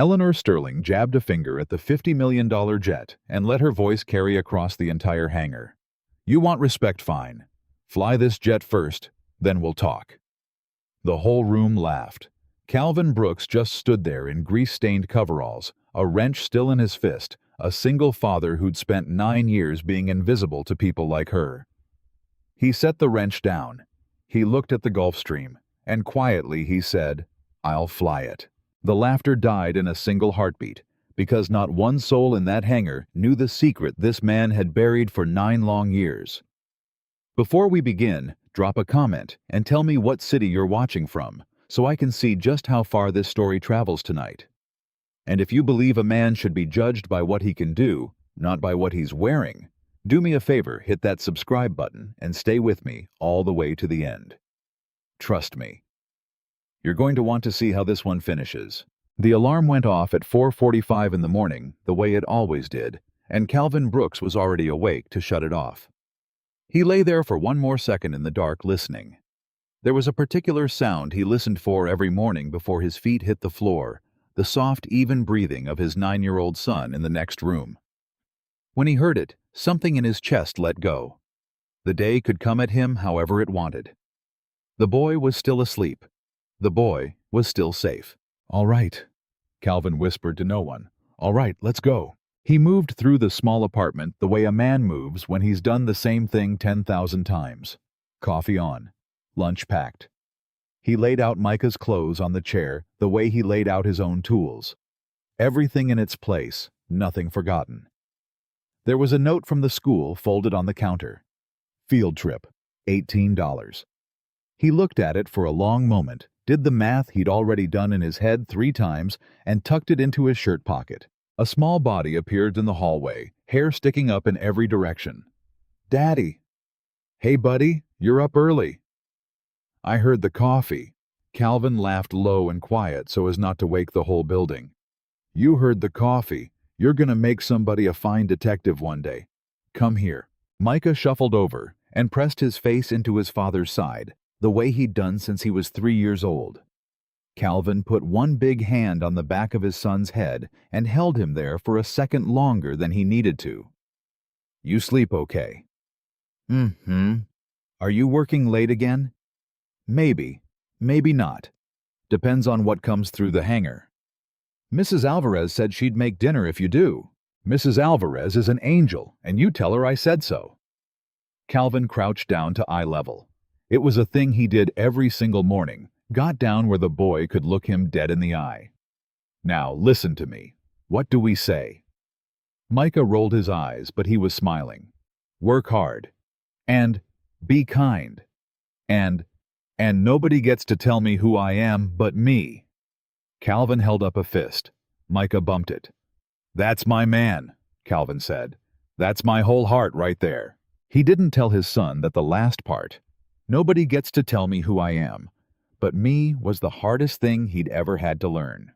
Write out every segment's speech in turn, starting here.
Eleanor Sterling jabbed a finger at the $50 million jet and let her voice carry across the entire hangar. "You want respect, fine. Fly this jet first, then we'll talk." The whole room laughed. Calvin Brooks just stood there in grease-stained coveralls, a wrench still in his fist, a single father who'd spent 9 years being invisible to people like her. He set the wrench down. He looked at the Gulf Stream, and quietly he said, "I'll fly it." The laughter died in a single heartbeat, because not one soul in that hangar knew the secret this man had buried for 9 long years. Before we begin, drop a comment and tell me what city you're watching from, so I can see just how far this story travels tonight. And if you believe a man should be judged by what he can do, not by what he's wearing, do me a favor, hit that subscribe button and stay with me all the way to the end. Trust me. You're going to want to see how this one finishes. The alarm went off at 4:45 in the morning, the way it always did, and Calvin Brooks was already awake to shut it off. He lay there for one more second in the dark listening. There was a particular sound he listened for every morning before his feet hit the floor, the soft, even breathing of his 9-year-old son in the next room. When he heard it, something in his chest let go. The day could come at him however it wanted. The boy was still asleep. The boy was still safe. "All right," Calvin whispered to no one. "All right, let's go." He moved through the small apartment the way a man moves when he's done the same thing 10,000 times. Coffee on. Lunch packed. He laid out Micah's clothes on the chair the way he laid out his own tools. Everything in its place, nothing forgotten. There was a note from the school folded on the counter. Field trip, $18. He looked at it for a long moment, did the math he'd already done in his head 3 times, and tucked it into his shirt pocket. A small body appeared in the hallway, hair sticking up in every direction. "Daddy." "Hey, buddy, you're up early." "I heard the coffee." Calvin laughed low and quiet so as not to wake the whole building. "You heard the coffee. You're gonna make somebody a fine detective one day. Come here." Micah shuffled over and pressed his face into his father's side, the way he'd done since he was 3 years old. Calvin put one big hand on the back of his son's head and held him there for a second longer than he needed to. "You sleep okay?" "Mm-hmm. Are you working late again?" "Maybe. Maybe not. Depends on what comes through the hangar." "Mrs. Alvarez said she'd make dinner if you do." "Mrs. Alvarez is an angel, and you tell her I said so." Calvin crouched down to eye level. It was a thing he did every single morning, got down where the boy could look him dead in the eye. "Now, listen to me. What do we say?" Micah rolled his eyes, but he was smiling. "Work hard. And be kind. And nobody gets to tell me who I am but me." Calvin held up a fist. Micah bumped it. "That's my man," Calvin said. "That's my whole heart right there." He didn't tell his son that the last part, "Nobody gets to tell me who I am, but me," was the hardest thing he'd ever had to learn.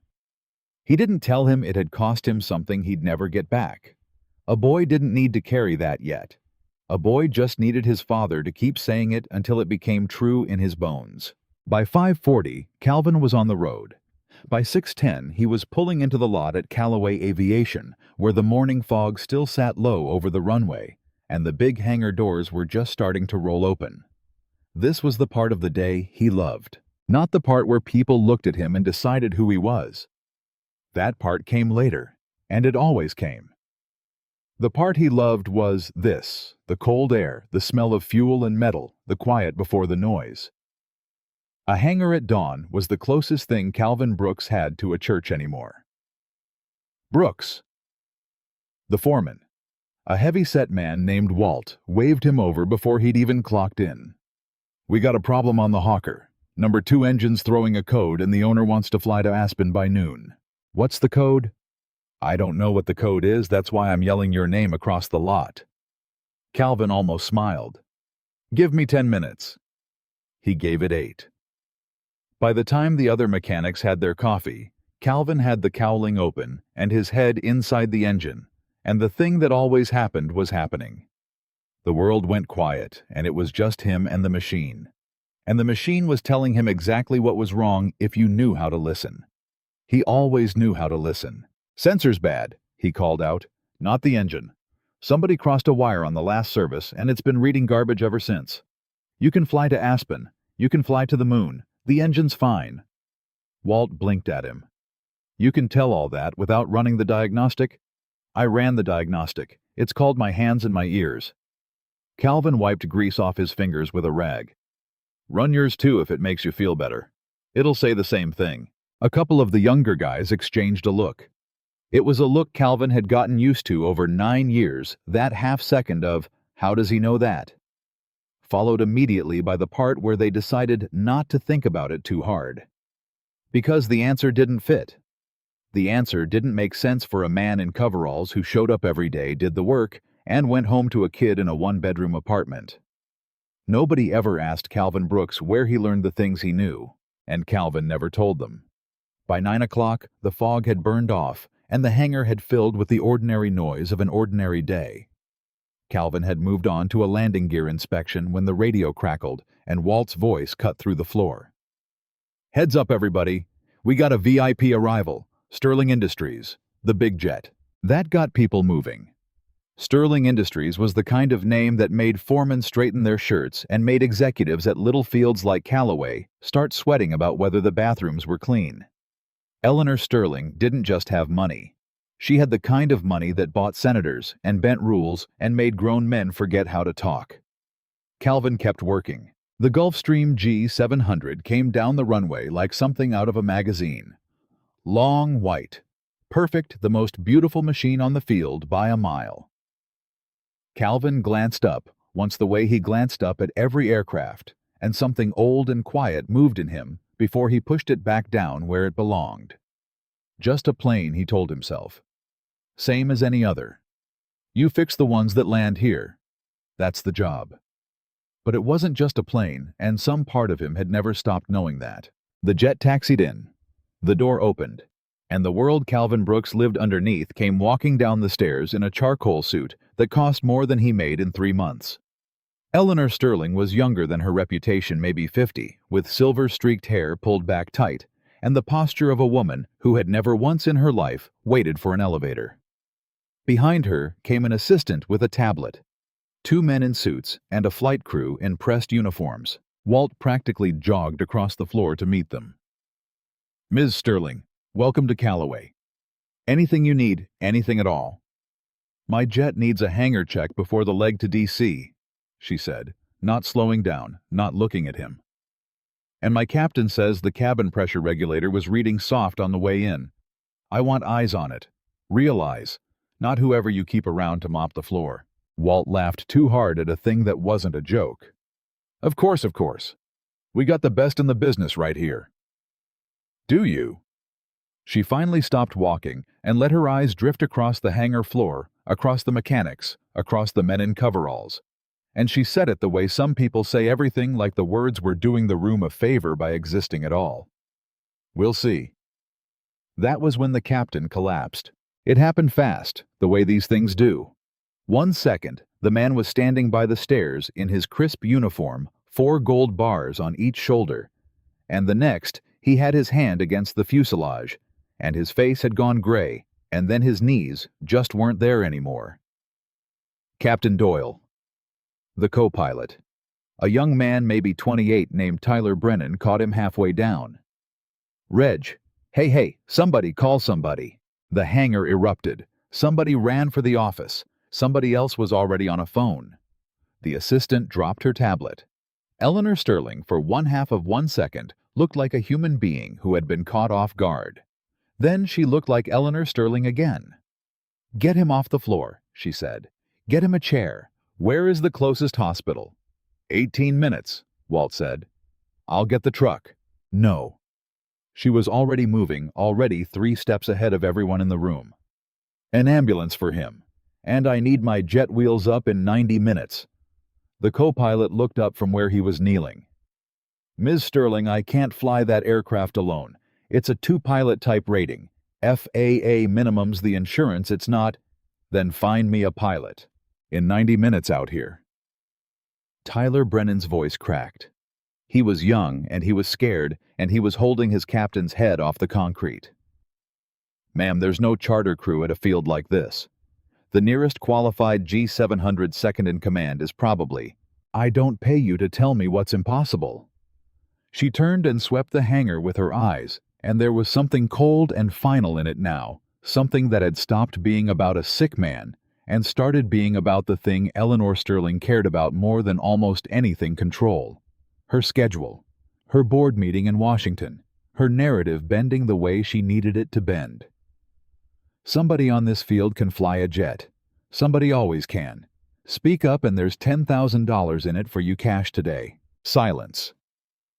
He didn't tell him it had cost him something he'd never get back. A boy didn't need to carry that yet. A boy just needed his father to keep saying it until it became true in his bones. By 5:40, Calvin was on the road. By 6:10, he was pulling into the lot at Callaway Aviation, where the morning fog still sat low over the runway, and the big hangar doors were just starting to roll open. This was the part of the day he loved, not the part where people looked at him and decided who he was. That part came later, and it always came. The part he loved was this: the cold air, the smell of fuel and metal, the quiet before the noise. A hangar at dawn was the closest thing Calvin Brooks had to a church anymore. Brooks. The foreman, a heavy-set man named Walt, waved him over before he'd even clocked in. "We got a problem on the Hawker. Number 2 engine's throwing a code and the owner wants to fly to Aspen by noon." "What's the code?" "I don't know what the code is, that's why I'm yelling your name across the lot." Calvin almost smiled. "Give me 10 minutes." He gave it 8. By the time the other mechanics had their coffee, Calvin had the cowling open and his head inside the engine, and the thing that always happened was happening. The world went quiet, and it was just him and the machine. And the machine was telling him exactly what was wrong if you knew how to listen. He always knew how to listen. "Sensor's bad," he called out. "Not the engine. Somebody crossed a wire on the last service, and it's been reading garbage ever since. You can fly to Aspen. You can fly to the moon. The engine's fine." Walt blinked at him. "You can tell all that without running the diagnostic?" "I ran the diagnostic. It's called my hands and my ears." Calvin wiped grease off his fingers with a rag. "Run yours too if it makes you feel better. It'll say the same thing." A couple of the younger guys exchanged a look. It was a look Calvin had gotten used to over 9 years, that half second of, "How does he know that?" followed immediately by the part where they decided not to think about it too hard. Because the answer didn't fit. The answer didn't make sense for a man in coveralls who showed up every day, did the work, and went home to a kid in a one-bedroom apartment. Nobody ever asked Calvin Brooks where he learned the things he knew, and Calvin never told them. By 9 o'clock, the fog had burned off, and the hangar had filled with the ordinary noise of an ordinary day. Calvin had moved on to a landing gear inspection when the radio crackled and Walt's voice cut through the floor. "Heads up, everybody. We got a VIP arrival. Sterling Industries, the big jet." That got people moving. Sterling Industries was the kind of name that made foremen straighten their shirts and made executives at little fields like Callaway start sweating about whether the bathrooms were clean. Eleanor Sterling didn't just have money. She had the kind of money that bought senators and bent rules and made grown men forget how to talk. Calvin kept working. The Gulfstream G700 came down the runway like something out of a magazine. Long, white. Perfect, the most beautiful machine on the field by a mile. Calvin glanced up, once the way he glanced up at every aircraft, and something old and quiet moved in him before he pushed it back down where it belonged. Just a plane, he told himself. Same as any other. You fix the ones that land here. That's the job. But it wasn't just a plane, and some part of him had never stopped knowing that. The jet taxied in. The door opened, and the world Calvin Brooks lived underneath came walking down the stairs in a charcoal suit that cost more than he made in 3 months. Eleanor Sterling was younger than her reputation, maybe 50, with silver-streaked hair pulled back tight, and the posture of a woman who had never once in her life waited for an elevator. Behind her came an assistant with a tablet. 2 men in suits and a flight crew in pressed uniforms. Walt practically jogged across the floor to meet them. "Ms. Sterling, welcome to Callaway. Anything you need, anything at all." "My jet needs a hangar check before the leg to DC, she said, not slowing down, not looking at him. "And my captain says the cabin pressure regulator was reading soft on the way in. I want eyes on it. Real eyes, not whoever you keep around to mop the floor." Walt laughed too hard at a thing that wasn't a joke. Of course. We got the best in the business right here." "Do you?" She finally stopped walking and let her eyes drift across the hangar floor, across the mechanics, across the men in coveralls. And she said it the way some people say everything, like the words were doing the room a favor by existing at all. "We'll see." That was when the captain collapsed. It happened fast, the way these things do. 1 second, the man was standing by the stairs in his crisp uniform, 4 gold bars on each shoulder. And the next, he had his hand against the fuselage, and his face had gone gray, and then his knees just weren't there anymore. Captain Doyle. The co-pilot. A young man, maybe 28, named Tyler Brennan, caught him halfway down. "Reg, hey, somebody call somebody." The hangar erupted. Somebody ran for the office. Somebody else was already on a phone. The assistant dropped her tablet. Eleanor Sterling, for 1/2 of 1 second, looked like a human being who had been caught off guard. Then she looked like Eleanor Sterling again. "Get him off the floor," she said. "Get him a chair. Where is the closest hospital?" 18 minutes, Walt said. "I'll get the truck." "No." She was already moving, already 3 steps ahead of everyone in the room. "An ambulance for him. And I need my jet wheels up in 90 minutes. The co-pilot looked up from where he was kneeling. "Ms. Sterling, I can't fly that aircraft alone. It's a 2-pilot type rating. FAA minimums the insurance, it's not." "Then find me a pilot. In 90 minutes out here." Tyler Brennan's voice cracked. He was young, and he was scared, and he was holding his captain's head off the concrete. Ma'am, there's no charter crew at a field like this. The nearest qualified G700 second in command is probably, I don't pay you to tell me what's impossible. She turned and swept the hangar with her eyes, and there was something cold and final in it now, something that had stopped being about a sick man and started being about the thing Eleanor Sterling cared about more than almost anything: control. Her schedule, her board meeting in Washington, her narrative bending the way she needed it to bend. Somebody on this field can fly a jet. Somebody always can. Speak up and there's $10,000 in it for you cash today. Silence.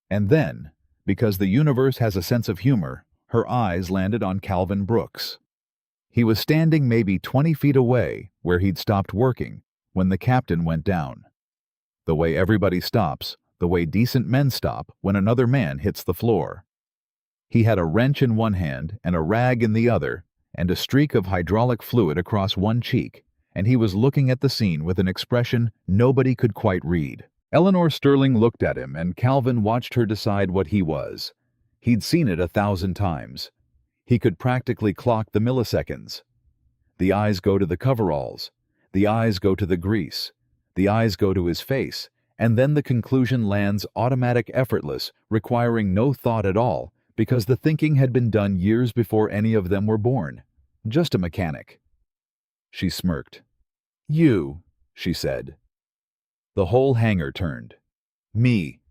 And then, because the universe has a sense of humor, her eyes landed on Calvin Brooks. He was standing maybe 20 feet away, where he'd stopped working, when the captain went down. The way everybody stops, the way decent men stop when another man hits the floor. He had a wrench in one hand and a rag in the other, and a streak of hydraulic fluid across one cheek, and he was looking at the scene with an expression nobody could quite read. Eleanor Sterling looked at him, and Calvin watched her decide what he was. He'd seen it 1,000 times. He could practically clock the milliseconds. The eyes go to the coveralls. The eyes go to the grease. The eyes go to his face, and then the conclusion lands automatic, effortless, requiring no thought at all, because the thinking had been done years before any of them were born. Just a mechanic. She smirked. You, she said. The whole hangar turned. Me,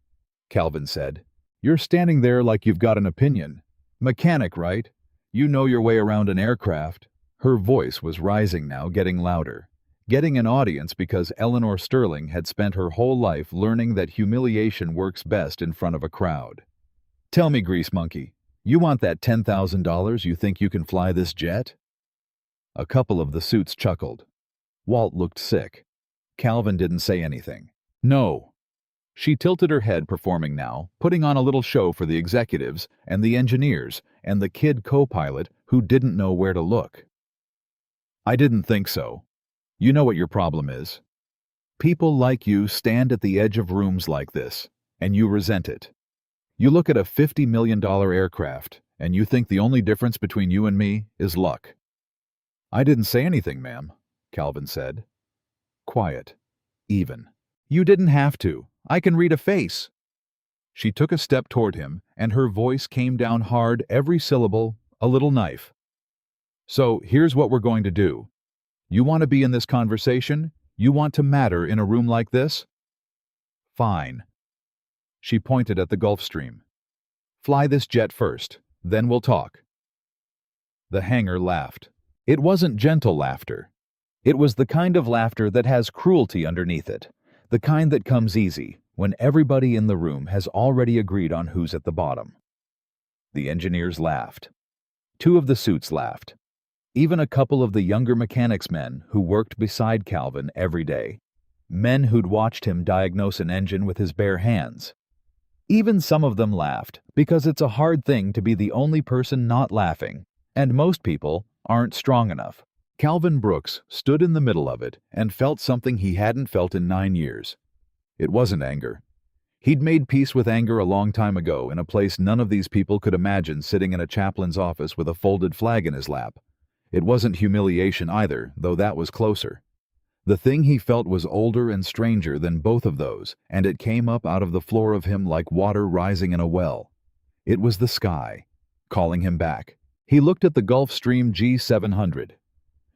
Calvin said. You're standing there like you've got an opinion. Mechanic, right? You know your way around an aircraft. Her voice was rising now, getting louder. Getting an audience because Eleanor Sterling had spent her whole life learning that humiliation works best in front of a crowd. Tell me, Grease Monkey, you want that $10,000? You think you can fly this jet? A couple of the suits chuckled. Walt looked sick. Calvin didn't say anything. No. She tilted her head, performing now, putting on a little show for the executives and the engineers and the kid co-pilot who didn't know where to look. I didn't think so. You know what your problem is. People like you stand at the edge of rooms like this, and you resent it. You look at a $50 million aircraft, and you think the only difference between you and me is luck. I didn't say anything, ma'am, Calvin said. Quiet. Even. You didn't have to. I can read a face. She took a step toward him, and her voice came down hard, every syllable a little knife. So here's what we're going to do. You want to be in this conversation? You want to matter in a room like this? Fine. She pointed at the Gulf Stream. Fly this jet first, then we'll talk. The hangar laughed. It wasn't gentle laughter. It was the kind of laughter that has cruelty underneath it, the kind that comes easy when everybody in the room has already agreed on who's at the bottom. The engineers laughed. Two of the suits laughed. Even a couple of the younger mechanics men who worked beside Calvin every day. Men who'd watched him diagnose an engine with his bare hands. Even some of them laughed, because it's a hard thing to be the only person not laughing, and most people aren't strong enough. Calvin Brooks stood in the middle of it and felt something he hadn't felt in 9 years. It wasn't anger. He'd made peace with anger a long time ago in a place none of these people could imagine, sitting in a chaplain's office with a folded flag in his lap. It wasn't humiliation either, though that was closer. The thing he felt was older and stranger than both of those, and it came up out of the floor of him like water rising in a well. It was the sky, calling him back. He looked at the Gulf Stream G700.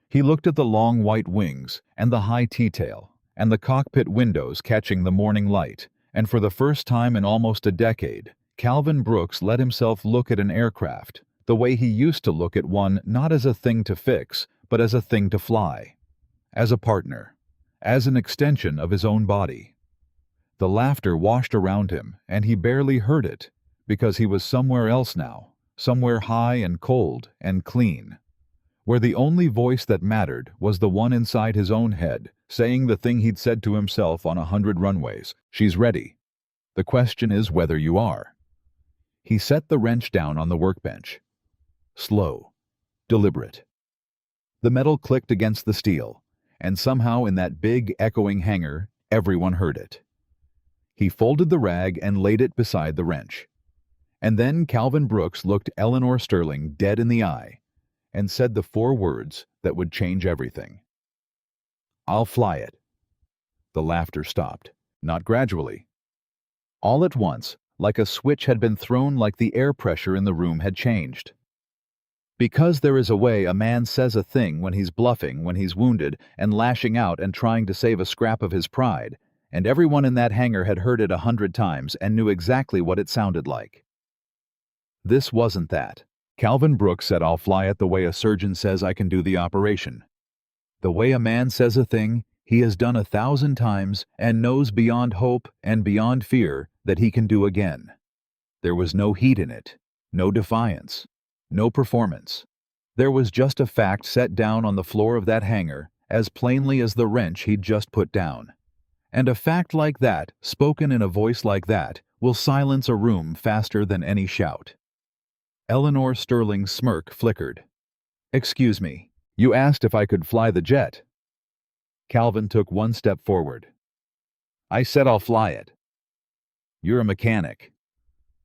He looked at the long white wings and the high T-tail and the cockpit windows catching the morning light, and for the first time in almost a decade, Calvin Brooks let himself look at an aircraft the way he used to look at one, not as a thing to fix, but as a thing to fly. As a partner. As an extension of his own body. The laughter washed around him, and he barely heard it, because he was somewhere else now, somewhere high and cold and clean, where the only voice that mattered was the one inside his own head, saying the thing he'd said to himself on 100 runways. She's ready. The question is whether you are. He set the wrench down on the workbench. Slow. Deliberate. The metal clicked against the steel, and somehow in that big, echoing hangar, everyone heard it. He folded the rag and laid it beside the wrench. And then Calvin Brooks looked Eleanor Sterling dead in the eye, and said the 4 words that would change everything. "I'll fly it." The laughter stopped, not gradually. All at once, like a switch had been thrown, like the air pressure in the room had changed. Because there is a way a man says a thing when he's bluffing, when he's wounded, and lashing out and trying to save a scrap of his pride, and everyone in that hangar had heard it 100 times and knew exactly what it sounded like. This wasn't that. Calvin Brooks said, "I'll fly it," the way a surgeon says, "I can do the operation." The way a man says a thing he has done 1,000 times and knows beyond hope and beyond fear that he can do again. There was no heat in it, no defiance, no performance. There was just a fact set down on the floor of that hangar as plainly as the wrench he'd just put down. And a fact like that, spoken in a voice like that, will silence a room faster than any shout. Eleanor Sterling's smirk flickered. "Excuse me, you asked if I could fly the jet." Calvin took 1 step forward. "I said I'll fly it." "You're a mechanic."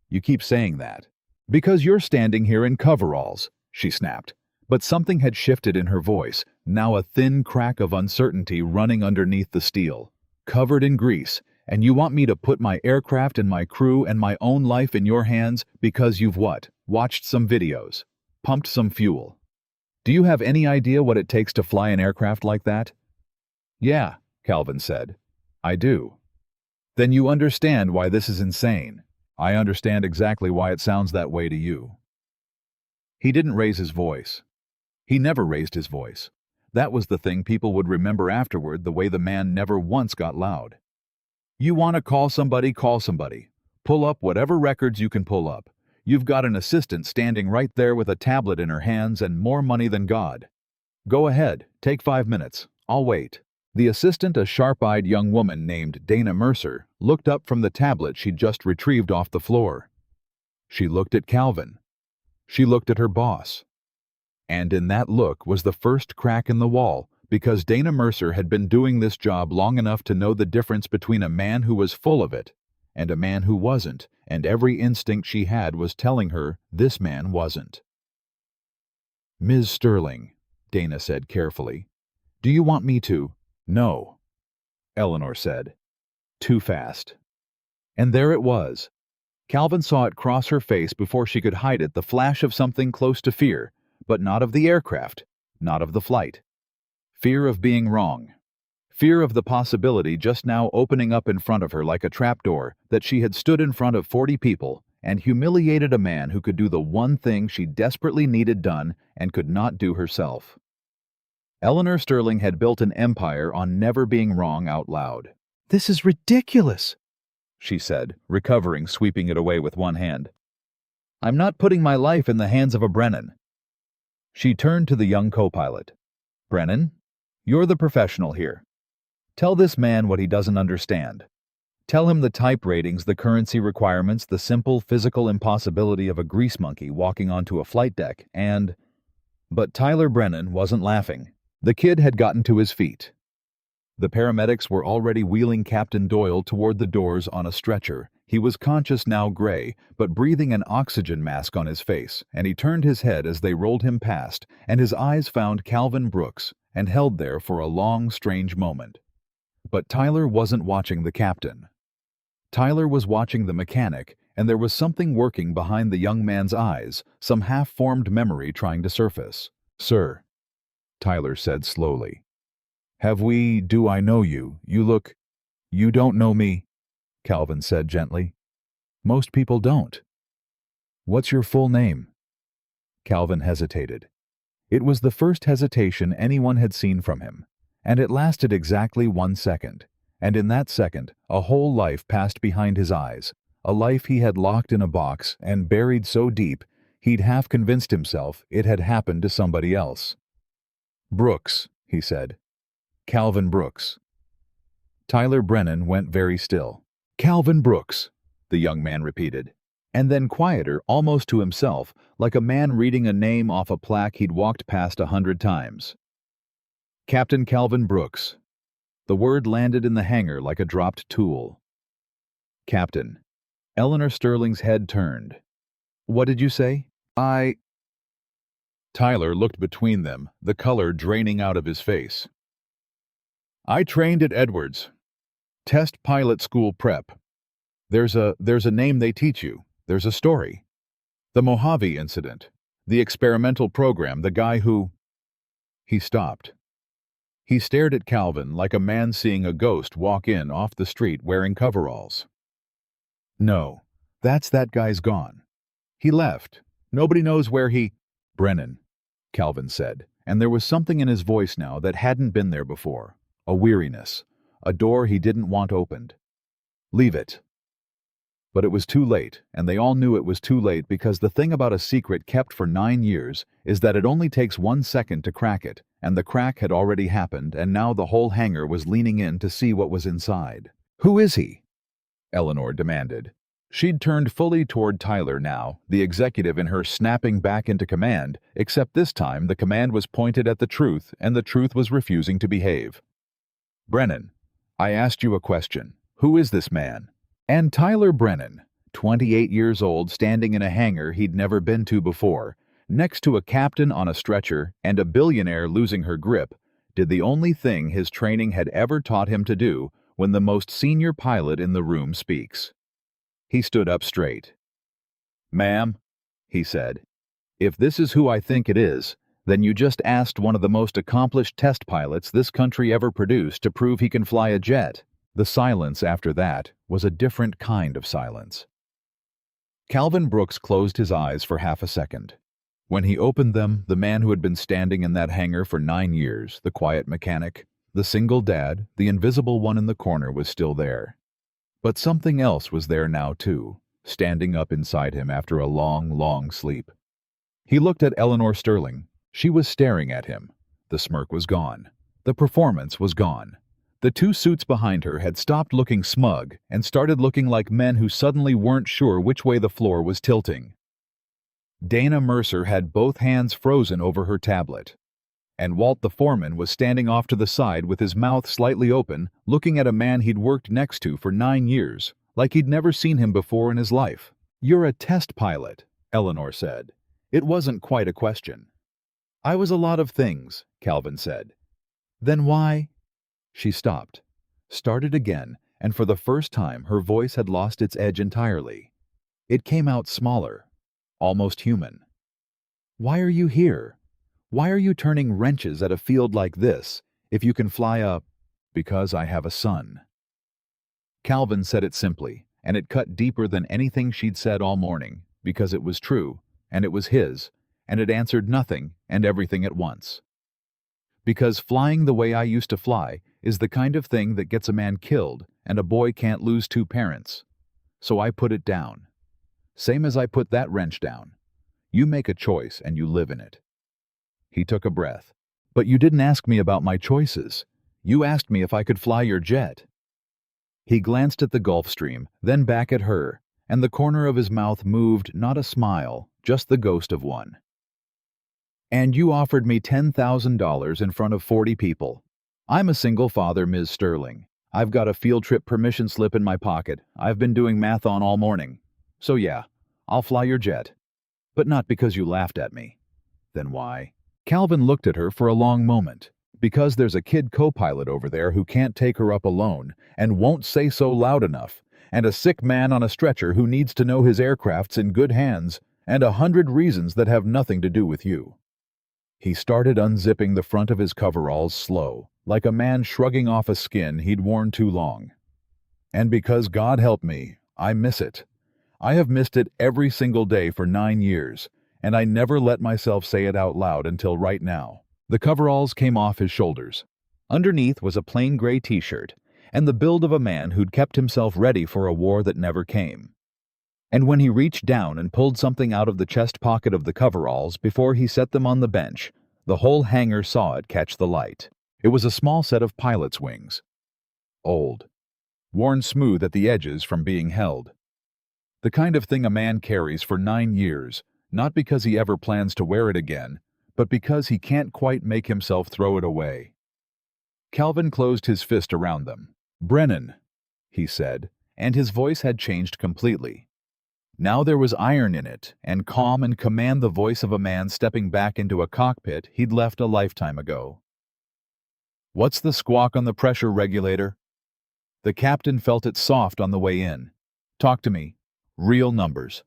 "You keep saying that." "Because you're standing here in coveralls," she snapped. But something had shifted in her voice, now a thin crack of uncertainty running underneath the steel. "Covered in grease, and you want me to put my aircraft and my crew and my own life in your hands because you've what? Watched some videos, pumped some fuel. Do you have any idea what it takes to fly an aircraft like that?" "Yeah," Calvin said. "I do." "Then you understand why this is insane." "I understand exactly why it sounds that way to you." He didn't raise his voice. He never raised his voice. That was the thing people would remember afterward, the way the man never once got loud. "You want to call somebody, call somebody. Pull up whatever records you can pull up. You've got an assistant standing right there with a tablet in her hands and more money than God. Go ahead, take 5 minutes. I'll wait." The assistant, a sharp-eyed young woman named Dana Mercer, looked up from the tablet she'd just retrieved off the floor. She looked at Calvin. She looked at her boss. And in that look was the first crack in the wall, because Dana Mercer had been doing this job long enough to know the difference between a man who was full of it and a man who wasn't, and every instinct she had was telling her this man wasn't. "Ms. Sterling," Dana said carefully, "do you want me to—" "No," Eleanor said. "Too fast." And there it was. Calvin saw it cross her face before she could hide it, the flash of something close to fear, but not of the aircraft, not of the flight. Fear of being wrong. Fear of the possibility just now opening up in front of her like a trapdoor, that she had stood in front of 40 people and humiliated a man who could do the one thing she desperately needed done and could not do herself. Eleanor Sterling had built an empire on never being wrong out loud. "This is ridiculous," she said, recovering, sweeping it away with one hand. "I'm not putting my life in the hands of a Brennan." She turned to the young co-pilot. "Brennan, you're the professional here. Tell this man what he doesn't understand. Tell him the type ratings, the currency requirements, the simple physical impossibility of a grease monkey walking onto a flight deck, and—" But Tyler Brennan wasn't laughing. The kid had gotten to his feet. The paramedics were already wheeling Captain Doyle toward the doors on a stretcher. He was conscious now, gray, but breathing an oxygen mask on his face, and he turned his head as they rolled him past, and his eyes found Calvin Brooks, and held there for a long, strange moment. But Tyler wasn't watching the captain. Tyler was watching the mechanic, and there was something working behind the young man's eyes, some half-formed memory trying to surface. "Sir," Tyler said slowly. Do I know you? You look—" "You don't know me," Calvin said gently. "Most people don't." "What's your full name?" Calvin hesitated. It was the first hesitation anyone had seen from him, and it lasted exactly 1 second, and in that second a whole life passed behind his eyes, a life he had locked in a box and buried so deep he'd half convinced himself it had happened to somebody else. "Brooks," he said. "Calvin Brooks." Tyler Brennan went very still. "Calvin Brooks," the young man repeated, and then quieter, almost to himself, like a man reading a name off a plaque he'd walked past 100 times. "Captain Calvin Brooks." The word landed in the hangar like a dropped tool. "Captain." Eleanor Sterling's head turned. "What did you say?" Tyler looked between them, the color draining out of his face. I trained at Edwards. Test pilot school prep. There's a name they teach you. There's a story. The Mojave incident. The experimental program, the guy who... He stopped. He stared at Calvin like a man seeing a ghost walk in off the street wearing coveralls. No, that guy's gone. He left. Nobody knows where he... Brennan, Calvin said, and there was something in his voice now that hadn't been there before. A weariness. A door he didn't want opened. Leave it. But it was too late, and they all knew it was too late because the thing about a secret kept for 9 years is that it only takes 1 second to crack it, and the crack had already happened, and now the whole hangar was leaning in to see what was inside. Who is he? Eleanor demanded. She'd turned fully toward Tyler now, the executive in her snapping back into command, except this time the command was pointed at the truth, and the truth was refusing to behave. Brennan, I asked you a question. Who is this man? And Tyler Brennan, 28 years old, standing in a hangar he'd never been to before, next to a captain on a stretcher and a billionaire losing her grip, did the only thing his training had ever taught him to do when the most senior pilot in the room speaks. He stood up straight. Ma'am, he said, if this is who I think it is, then you just asked one of the most accomplished test pilots this country ever produced to prove he can fly a jet. The silence after that was a different kind of silence. Calvin Brooks closed his eyes for half a second. When he opened them, the man who had been standing in that hangar for 9 years, the quiet mechanic, the single dad, the invisible one in the corner, was still there. But something else was there now too, standing up inside him after a long, long sleep. He looked at Eleanor Sterling. She was staring at him. The smirk was gone. The performance was gone. The 2 suits behind her had stopped looking smug and started looking like men who suddenly weren't sure which way the floor was tilting. Dana Mercer had both hands frozen over her tablet, and Walt the foreman was standing off to the side with his mouth slightly open, looking at a man he'd worked next to for 9 years, like he'd never seen him before in his life. You're a test pilot, Eleanor said. It wasn't quite a question. I was a lot of things, Calvin said. Then why? She stopped, started again, and for the first time her voice had lost its edge entirely. It came out smaller, almost human. Why are you here? Why are you turning wrenches at a field like this if you can fly up? Because I have a son. Calvin said it simply, and it cut deeper than anything she'd said all morning, because it was true, and it was his, and it answered nothing and everything at once. Because flying the way I used to fly is the kind of thing that gets a man killed, and a boy can't lose 2 parents. So I put it down. Same as I put that wrench down. You make a choice and you live in it. He took a breath. But you didn't ask me about my choices. You asked me if I could fly your jet. He glanced at the Gulf Stream, then back at her, and the corner of his mouth moved not a smile, just the ghost of one. And you offered me $10,000 in front of 40 people. I'm a single father, Ms. Sterling. I've got a field trip permission slip in my pocket I've been doing math on all morning. So yeah, I'll fly your jet. But not because you laughed at me. Then why? Calvin looked at her for a long moment. Because there's a kid co-pilot over there who can't take her up alone and won't say so loud enough, and a sick man on a stretcher who needs to know his aircraft's in good hands, and 100 reasons that have nothing to do with you. He started unzipping the front of his coveralls slow, like a man shrugging off a skin he'd worn too long. And because, God help me, I miss it. I have missed it every single day for 9 years, and I never let myself say it out loud until right now. The coveralls came off his shoulders. Underneath was a plain gray t-shirt, and the build of a man who'd kept himself ready for a war that never came. And when he reached down and pulled something out of the chest pocket of the coveralls before he set them on the bench, the whole hangar saw it catch the light. It was a small set of pilot's wings. Old. Worn smooth at the edges from being held. The kind of thing a man carries for 9 years, not because he ever plans to wear it again, but because he can't quite make himself throw it away. Calvin closed his fist around them. Brennan, he said, and his voice had changed completely. Now there was iron in it, and calm and command, the voice of a man stepping back into a cockpit he'd left a lifetime ago. "What's the squawk on the pressure regulator?" The captain felt it soft on the way in. "Talk to me. Real numbers."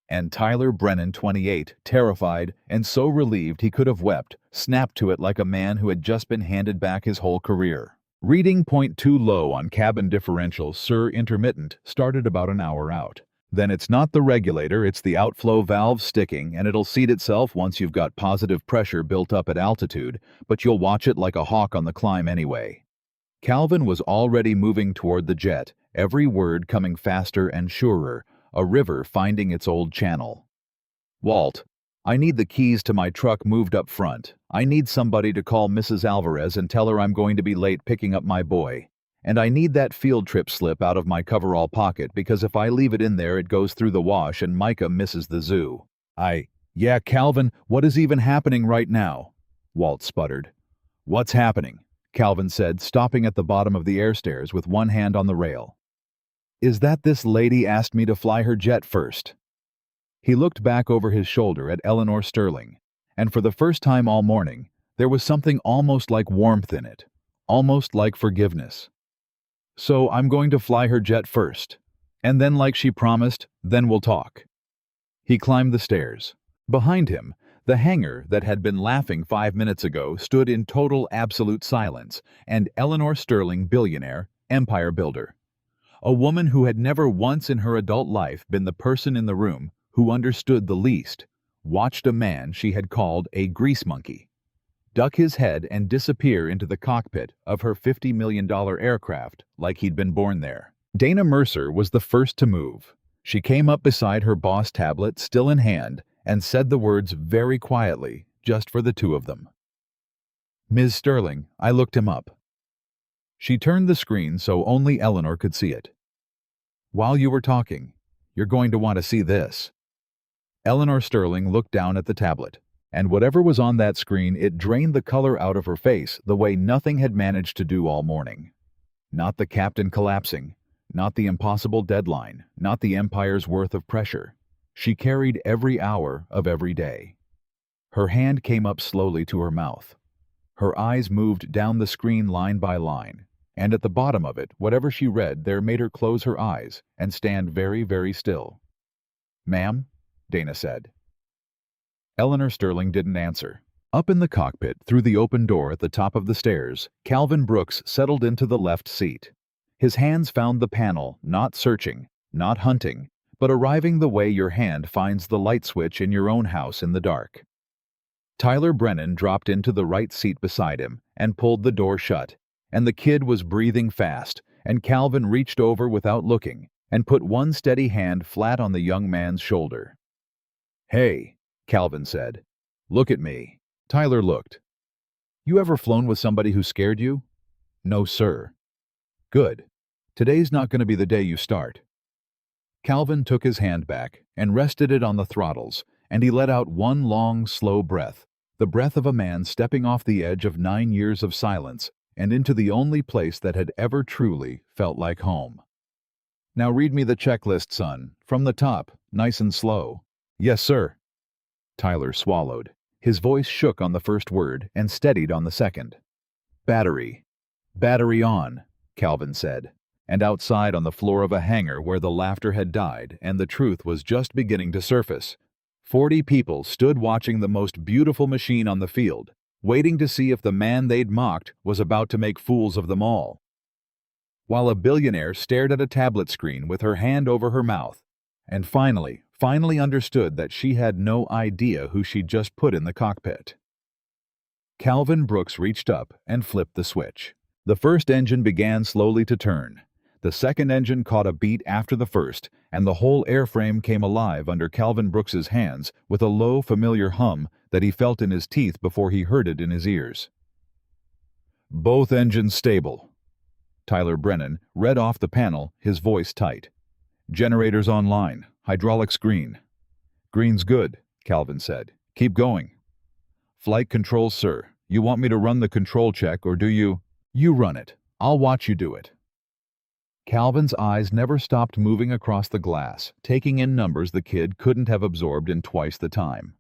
And Tyler Brennan, 28, terrified and so relieved he could have wept, snapped to it like a man who had just been handed back his whole career. Reading point too low on cabin differential, Sir Intermittent, started about an hour out. Then it's not the regulator, it's the outflow valve sticking, and it'll seat itself once you've got positive pressure built up at altitude, but you'll watch it like a hawk on the climb anyway. Calvin was already moving toward the jet, every word coming faster and surer, a river finding its old channel. "Walt, I need the keys to my truck moved up front. I need somebody to call Mrs. Alvarez and tell her I'm going to be late picking up my boy. And I need that field trip slip out of my coverall pocket, because if I leave it in there it goes through the wash and Micah misses the zoo." Yeah, Calvin, what is even happening right now?" Walt sputtered. "What's happening?" Calvin said, stopping at the bottom of the air stairs with one hand on the rail. "Is that this lady asked me to fly her jet first." He looked back over his shoulder at Eleanor Sterling, and for the first time all morning, there was something almost like warmth in it, almost like forgiveness. "So I'm going to fly her jet first, and then, like she promised, then we'll talk." He climbed the stairs. Behind him, the hangar that had been laughing 5 minutes ago stood in total absolute silence, and Eleanor Sterling, billionaire, empire builder. A woman who had never once in her adult life been the person in the room who understood the least, watched a man she had called a grease monkey duck his head and disappear into the cockpit of her $50 million aircraft like he'd been born there. Dana Mercer was the first to move. She came up beside her boss tablet, still in hand, and said the words very quietly, just for the two of them. "Ms. Sterling, I looked him up." She turned the screen so only Eleanor could see it. "While you were talking, you're going to want to see this." Eleanor Sterling looked down at the tablet, and whatever was on that screen, it drained the color out of her face the way nothing had managed to do all morning. Not the captain collapsing, not the impossible deadline, not the empire's worth of pressure. She carried every hour of every day. Her hand came up slowly to her mouth. Her eyes moved down the screen line by line, and at the bottom of it, whatever she read there made her close her eyes and stand very, very still. "Ma'am?" Dana said. Eleanor Sterling didn't answer. Up in the cockpit, through the open door at the top of the stairs, Calvin Brooks settled into the left seat. His hands found the panel, not searching, not hunting, but arriving the way your hand finds the light switch in your own house in the dark. Tyler Brennan dropped into the right seat beside him and pulled the door shut, and the kid was breathing fast, and Calvin reached over without looking and put one steady hand flat on the young man's shoulder. "Hey," Calvin said. "Look at me." Tyler looked. "You ever flown with somebody who scared you?" "No, sir." "Good. Today's not going to be the day you start." Calvin took his hand back and rested it on the throttles, and he let out one long, slow breath, the breath of a man stepping off the edge of 9 years of silence and into the only place that had ever truly felt like home. "Now read me the checklist, son, from the top, nice and slow." "Yes, sir." Tyler swallowed. His voice shook on the first word and steadied on the second. "Battery. Battery on," Calvin said. And outside on the floor of a hangar where the laughter had died and the truth was just beginning to surface, 40 people stood watching the most beautiful machine on the field, waiting to see if the man they'd mocked was about to make fools of them all. While a billionaire stared at a tablet screen with her hand over her mouth, and finally understood that she had no idea who she'd just put in the cockpit. Calvin Brooks reached up and flipped the switch. The first engine began slowly to turn. The second engine caught a beat after the first, and the whole airframe came alive under Calvin Brooks's hands with a low, familiar hum that he felt in his teeth before he heard it in his ears. "Both engines stable." Tyler Brennan read off the panel, his voice tight. "Generators online. Hydraulics green." "Green's good," Calvin said. "Keep going." "Flight control, sir. You want me to run the control check, or do you?" "You run it. I'll watch you do it." Calvin's eyes never stopped moving across the glass, taking in numbers the kid couldn't have absorbed in twice the time.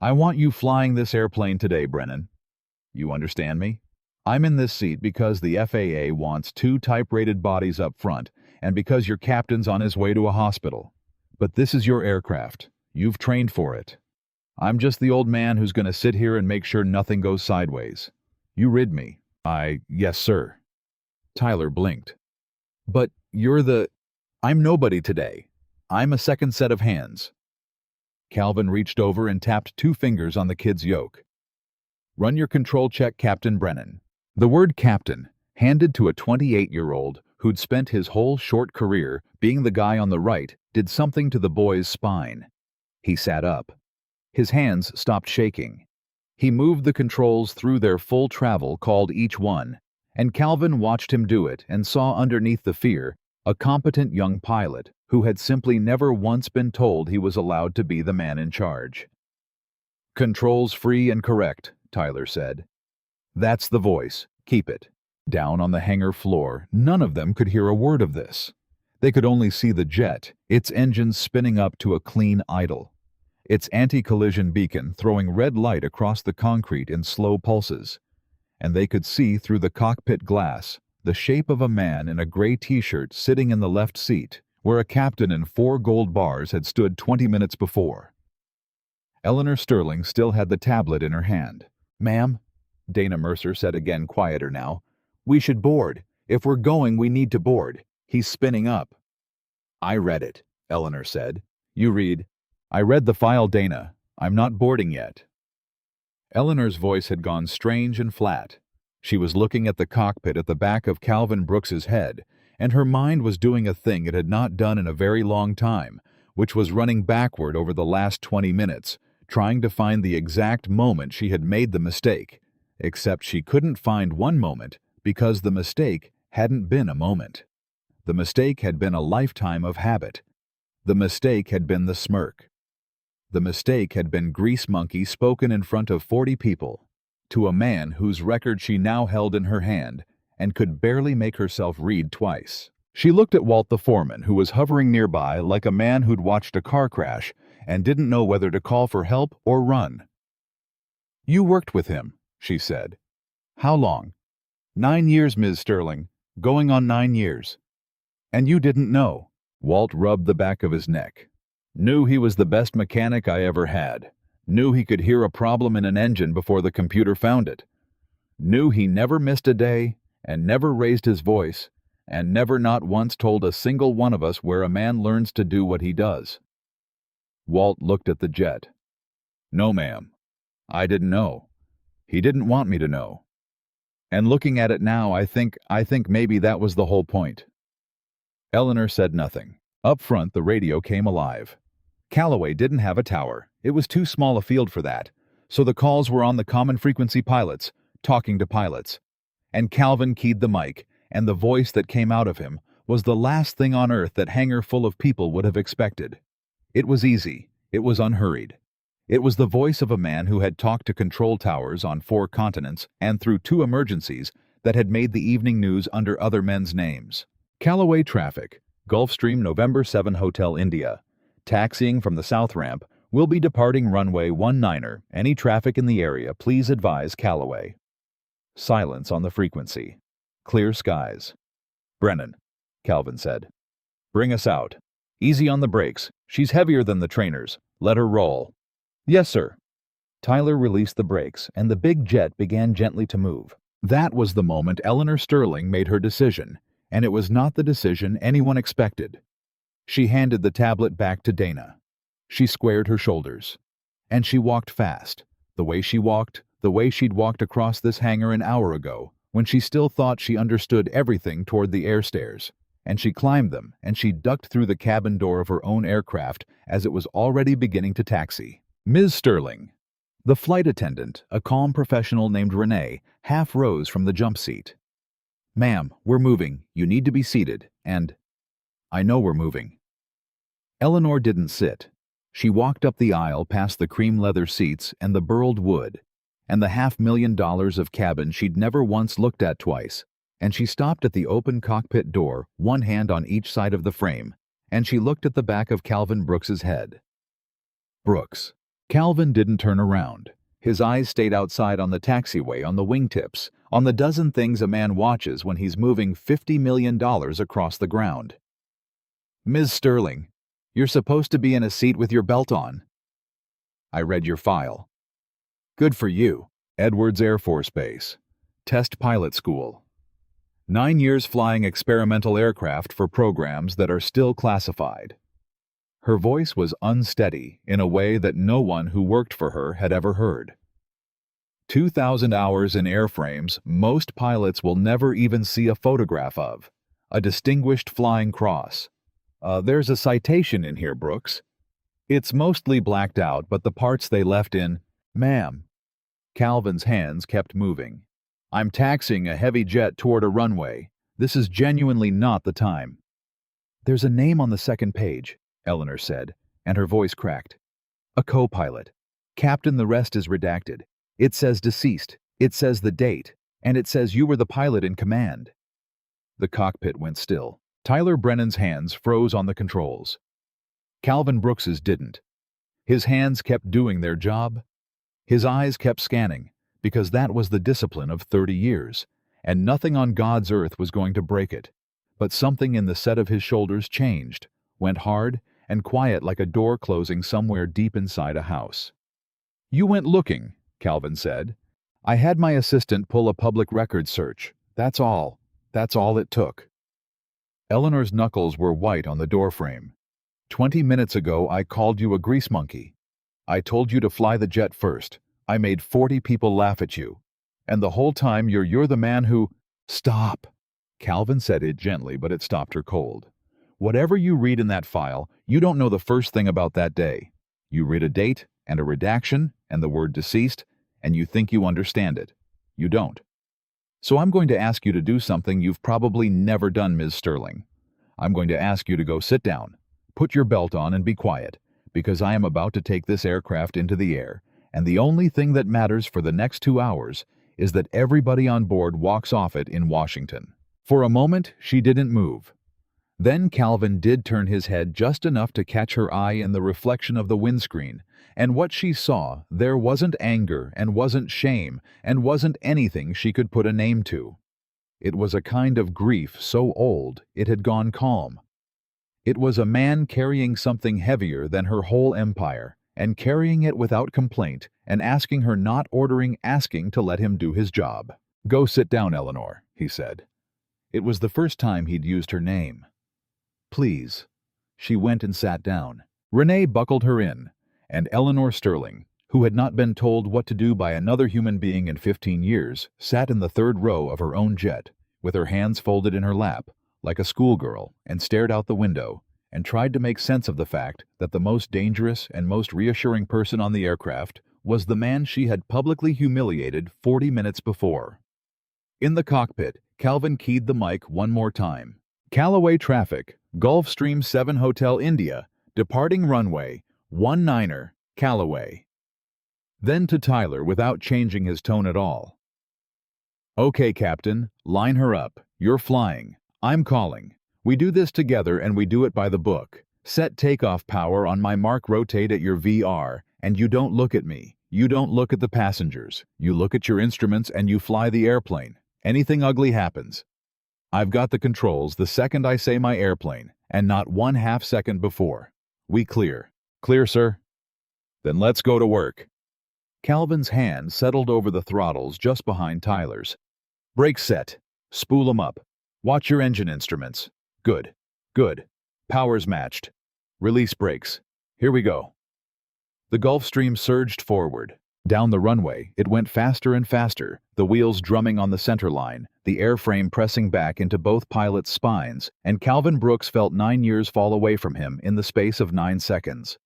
"I want you flying this airplane today, Brennan. You understand me? I'm in this seat because the FAA wants 2 type-rated bodies up front and because your captain's on his way to a hospital. But this is your aircraft. You've trained for it. I'm just the old man who's going to sit here and make sure nothing goes sideways. You rid me." Yes, sir." Tyler blinked. "But I'm nobody today. I'm a second set of hands." Calvin reached over and tapped 2 fingers on the kid's yoke. "Run your control check, Captain Brennan." The word captain, handed to a 28-year-old who'd spent his whole short career being the guy on the right, did something to the boy's spine. He sat up. His hands stopped shaking. He moved the controls through their full travel called each one, and Calvin watched him do it and saw underneath the fear a competent young pilot who had simply never once been told he was allowed to be the man in charge. "Controls free and correct," Tyler said. "That's the voice. Keep it." Down on the hangar floor, none of them could hear a word of this. They could only see the jet, its engines spinning up to a clean idle, its anti-collision beacon throwing red light across the concrete in slow pulses. And they could see through the cockpit glass the shape of a man in a gray t-shirt sitting in the left seat, where a captain in 4 gold bars had stood 20 minutes before. Eleanor Sterling still had the tablet in her hand. "Ma'am," Dana Mercer said again, quieter now, "we should board. If we're going, we need to board. He's spinning up." "I read it," Eleanor said. "You read." "I read the file, Dana. I'm not boarding yet." Eleanor's voice had gone strange and flat. She was looking at the cockpit at the back of Calvin Brooks's head, and her mind was doing a thing it had not done in a very long time, which was running backward over the last 20 minutes, trying to find the exact moment she had made the mistake, except she couldn't find one moment because the mistake hadn't been a moment. The mistake had been a lifetime of habit. The mistake had been the smirk. The mistake had been Grease Monkey spoken in front of 40 people, to a man whose record she now held in her hand and could barely make herself read twice. She looked at Walt the foreman, who was hovering nearby like a man who'd watched a car crash and didn't know whether to call for help or run. "You worked with him," she said. "How long?" "9 years, Ms. Sterling. Going on 9 years. "And you didn't know?" Walt rubbed the back of his neck. "Knew he was the best mechanic I ever had. Knew he could hear a problem in an engine before the computer found it. Knew he never missed a day and never raised his voice and never not once told a single one of us where a man learns to do what he does." Walt looked at the jet. "No, ma'am. I didn't know. He didn't want me to know. And looking at it now, I think maybe that was the whole point." Eleanor said nothing. Up front, the radio came alive. Callaway didn't have a tower. It was too small a field for that. So the calls were on the common frequency pilots, talking to pilots. And Calvin keyed the mic, and the voice that came out of him was the last thing on earth that hangar full of people would have expected. It was easy. It was unhurried. It was the voice of a man who had talked to control towers on 4 continents and through 2 emergencies that had made the evening news under other men's names. "Callaway traffic. Gulfstream November 7 Hotel India. Taxiing from the south ramp. Will be departing runway 19er. Any traffic in the area, please advise Callaway." Silence on the frequency. Clear skies. "Brennan," Calvin said. "Bring us out. Easy on the brakes. She's heavier than the trainers. Let her roll." "Yes, sir." Tyler released the brakes, and the big jet began gently to move. That was the moment Eleanor Sterling made her decision, and it was not the decision anyone expected. She handed the tablet back to Dana. She squared her shoulders. And she walked fast, the way she'd walked across this hangar an hour ago, when she still thought she understood everything toward the air stairs. And she climbed them, and she ducked through the cabin door of her own aircraft as it was already beginning to taxi. "Ms. Sterling." The flight attendant, a calm professional named Renee, half rose from the jump seat. "Ma'am, we're moving. You need to be seated, and—" "I know we're moving." Eleanor didn't sit. She walked up the aisle past the cream leather seats and the burled wood, and the $500,000 of cabin she'd never once looked at twice, and she stopped at the open cockpit door, one hand on each side of the frame, and she looked at the back of Calvin Brooks's head. Brooks. Calvin didn't turn around. His eyes stayed outside on the taxiway, on the wingtips, on the dozen things a man watches when he's moving $50 million across the ground. Ms. Sterling, you're supposed to be in a seat with your belt on. I read your file. Good for you. Edwards Air Force Base. Test Pilot School. 9 years flying experimental aircraft for programs that are still classified. Her voice was unsteady in a way that no one who worked for her had ever heard. 2,000 hours in airframes most pilots will never even see a photograph of. A distinguished flying cross. There's a citation in here, Brooks. It's mostly blacked out, but the parts they left in, ma'am. Calvin's hands kept moving. I'm taxiing a heavy jet toward a runway. This is genuinely not the time. There's a name on the second page, Eleanor said, and her voice cracked. A co-pilot. Captain, the rest is redacted. It says deceased, it says the date, and it says you were the pilot in command. The cockpit went still. Tyler Brennan's hands froze on the controls. Calvin Brooks's didn't. His hands kept doing their job. His eyes kept scanning, because that was the discipline of 30 years, and nothing on God's earth was going to break it. But something in the set of his shoulders changed, went hard and quiet like a door closing somewhere deep inside a house. You went looking, Calvin said. I had my assistant pull a public records search. That's all. That's all it took. Eleanor's knuckles were white on the doorframe. 20 minutes ago, I called you a grease monkey. I told you to fly the jet first. I made 40 people laugh at you. And the whole time you're the man who... Stop! Calvin said it gently, but it stopped her cold. Whatever you read in that file, you don't know the first thing about that day. You read a date and a redaction and the word deceased, and you think you understand it. You don't. So I'm going to ask you to do something you've probably never done, Ms. Sterling. I'm going to ask you to go sit down, put your belt on, and be quiet, because I am about to take this aircraft into the air, and the only thing that matters for the next 2 hours is that everybody on board walks off it in Washington. For a moment, she didn't move. Then Calvin did turn his head just enough to catch her eye in the reflection of the windscreen, and what she saw, there wasn't anger and wasn't shame and wasn't anything she could put a name to. It was a kind of grief so old it had gone calm. It was a man carrying something heavier than her whole empire, and carrying it without complaint, and asking her not asking to let him do his job. Go sit down, Eleanor, he said. It was the first time he'd used her name. Please. She went and sat down. Renee buckled her in, and Eleanor Sterling, who had not been told what to do by another human being in 15 years, sat in the third row of her own jet, with her hands folded in her lap, like a schoolgirl, and stared out the window, and tried to make sense of the fact that the most dangerous and most reassuring person on the aircraft was the man she had publicly humiliated 40 minutes before. In the cockpit, Calvin keyed the mic one more time. Callaway traffic, Gulfstream 7 Hotel India, departing runway, 19er, Callaway. Then to Tyler without changing his tone at all. Okay, Captain, line her up. You're flying. I'm calling. We do this together and we do it by the book. Set takeoff power on my mark, rotate at your VR, and you don't look at me. You don't look at the passengers. You look at your instruments and you fly the airplane. Anything ugly happens. I've got the controls the second I say my airplane, and not 1/2 second before. We clear. Clear, sir? Then let's go to work. Calvin's hand settled over the throttles just behind Tyler's. Brakes set. Spool 'em up. Watch your engine instruments. Good. Good. Power's matched. Release brakes. Here we go. The Gulfstream surged forward. Down the runway, it went faster and faster, the wheels drumming on the center line, the airframe pressing back into both pilots' spines, and Calvin Brooks felt 9 years fall away from him in the space of 9 seconds.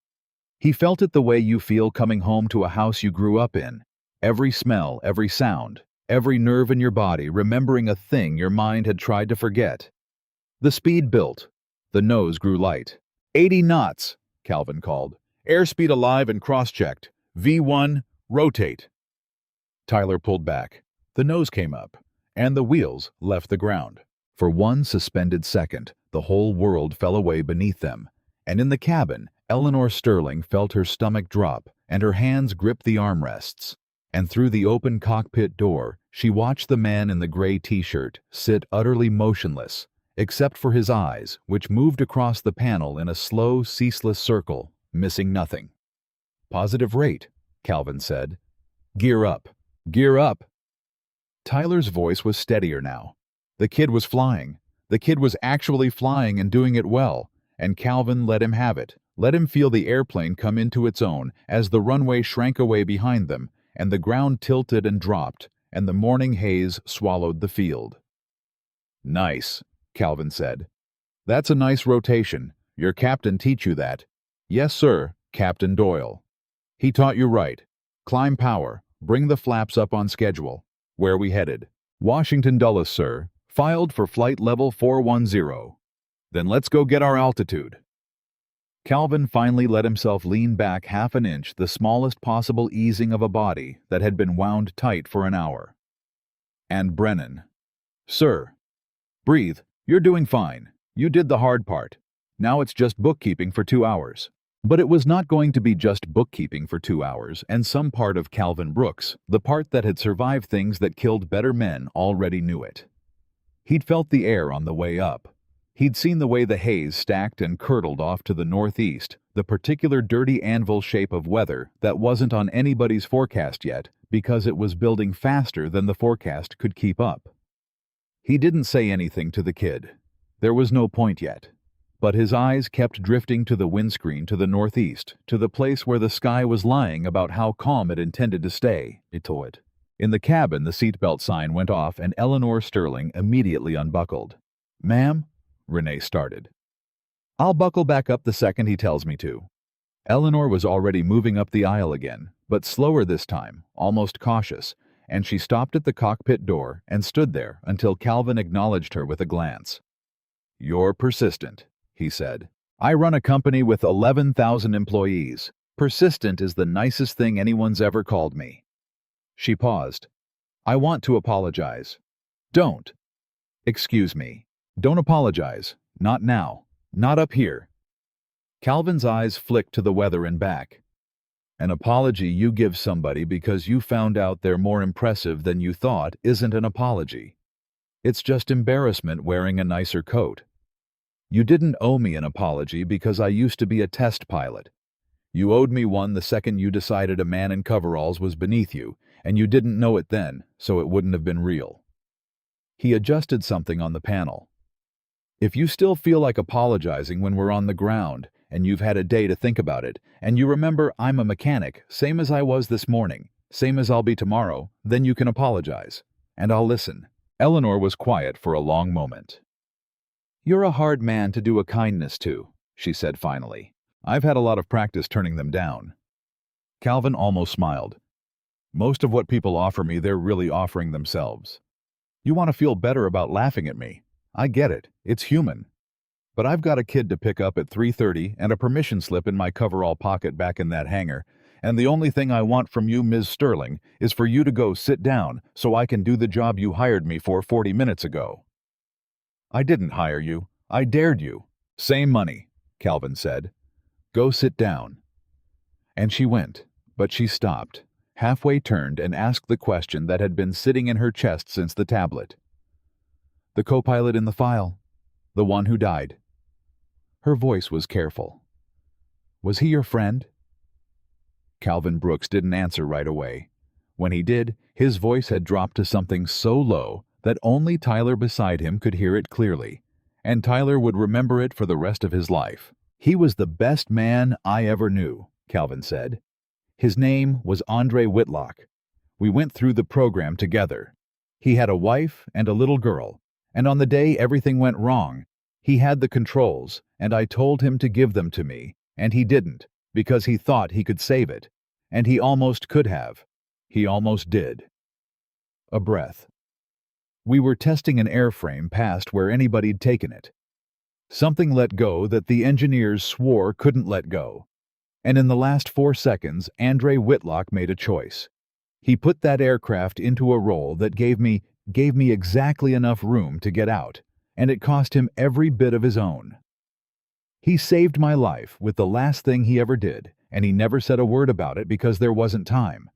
He felt it the way you feel coming home to a house you grew up in. Every smell, every sound, every nerve in your body remembering a thing your mind had tried to forget. The speed built. The nose grew light. 80 knots, Calvin called. Airspeed alive and cross-checked. V1, rotate. Tyler pulled back. The nose came up. and the wheels left the ground. For one suspended second, the whole world fell away beneath them, and in the cabin, Eleanor Sterling felt her stomach drop and her hands grip the armrests. And through the open cockpit door, she watched the man in the gray t-shirt sit utterly motionless, except for his eyes, which moved across the panel in a slow, ceaseless circle, missing nothing. "Positive rate," Calvin said. "Gear up. Gear up." Tyler's voice was steadier now. The kid was flying. The kid was actually flying and doing it well, and Calvin let him have it. Let him feel the airplane come into its own as the runway shrank away behind them, and the ground tilted and dropped, and the morning haze swallowed the field. "Nice," Calvin said. "That's a nice rotation. Your captain teach you that?" "Yes, sir, Captain Doyle." "He taught you right. Climb power. Bring the flaps up on schedule. Where are we headed?" "Washington Dulles, sir. Filed for flight level 410. "Then let's go get our altitude." Calvin finally let himself lean back half an inch, the smallest possible easing of a body that had been wound tight for an hour. And Brennan. "Sir." "Breathe. You're doing fine. You did the hard part. Now it's just bookkeeping for 2 hours." But it was not going to be just bookkeeping for 2 hours, and some part of Calvin Brooks, the part that had survived things that killed better men, already knew it. He'd felt the air on the way up. He'd seen the way the haze stacked and curdled off to the northeast, the particular dirty anvil shape of weather that wasn't on anybody's forecast yet because it was building faster than the forecast could keep up. He didn't say anything to the kid. There was no point yet. But his eyes kept drifting to the windscreen to the northeast, to the place where the sky was lying about how calm it intended to stay. In the cabin, the seatbelt sign went off and Eleanor Sterling immediately unbuckled. "Ma'am?" Renee started. "I'll buckle back up the second he tells me to." Eleanor was already moving up the aisle again, but slower this time, almost cautious, and she stopped at the cockpit door and stood there until Calvin acknowledged her with a glance. "You're persistent," he said. "I run a company with 11,000 employees. Persistent is the nicest thing anyone's ever called me." She paused. "I want to apologize." "Don't." "Excuse me. Don't apologize. Not now. Not up here." Calvin's eyes flicked to the weather and back. "An apology you give somebody because you found out they're more impressive than you thought isn't an apology. It's just embarrassment wearing a nicer coat. You didn't owe me an apology because I used to be a test pilot. You owed me one the second you decided a man in coveralls was beneath you, and you didn't know it then, so it wouldn't have been real." He adjusted something on the panel. "If you still feel like apologizing when we're on the ground, and you've had a day to think about it, and you remember I'm a mechanic, same as I was this morning, same as I'll be tomorrow, then you can apologize. And I'll listen." Eleanor was quiet for a long moment. "You're a hard man to do a kindness to," she said finally. "I've had a lot of practice turning them down." Calvin almost smiled. "Most of what people offer me, they're really offering themselves. You want to feel better about laughing at me. I get it. It's human. But I've got a kid to pick up at 3:30 and a permission slip in my coverall pocket back in that hangar, and the only thing I want from you, Ms. Sterling, is for you to go sit down so I can do the job you hired me for 40 minutes ago." "I didn't hire you. I dared you." "Same money," Calvin said. "Go sit down." And she went, but she stopped, halfway turned and asked the question that had been sitting in her chest since the tablet. "The co-pilot in the file? The one who died?" Her voice was careful. "Was he your friend?" Calvin Brooks didn't answer right away. When he did, his voice had dropped to something so low that only Tyler beside him could hear it clearly, and Tyler would remember it for the rest of his life. "He was the best man I ever knew," Calvin said. "His name was Andre Whitlock. We went through the program together. He had a wife and a little girl, and on the day everything went wrong, he had the controls, and I told him to give them to me, and he didn't, because he thought he could save it, and he almost could have. He almost did." A breath. "We were testing an airframe past where anybody'd taken it. Something let go that the engineers swore couldn't let go. And in the last 4 seconds, Andre Whitlock made a choice. He put that aircraft into a roll that gave me gave me exactly enough room to get out, and it cost him every bit of his own. He saved my life with the last thing he ever did, and he never said a word about it because there wasn't time.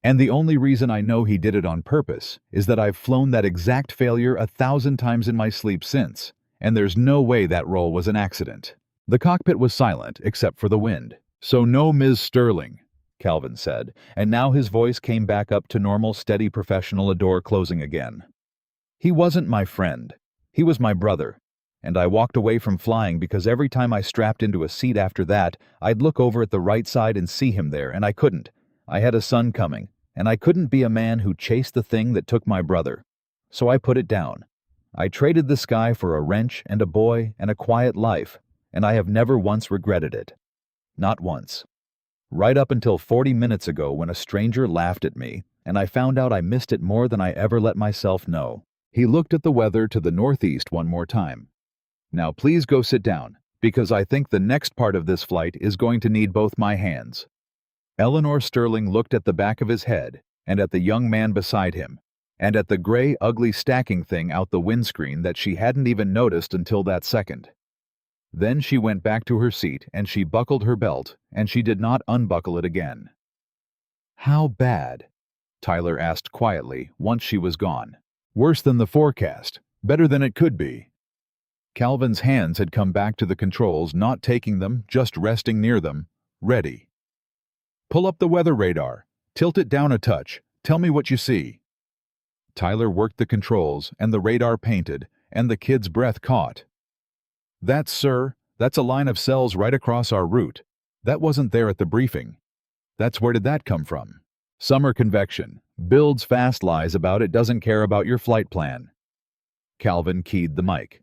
And the only reason I know he did it on purpose is that I've flown that exact failure 1,000 times in my sleep since, and there's no way that roll was an accident. The cockpit was silent except for the wind. "So no Ms. Sterling," Calvin said, and now his voice came back up to normal, steady professional, a door closing again. "He wasn't my friend. He was my brother. And I walked away from flying because every time I strapped into a seat after that, I'd look over at the right side and see him there, and I couldn't. I had a son coming, and I couldn't be a man who chased the thing that took my brother. So I put it down. I traded the sky for a wrench and a boy and a quiet life, and I have never once regretted it. Not once. Right up until 40 minutes ago when a stranger laughed at me, and I found out I missed it more than I ever let myself know." He looked at the weather to the northeast one more time. "Now please go sit down, because I think the next part of this flight is going to need both my hands." Eleanor Sterling looked at the back of his head, and at the young man beside him, and at the gray, ugly stacking thing out the windscreen that she hadn't even noticed until that second. Then she went back to her seat and she buckled her belt, and she did not unbuckle it again. "How bad?" Tyler asked quietly once she was gone. "Worse than the forecast. Better than it could be." Calvin's hands had come back to the controls, not taking them, just resting near them. "Ready. Pull up the weather radar. Tilt it down a touch. Tell me what you see." Tyler worked the controls, and the radar painted, and the kid's breath caught. "That's, sir, that's a line of cells right across our route. That wasn't there at the briefing. Where did that come from? Summer convection. Builds fast lies about it, doesn't care about your flight plan." Calvin keyed the mic.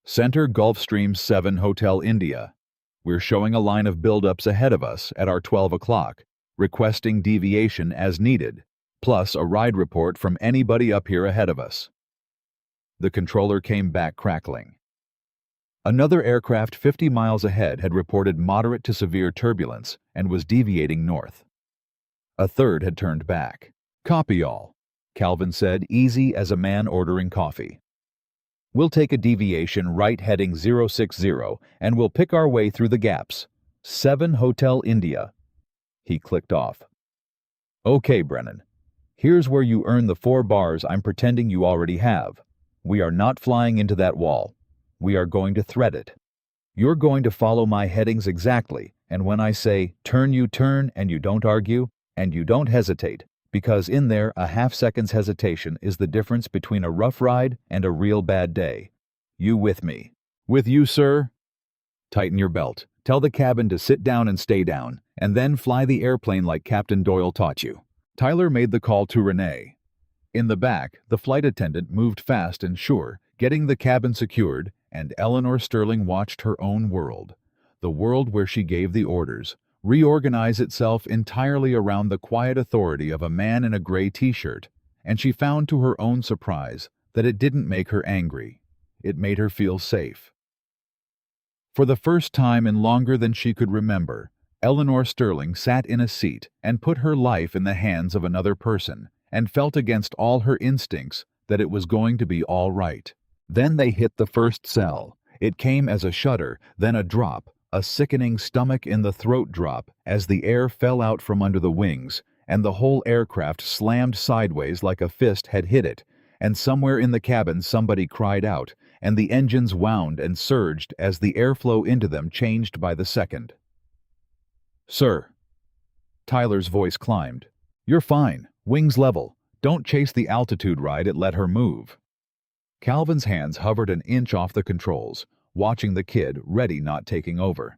"Center Gulfstream 7 Hotel India. We're showing a line of buildups ahead of us at our 12 o'clock, requesting deviation as needed, plus a ride report from anybody up here ahead of us." The controller came back crackling. Another aircraft 50 miles ahead had reported moderate to severe turbulence and was deviating north. A third had turned back. "Copy all," Calvin said, easy as a man ordering coffee. "We'll take a deviation right heading 060, and we'll pick our way through the gaps. 7 Hotel India." He clicked off. "Okay, Brennan. Here's where you earn the 4 bars I'm pretending you already have. We are not flying into that wall. We are going to thread it. You're going to follow my headings exactly, and when I say turn, you turn, and you don't argue, and you don't hesitate, because in there a half-second's hesitation is the difference between a rough ride and a real bad day. You with me?" "With you, sir." "Tighten your belt. Tell the cabin to sit down and stay down, and then fly the airplane like Captain Doyle taught you." Tyler made the call to Renee. In the back, the flight attendant moved fast and sure, getting the cabin secured, and Eleanor Sterling watched her own world, the world where she gave the orders, reorganize itself entirely around the quiet authority of a man in a gray t-shirt, and she found to her own surprise that it didn't make her angry. It made her feel safe. For the first time in longer than she could remember, Eleanor Sterling sat in a seat and put her life in the hands of another person, and felt against all her instincts that it was going to be all right. Then they hit the first cell. It came as a shudder, then a drop, a sickening stomach-in-the-throat drop as the air fell out from under the wings, and the whole aircraft slammed sideways like a fist had hit it, and somewhere in the cabin somebody cried out, and the engines wound and surged as the airflow into them changed by the second. "Sir." Tyler's voice climbed. "You're fine. Wings level. Don't chase the altitude ride it let her move." Calvin's hands hovered an inch off the controls, watching the kid, ready not taking over.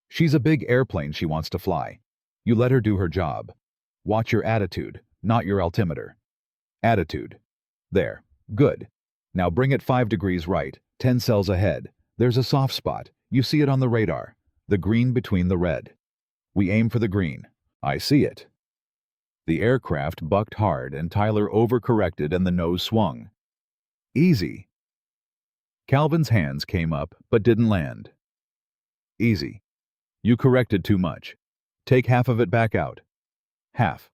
"She's a big airplane she wants to fly. You let her do her job. Watch your attitude, not your altimeter." "Attitude. There. Good. Now bring it 5 degrees right, 10 cells ahead. There's a soft spot. You see it on the radar. The green between the red. We aim for the green. I see it." The aircraft bucked hard and Tyler overcorrected and the nose swung. "Easy." Calvin's hands came up but didn't land. "Easy. You corrected too much. Take half of it back out. Half.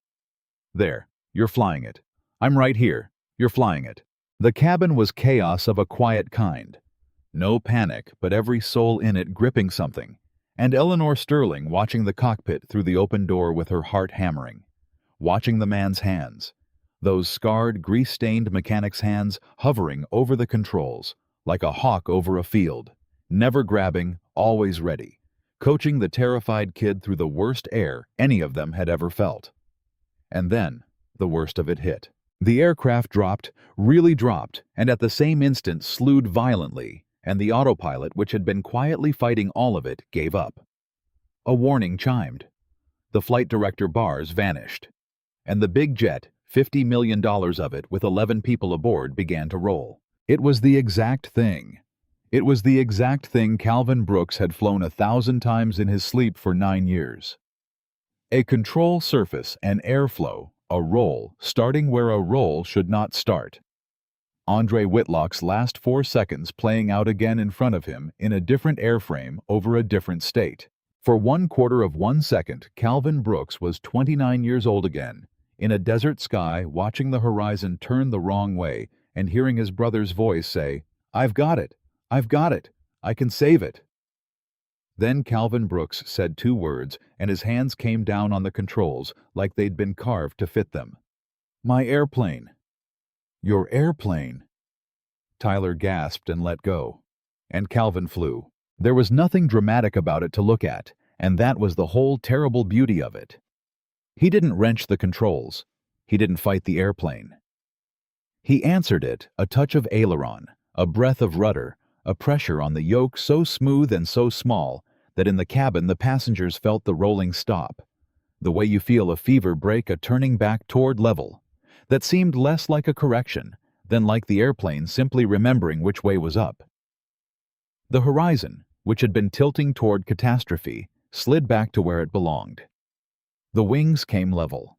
There. You're flying it. I'm right here. You're flying it. The cabin was chaos of a quiet kind. No panic, but every soul in it gripping something, and Eleanor Sterling watching the cockpit through the open door with her heart hammering, watching the man's hands, those scarred, grease-stained mechanic's hands hovering over the controls, like a hawk over a field, never grabbing, always ready, coaching the terrified kid through the worst air any of them had ever felt. And then, the worst of it hit. The aircraft dropped, really dropped, and at the same instant slewed violently, and the autopilot, which had been quietly fighting all of it, gave up. A warning chimed. The flight director bars vanished, and the big jet, $50 million of it with 11 people aboard, began to roll. It was the exact thing. It was the exact thing Calvin Brooks had flown 1,000 times in his sleep for 9 years. A control surface, an airflow, a roll, starting where a roll should not start. Andre Whitlock's last 4 seconds playing out again in front of him in a different airframe over a different state. For 1/4 of 1 second, Calvin Brooks was 29 years old again, in a desert sky watching the horizon turn the wrong way and hearing his brother's voice say, "I've got it! I've got it! I can save it!" Then Calvin Brooks said 2 words, and his hands came down on the controls like they'd been carved to fit them. "My airplane." "Your airplane?" Tyler gasped and let go. And Calvin flew. There was nothing dramatic about it to look at, and that was the whole terrible beauty of it. He didn't wrench the controls. He didn't fight the airplane. He answered it, a touch of aileron, a breath of rudder, a pressure on the yoke so smooth and so small that in the cabin the passengers felt the rolling stop, the way you feel a fever break a turning back toward level, that seemed less like a correction than like the airplane simply remembering which way was up. The horizon, which had been tilting toward catastrophe, slid back to where it belonged. The wings came level.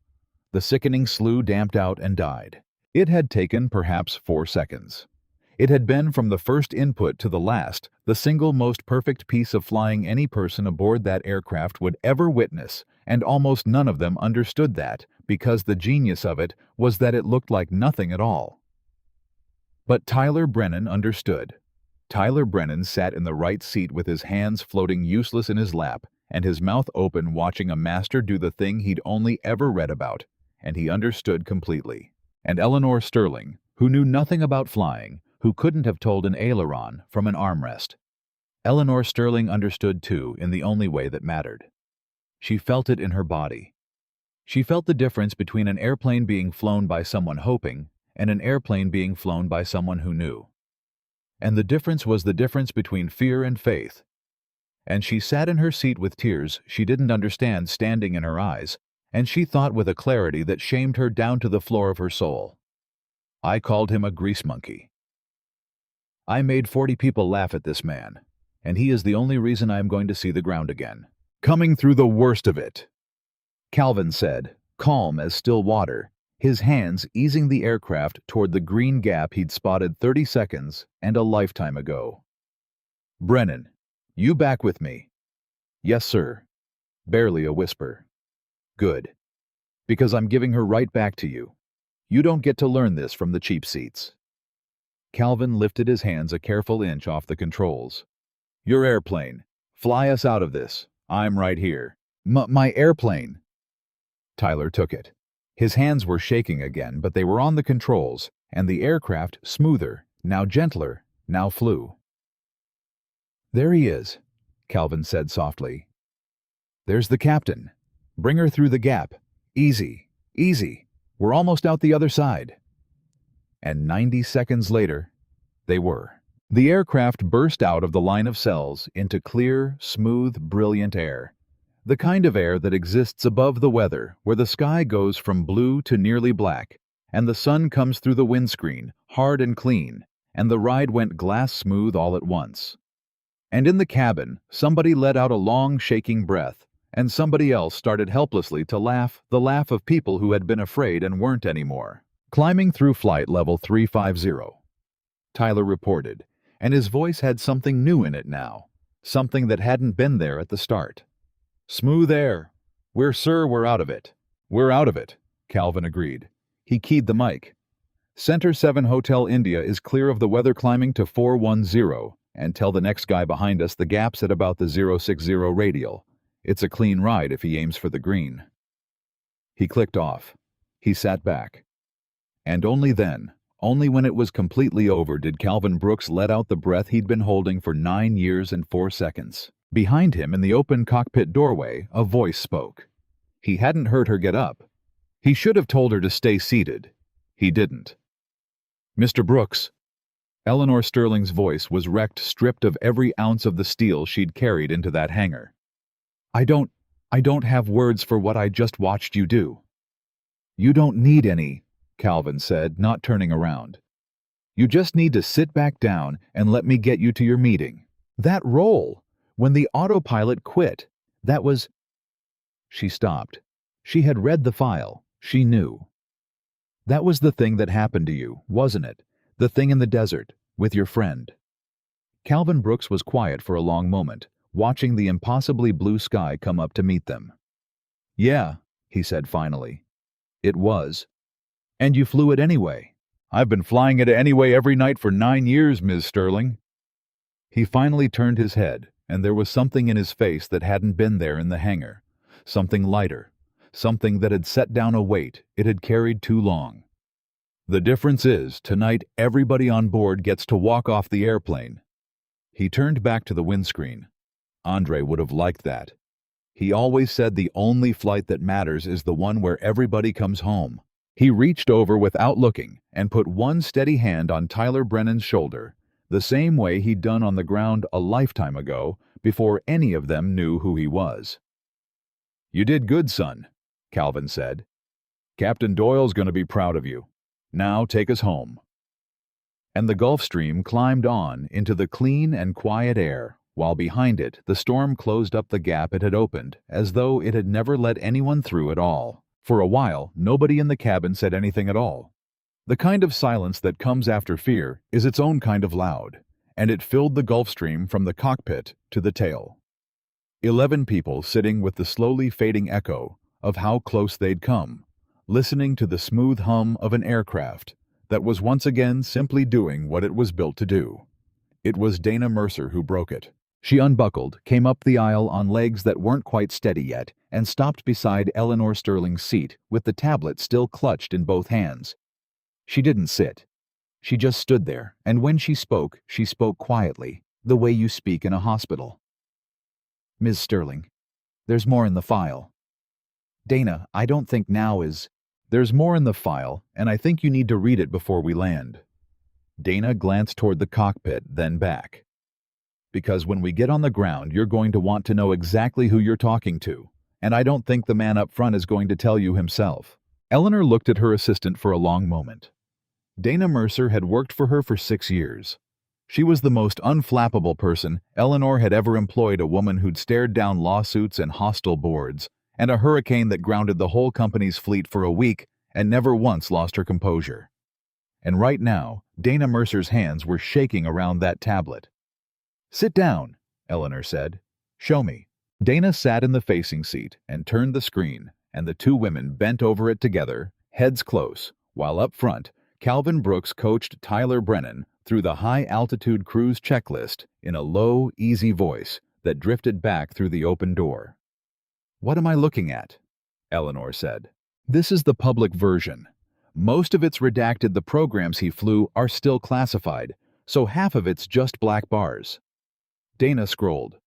The sickening slew damped out and died. It had taken perhaps 4 seconds. It had been from the first input to the last the single most perfect piece of flying any person aboard that aircraft would ever witness, and almost none of them understood that, because the genius of it was that it looked like nothing at all. But Tyler Brennan understood. Tyler Brennan sat in the right seat with his hands floating useless in his lap and his mouth open watching a master do the thing he'd only ever read about, and he understood completely. And Eleanor Sterling, who knew nothing about flying, who couldn't have told an aileron from an armrest. Eleanor Sterling understood too in the only way that mattered. She felt it in her body. She felt the difference between an airplane being flown by someone hoping and an airplane being flown by someone who knew. And the difference was the difference between fear and faith. And she sat in her seat with tears she didn't understand standing in her eyes, and she thought with a clarity that shamed her down to the floor of her soul. I called him a grease monkey. I made 40 people laugh at this man, and he is the only reason I am going to see the ground again. Coming through the worst of it, Calvin said, calm as still water, his hands easing the aircraft toward the green gap he'd spotted 30 seconds and a lifetime ago. Brennan, you back with me? Yes, sir. Barely a whisper. Good. Because I'm giving her right back to you. You don't get to learn this from the cheap seats. Calvin lifted his hands a careful inch off the controls. Your airplane. Fly us out of this. I'm right here. My airplane. Tyler took it. His hands were shaking again, but they were on the controls, and the aircraft, smoother, now gentler, now flew. There he is, Calvin said softly. There's the captain. Bring her through the gap. Easy, easy. We're almost out the other side. And 90 seconds later, they were. The aircraft burst out of the line of cells into clear, smooth, brilliant air. The kind of air that exists above the weather, where the sky goes from blue to nearly black, and the sun comes through the windscreen, hard and clean, and the ride went glass smooth all at once. And in the cabin, somebody let out a long, shaking breath, and somebody else started helplessly to laugh, the laugh of people who had been afraid and weren't anymore. Climbing through flight level 350, Tyler reported, and his voice had something new in it now, something that hadn't been there at the start. Smooth air. We're out of it. We're out of it, Calvin agreed. He keyed the mic. Center 7 Hotel India is clear of the weather, climbing to 410, and tell the next guy behind us the gap's at about the 060 radial. It's a clean ride if he aims for the green." He clicked off. He sat back. And only then, only when it was completely over, did Calvin Brooks let out the breath he'd been holding for 9 years and 4 seconds. Behind him, in the open cockpit doorway, a voice spoke. He hadn't heard her get up. He should have told her to stay seated. He didn't. "Mr. Brooks." Eleanor Sterling's voice was wrecked, stripped of every ounce of the steel she'd carried into that hangar. I don't have words for what I just watched you do." "You don't need any," Calvin said, not turning around. "You just need to sit back down and let me get you to your meeting. That roll, when the autopilot quit, that was—" She stopped. She had read the file. She knew. "That was the thing that happened to you, wasn't it? The thing in the desert, with your friend." Calvin Brooks was quiet for a long moment, watching the impossibly blue sky come up to meet them. "Yeah," he said finally. "It was. And you flew it anyway." "I've been flying it anyway every night for 9 years, Ms. Sterling." He finally turned his head, and there was something in his face that hadn't been there in the hangar. Something lighter. Something that had set down a weight it had carried too long. "The difference is, tonight everybody on board gets to walk off the airplane." He turned back to the windscreen. Andre would have liked that. He always said the only flight that matters is the one where everybody comes home. He reached over without looking and put one steady hand on Tyler Brennan's shoulder, the same way he'd done on the ground a lifetime ago, before any of them knew who he was. "You did good, son," Calvin said. "Captain Doyle's going to be proud of you. Now take us home." And the Gulf Stream climbed on into the clean and quiet air, while behind it the storm closed up the gap it had opened, as though it had never let anyone through at all. For a while, nobody in the cabin said anything at all. The kind of silence that comes after fear is its own kind of loud, and it filled the Gulf Stream from the cockpit to the tail. 11 people sitting with the slowly fading echo of how close they'd come, listening to the smooth hum of an aircraft that was once again simply doing what it was built to do. It was Dana Mercer who broke it. She unbuckled, came up the aisle on legs that weren't quite steady yet, and stopped beside Eleanor Sterling's seat with the tablet still clutched in both hands. She didn't sit. She just stood there, and when she spoke quietly, the way you speak in a hospital. "Ms. Sterling, there's more in the file." "Dana, I don't think now is—" "There's more in the file, and I think you need to read it before we land." Dana glanced toward the cockpit, then back. "Because when we get on the ground, you're going to want to know exactly who you're talking to, and I don't think the man up front is going to tell you himself." Eleanor looked at her assistant for a long moment. Dana Mercer had worked for her for 6 years. She was the most unflappable person Eleanor had ever employed, a woman who'd stared down lawsuits and hostile boards, and a hurricane that grounded the whole company's fleet for a week and never once lost her composure. And right now, Dana Mercer's hands were shaking around that tablet. "Sit down," Eleanor said. "Show me." Dana sat in the facing seat and turned the screen, and the two women bent over it together, heads close, while up front, Calvin Brooks coached Tyler Brennan through the high-altitude cruise checklist in a low, easy voice that drifted back through the open door. "What am I looking at?" Eleanor said. "This is the public version. Most of it's redacted. The programs he flew are still classified, so half of it's just black bars." Dana scrolled.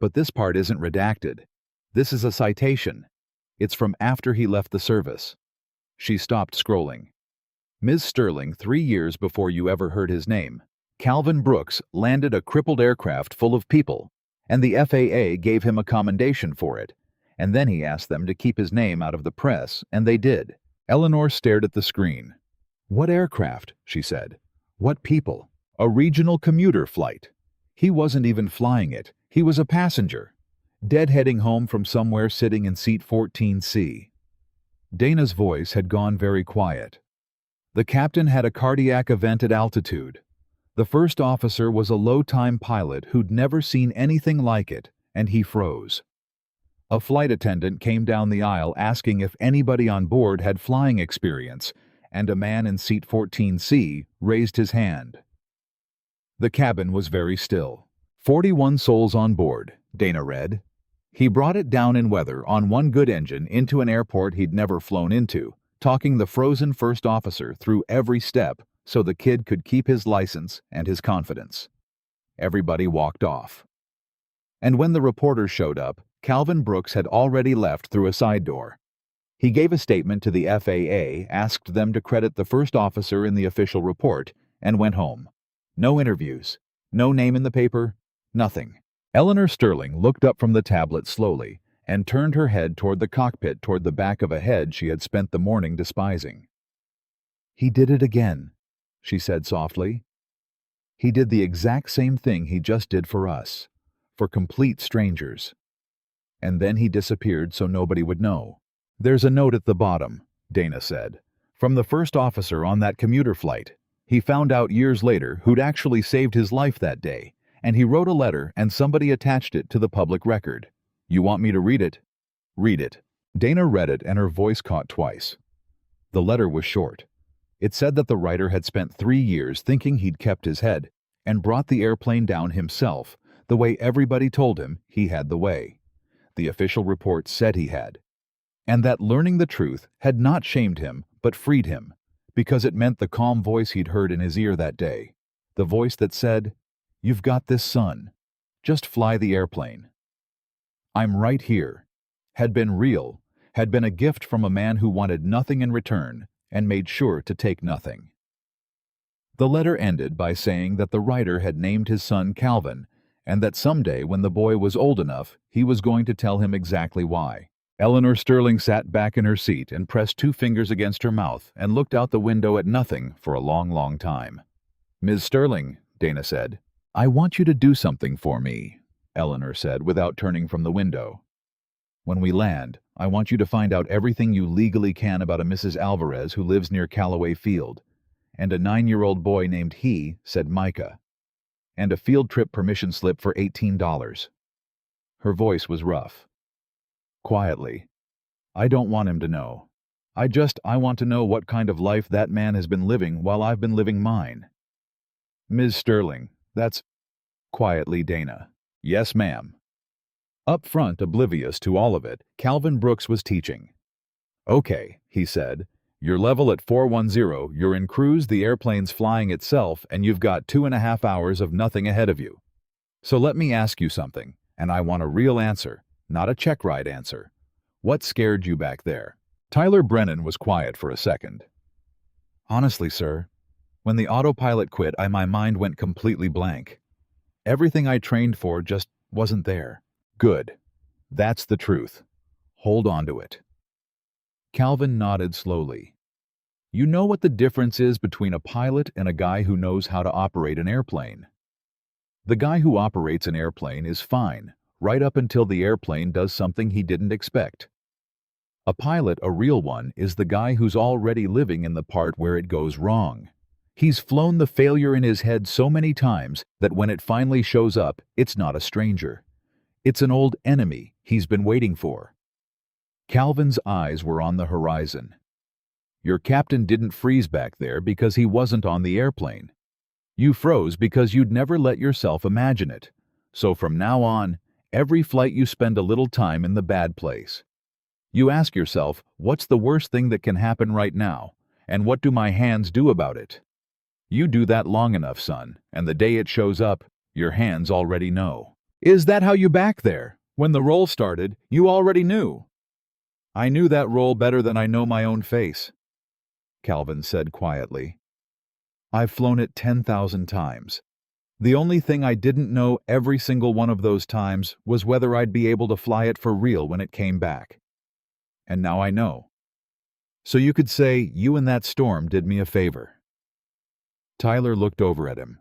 "But this part isn't redacted. This is a citation. It's from after he left the service." She stopped scrolling. "Ms. Sterling, 3 years before you ever heard his name, Calvin Brooks landed a crippled aircraft full of people, and the FAA gave him a commendation for it, and then he asked them to keep his name out of the press, and they did." Eleanor stared at the screen. "What aircraft?" she said. "What people? A regional commuter flight. He wasn't even flying it. He was a passenger, deadheading home from somewhere, sitting in seat 14C. Dana's voice had gone very quiet. "The captain had a cardiac event at altitude. The first officer was a low-time pilot who'd never seen anything like it, and he froze. A flight attendant came down the aisle asking if anybody on board had flying experience, and a man in seat 14C raised his hand. The cabin was very still. 41 souls on board, Dana read. He brought it down in weather on one good engine into an airport he'd never flown into, talking the frozen first officer through every step so the kid could keep his license and his confidence. Everybody walked off. And when the reporters showed up, Calvin Brooks had already left through a side door. He gave a statement to the FAA, asked them to credit the first officer in the official report, and went home. No interviews, no name in the paper, nothing. Eleanor Sterling looked up from the tablet slowly and turned her head toward the cockpit toward the back of a head she had spent the morning despising. "He did it again," she said softly. "He did the exact same thing he just did for us, for complete strangers. And then he disappeared so nobody would know." "There's a note at the bottom," Dana said, "from the first officer on that commuter flight. He found out years later who'd actually saved his life that day, and he wrote a letter and somebody attached it to the public record. You want me to read it?" "Read it." Dana read it and her voice caught twice. The letter was short. It said that the writer had spent 3 years thinking he'd kept his head and brought the airplane down himself, the way everybody told him he had the way. The official report said he had. And that learning the truth had not shamed him but freed him, because it meant the calm voice he'd heard in his ear that day, the voice that said, "You've got this, son. Just fly the airplane." "I'm right here," had been real, had been a gift from a man who wanted nothing in return and made sure to take nothing. The letter ended by saying that the writer had named his son Calvin, and that someday when the boy was old enough, he was going to tell him exactly why. Eleanor Sterling sat back in her seat and pressed 2 fingers against her mouth and looked out the window at nothing for a long, long time. "Ms. Sterling," Dana said. "I want you to do something for me," Eleanor said without turning from the window. "When we land, I want you to find out everything you legally can about a Mrs. Alvarez who lives near Callaway Field, and a 9-year-old boy named He said Micah, and a field trip permission slip for $18. Her voice was rough. Quietly, "I don't want him to know. I want to know what kind of life that man has been living while I've been living mine." "Ms. Sterling, that's—" Quietly, Dana. "Yes, ma'am." Up front, oblivious to all of it, Calvin Brooks was teaching. "Okay," he said. "You're level at 410, you're in cruise, the airplane's flying itself, and you've got 2.5 hours of nothing ahead of you. So let me ask you something, and I want a real answer, not a check ride answer. What scared you back there?" Tyler Brennan was quiet for a second. "Honestly, sir, when the autopilot quit, my mind went completely blank. Everything I trained for just wasn't there." "Good. That's the truth. Hold on to it." Calvin nodded slowly. "You know what the difference is between a pilot and a guy who knows how to operate an airplane? The guy who operates an airplane is fine, right up until the airplane does something he didn't expect. A pilot, a real one, is the guy who's already living in the part where it goes wrong. He's flown the failure in his head so many times that when it finally shows up, it's not a stranger. It's an old enemy he's been waiting for." Calvin's eyes were on the horizon. "Your captain didn't freeze back there because he wasn't on the airplane. You froze because you'd never let yourself imagine it. So from now on, every flight you spend a little time in the bad place. You ask yourself, what's the worst thing that can happen right now, and what do my hands do about it? You do that long enough, son, and the day it shows up, your hands already know." "Is that how you back there? When the roll started, you already knew?" "I knew that roll better than I know my own face," Calvin said quietly. "I've flown it 10,000 times. The only thing I didn't know every single one of those times was whether I'd be able to fly it for real when it came back. And now I know. So you could say you and that storm did me a favor." Tyler looked over at him.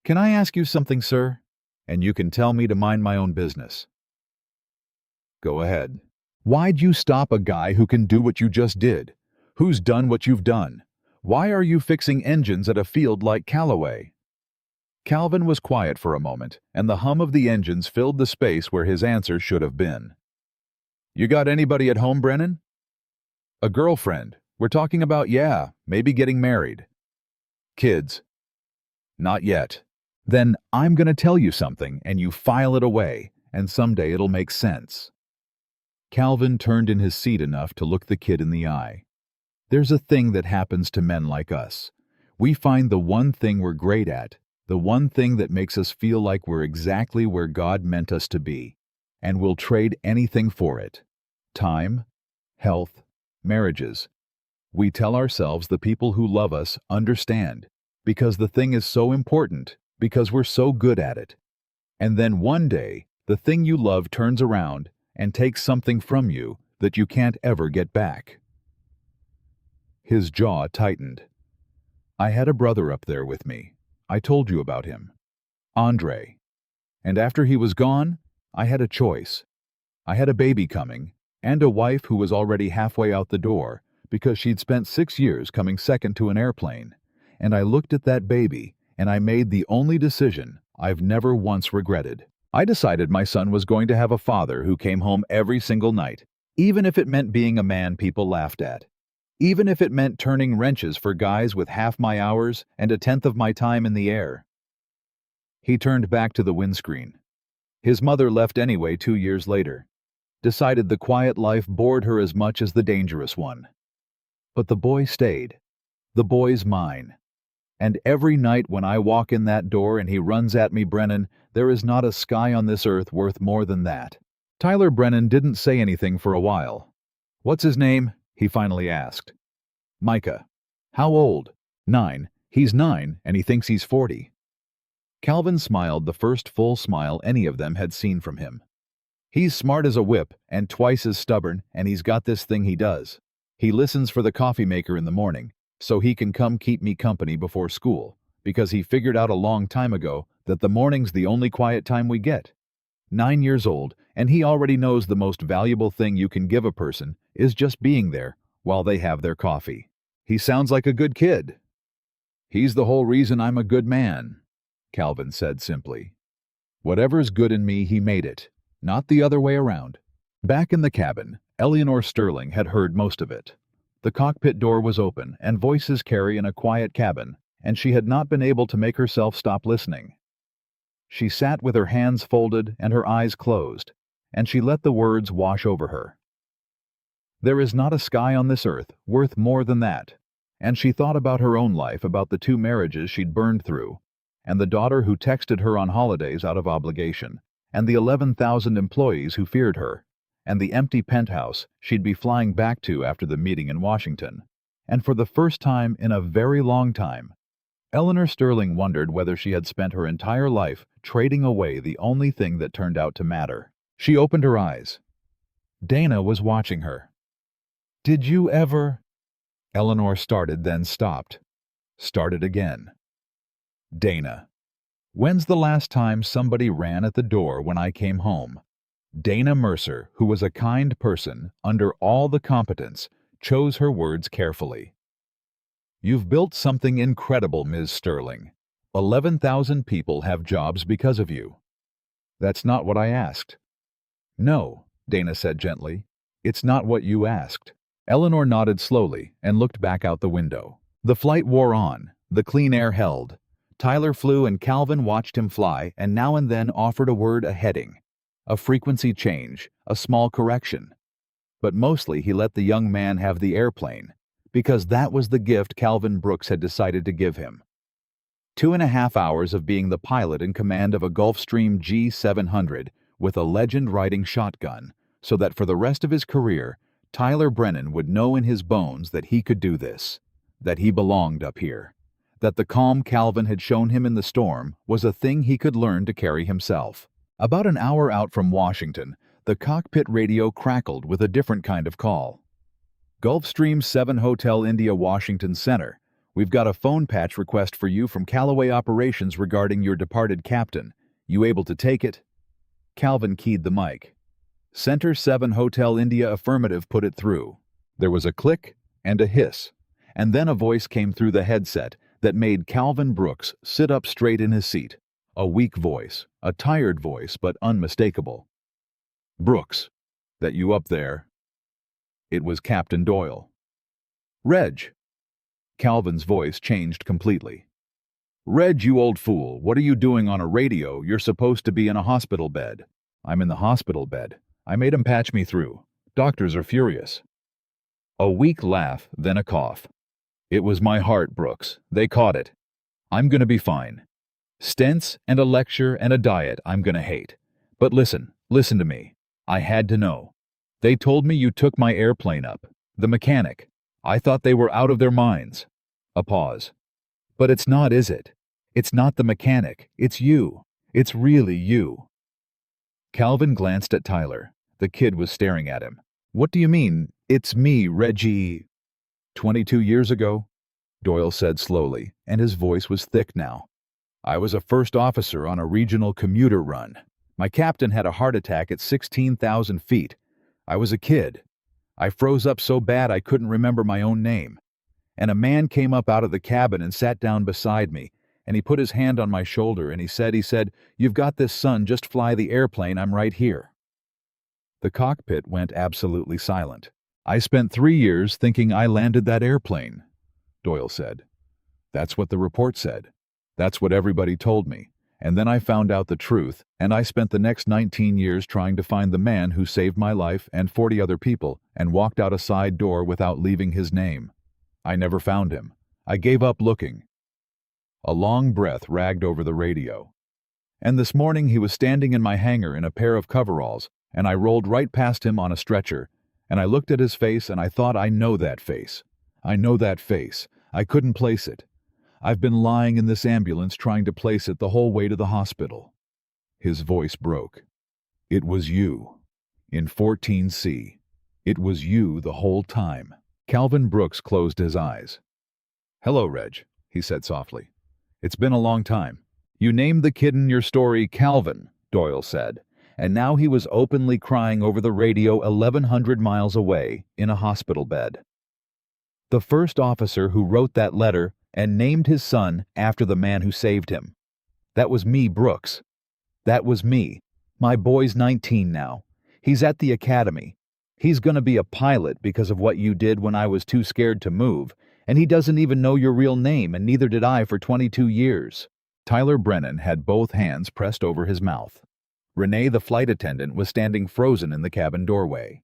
"Can I ask you something, sir? And you can tell me to mind my own business." "Go ahead." "Why'd you stop a guy who can do what you just did? Who's done what you've done? Why are you fixing engines at a field like Callaway?" Calvin was quiet for a moment, and the hum of the engines filled the space where his answer should have been. "You got anybody at home, Brennan?" "A girlfriend," We're talking about, yeah, maybe getting married. Kids. Not yet. Then I'm gonna tell you something and you file it away, and someday it'll make sense. Calvin turned in his seat enough to look the kid in the eye. There's a thing that happens to men like us. We find the one thing we're great at, the one thing that makes us feel like we're exactly where God meant us to be, and we'll trade anything for it. Time, health, marriages. We tell ourselves the people who love us understand, because the thing is so important, because we're so good at it. And then one day, the thing you love turns around and takes something from you that you can't ever get back. His jaw tightened. I had a brother up there with me. I told you about him. Andre. And after he was gone, I had a choice. I had a baby coming, and a wife who was already halfway out the door because she'd spent 6 years coming second to an airplane. And I looked at that baby, and I made the only decision I've never once regretted. I decided my son was going to have a father who came home every single night, even if it meant being a man people laughed at. Even if it meant turning wrenches for guys with half my hours and a tenth of my time in the air. He turned back to the windscreen. His mother left anyway 2 years later. Decided the quiet life bored her as much as the dangerous one. But the boy stayed. The boy's mine. And every night when I walk in that door and he runs at me, Brennan, there is not a sky on this earth worth more than that. Tyler Brennan didn't say anything for a while. What's his name? He finally asked. Micah. How old? 9. He's 9 and he thinks he's 40. Calvin smiled, the first full smile any of them had seen from him. He's smart as a whip and twice as stubborn, and he's got this thing he does. He listens for the coffee maker in the morning, so he can come keep me company before school, because he figured out a long time ago that the morning's the only quiet time we get. 9 years old, and he already knows the most valuable thing you can give a person is just being there while they have their coffee. He sounds like a good kid. He's the whole reason I'm a good man, Calvin said simply. Whatever's good in me, he made it, not the other way around. Back in the cabin, Eleanor Sterling had heard most of it. The cockpit door was open, and voices carry in a quiet cabin, and she had not been able to make herself stop listening. She sat with her hands folded and her eyes closed, and she let the words wash over her. There is not a sky on this earth worth more than that, and she thought about her own life, about the 2 marriages she'd burned through, and the daughter who texted her on holidays out of obligation, and the 11,000 employees who feared her, and the empty penthouse she'd be flying back to after the meeting in Washington. And for the first time in a very long time, Eleanor Sterling wondered whether she had spent her entire life trading away the only thing that turned out to matter. She opened her eyes. Dana was watching her. Did you ever? Eleanor started, then stopped. Started again. Dana. When's the last time somebody ran at the door when I came home? Dana Mercer, who was a kind person, under all the competence, chose her words carefully. You've built something incredible, Ms. Sterling. 11,000 people have jobs because of you. That's not what I asked. No, Dana said gently. It's not what you asked. Eleanor nodded slowly and looked back out the window. The flight wore on. The clean air held. Tyler flew and Calvin watched him fly and now and then offered a word, a heading, a frequency change, a small correction. But mostly he let the young man have the airplane, because that was the gift Calvin Brooks had decided to give him. 2.5 hours of being the pilot in command of a Gulfstream G700 with a legend riding shotgun, so that for the rest of his career, Tyler Brennan would know in his bones that he could do this, that he belonged up here, that the calm Calvin had shown him in the storm was a thing he could learn to carry himself. About an hour out from Washington, the cockpit radio crackled with a different kind of call. Gulfstream 7 Hotel India Washington Center. We've got a phone patch request for you from Callaway Operations regarding your departed captain. You able to take it? Calvin keyed the mic. Center 7 Hotel India affirmative, put it through. There was a click and a hiss, and then a voice came through the headset that made Calvin Brooks sit up straight in his seat. A weak voice, a tired voice, but unmistakable. Brooks, that you up there? It was Captain Doyle. Reg. Calvin's voice changed completely. Reg, you old fool, what are you doing on a radio? You're supposed to be in a hospital bed. I'm in the hospital bed. I made him patch me through. Doctors are furious. A weak laugh, then a cough. It was my heart, Brooks. They caught it. I'm gonna be fine. Stents and a lecture and a diet I'm gonna hate. But listen to me. I had to know. They told me you took my airplane up. The mechanic. I thought they were out of their minds. A pause. But it's not, is it? It's not the mechanic. It's you. It's really you. Calvin glanced at Tyler. The kid was staring at him. What do you mean, it's me, Reggie? 22 years ago, Doyle said slowly, and his voice was thick now. I was a first officer on a regional commuter run. My captain had a heart attack at 16,000 feet. I was a kid. I froze up so bad I couldn't remember my own name. And a man came up out of the cabin and sat down beside me, and he put his hand on my shoulder and he said, "You've got this, son, just fly the airplane, I'm right here." The cockpit went absolutely silent. I spent 3 years thinking I landed that airplane, Doyle said. That's what the report said. That's what everybody told me. And then I found out the truth, and I spent the next 19 years trying to find the man who saved my life and 40 other people and walked out a side door without leaving his name. I never found him. I gave up looking. A long breath ragged over the radio. And this morning he was standing in my hangar in a pair of coveralls, and I rolled right past him on a stretcher, and I looked at his face and I thought, I know that face. I know that face. I couldn't place it. I've been lying in this ambulance trying to place it the whole way to the hospital. His voice broke. It was you. In 14C. It was you the whole time. Calvin Brooks closed his eyes. Hello, Reg, he said softly. It's been a long time. You named the kid in your story Calvin, Doyle said, and now he was openly crying over the radio 1,100 miles away in a hospital bed. The first officer who wrote that letter and named his son after the man who saved him. That was me, Brooks. That was me. My boy's 19 now. He's at the academy. He's gonna be a pilot because of what you did when I was too scared to move, and he doesn't even know your real name, and neither did I for 22 years. Tyler Brennan had both hands pressed over his mouth. Renee, the flight attendant, was standing frozen in the cabin doorway.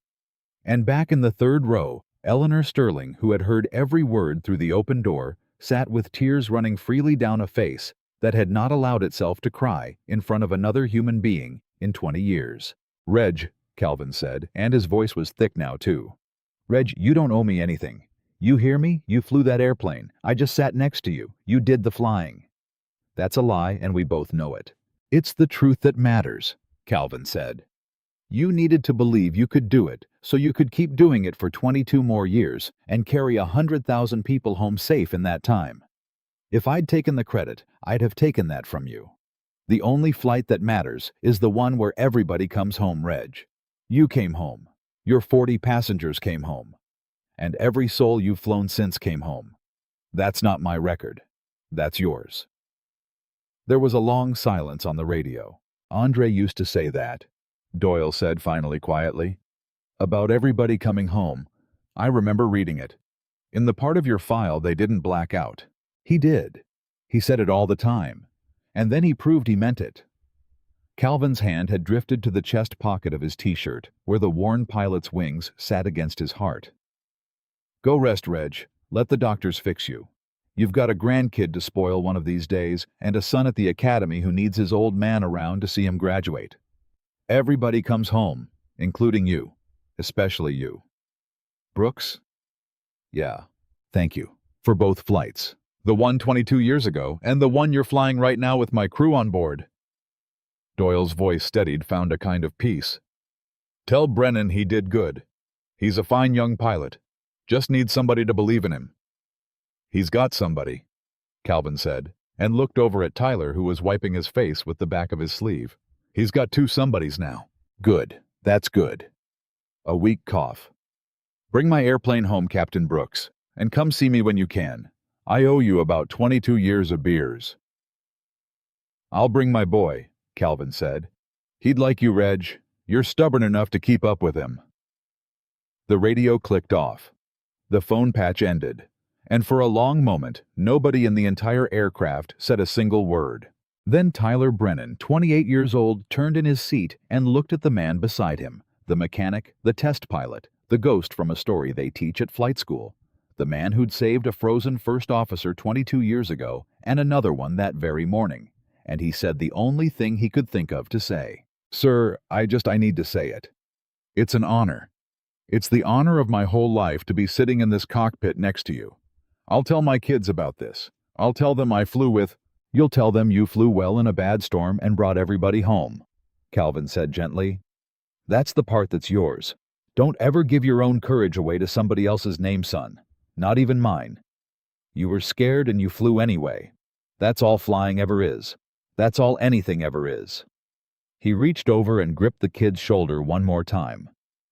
And back in the third row, Eleanor Sterling, who had heard every word through the open door, sat with tears running freely down a face that had not allowed itself to cry in front of another human being in 20 years. Reg, Calvin said, and his voice was thick now too. Reg, you don't owe me anything. You hear me? You flew that airplane. I just sat next to you. You did the flying. That's a lie, and we both know it. It's the truth that matters, Calvin said. You needed to believe you could do it, so you could keep doing it for 22 more years and carry 100,000 people home safe in that time. If I'd taken the credit, I'd have taken that from you. The only flight that matters is the one where everybody comes home, Reg. You came home. Your 40 passengers came home. And every soul you've flown since came home. That's not my record. That's yours. There was a long silence on the radio. Andre used to say that, Doyle said finally quietly. About everybody coming home. I remember reading it. In the part of your file they didn't black out. He did. He said it all the time. And then he proved he meant it. Calvin's hand had drifted to the chest pocket of his t-shirt, where the worn pilot's wings sat against his heart. Go rest, Reg. Let the doctors fix you. You've got a grandkid to spoil one of these days, and a son at the academy who needs his old man around to see him graduate. Everybody comes home, including you. Especially you. Brooks? Yeah, thank you. For both flights. The one 22 years ago, and the one you're flying right now with my crew on board. Doyle's voice steadied, found a kind of peace. Tell Brennan he did good. He's a fine young pilot. Just needs somebody to believe in him. He's got somebody, Calvin said, and looked over at Tyler, who was wiping his face with the back of his sleeve. He's got two somebodies now. Good. That's good. A weak cough. Bring my airplane home, Captain Brooks, and come see me when you can. I owe you about 22 years of beers. I'll bring my boy, Calvin said. He'd like you, Reg. You're stubborn enough to keep up with him. The radio clicked off. The phone patch ended, and for a long moment, nobody in the entire aircraft said a single word. Then Tyler Brennan, 28 years old, turned in his seat and looked at the man beside him, the mechanic, the test pilot, the ghost from a story they teach at flight school, the man who'd saved a frozen first officer 22 years ago and another one that very morning. And he said the only thing he could think of to say. "Sir, I need to say it. It's an honor. It's the honor of my whole life to be sitting in this cockpit next to you. I'll tell my kids about this. I'll tell them I flew with—" "You'll tell them you flew well in a bad storm and brought everybody home," Calvin said gently. "That's the part that's yours. Don't ever give your own courage away to somebody else's name, son. Not even mine. You were scared and you flew anyway. That's all flying ever is. That's all anything ever is." He reached over and gripped the kid's shoulder one more time.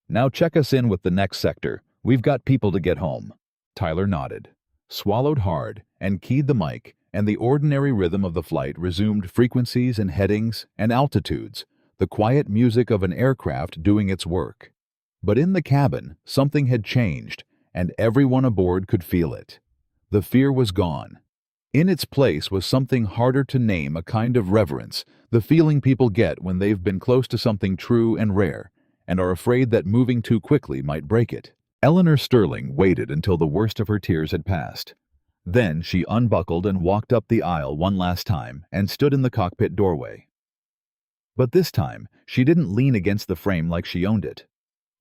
"Now check us in with the next sector. We've got people to get home." Tyler nodded, swallowed hard, and keyed the mic, and the ordinary rhythm of the flight resumed frequencies and headings and altitudes, the quiet music of an aircraft doing its work. But in the cabin, something had changed, and everyone aboard could feel it. The fear was gone. In its place was something harder to name, a kind of reverence, the feeling people get when they've been close to something true and rare, and are afraid that moving too quickly might break it. Eleanor Sterling waited until the worst of her tears had passed. Then she unbuckled and walked up the aisle one last time and stood in the cockpit doorway. But this time, she didn't lean against the frame like she owned it.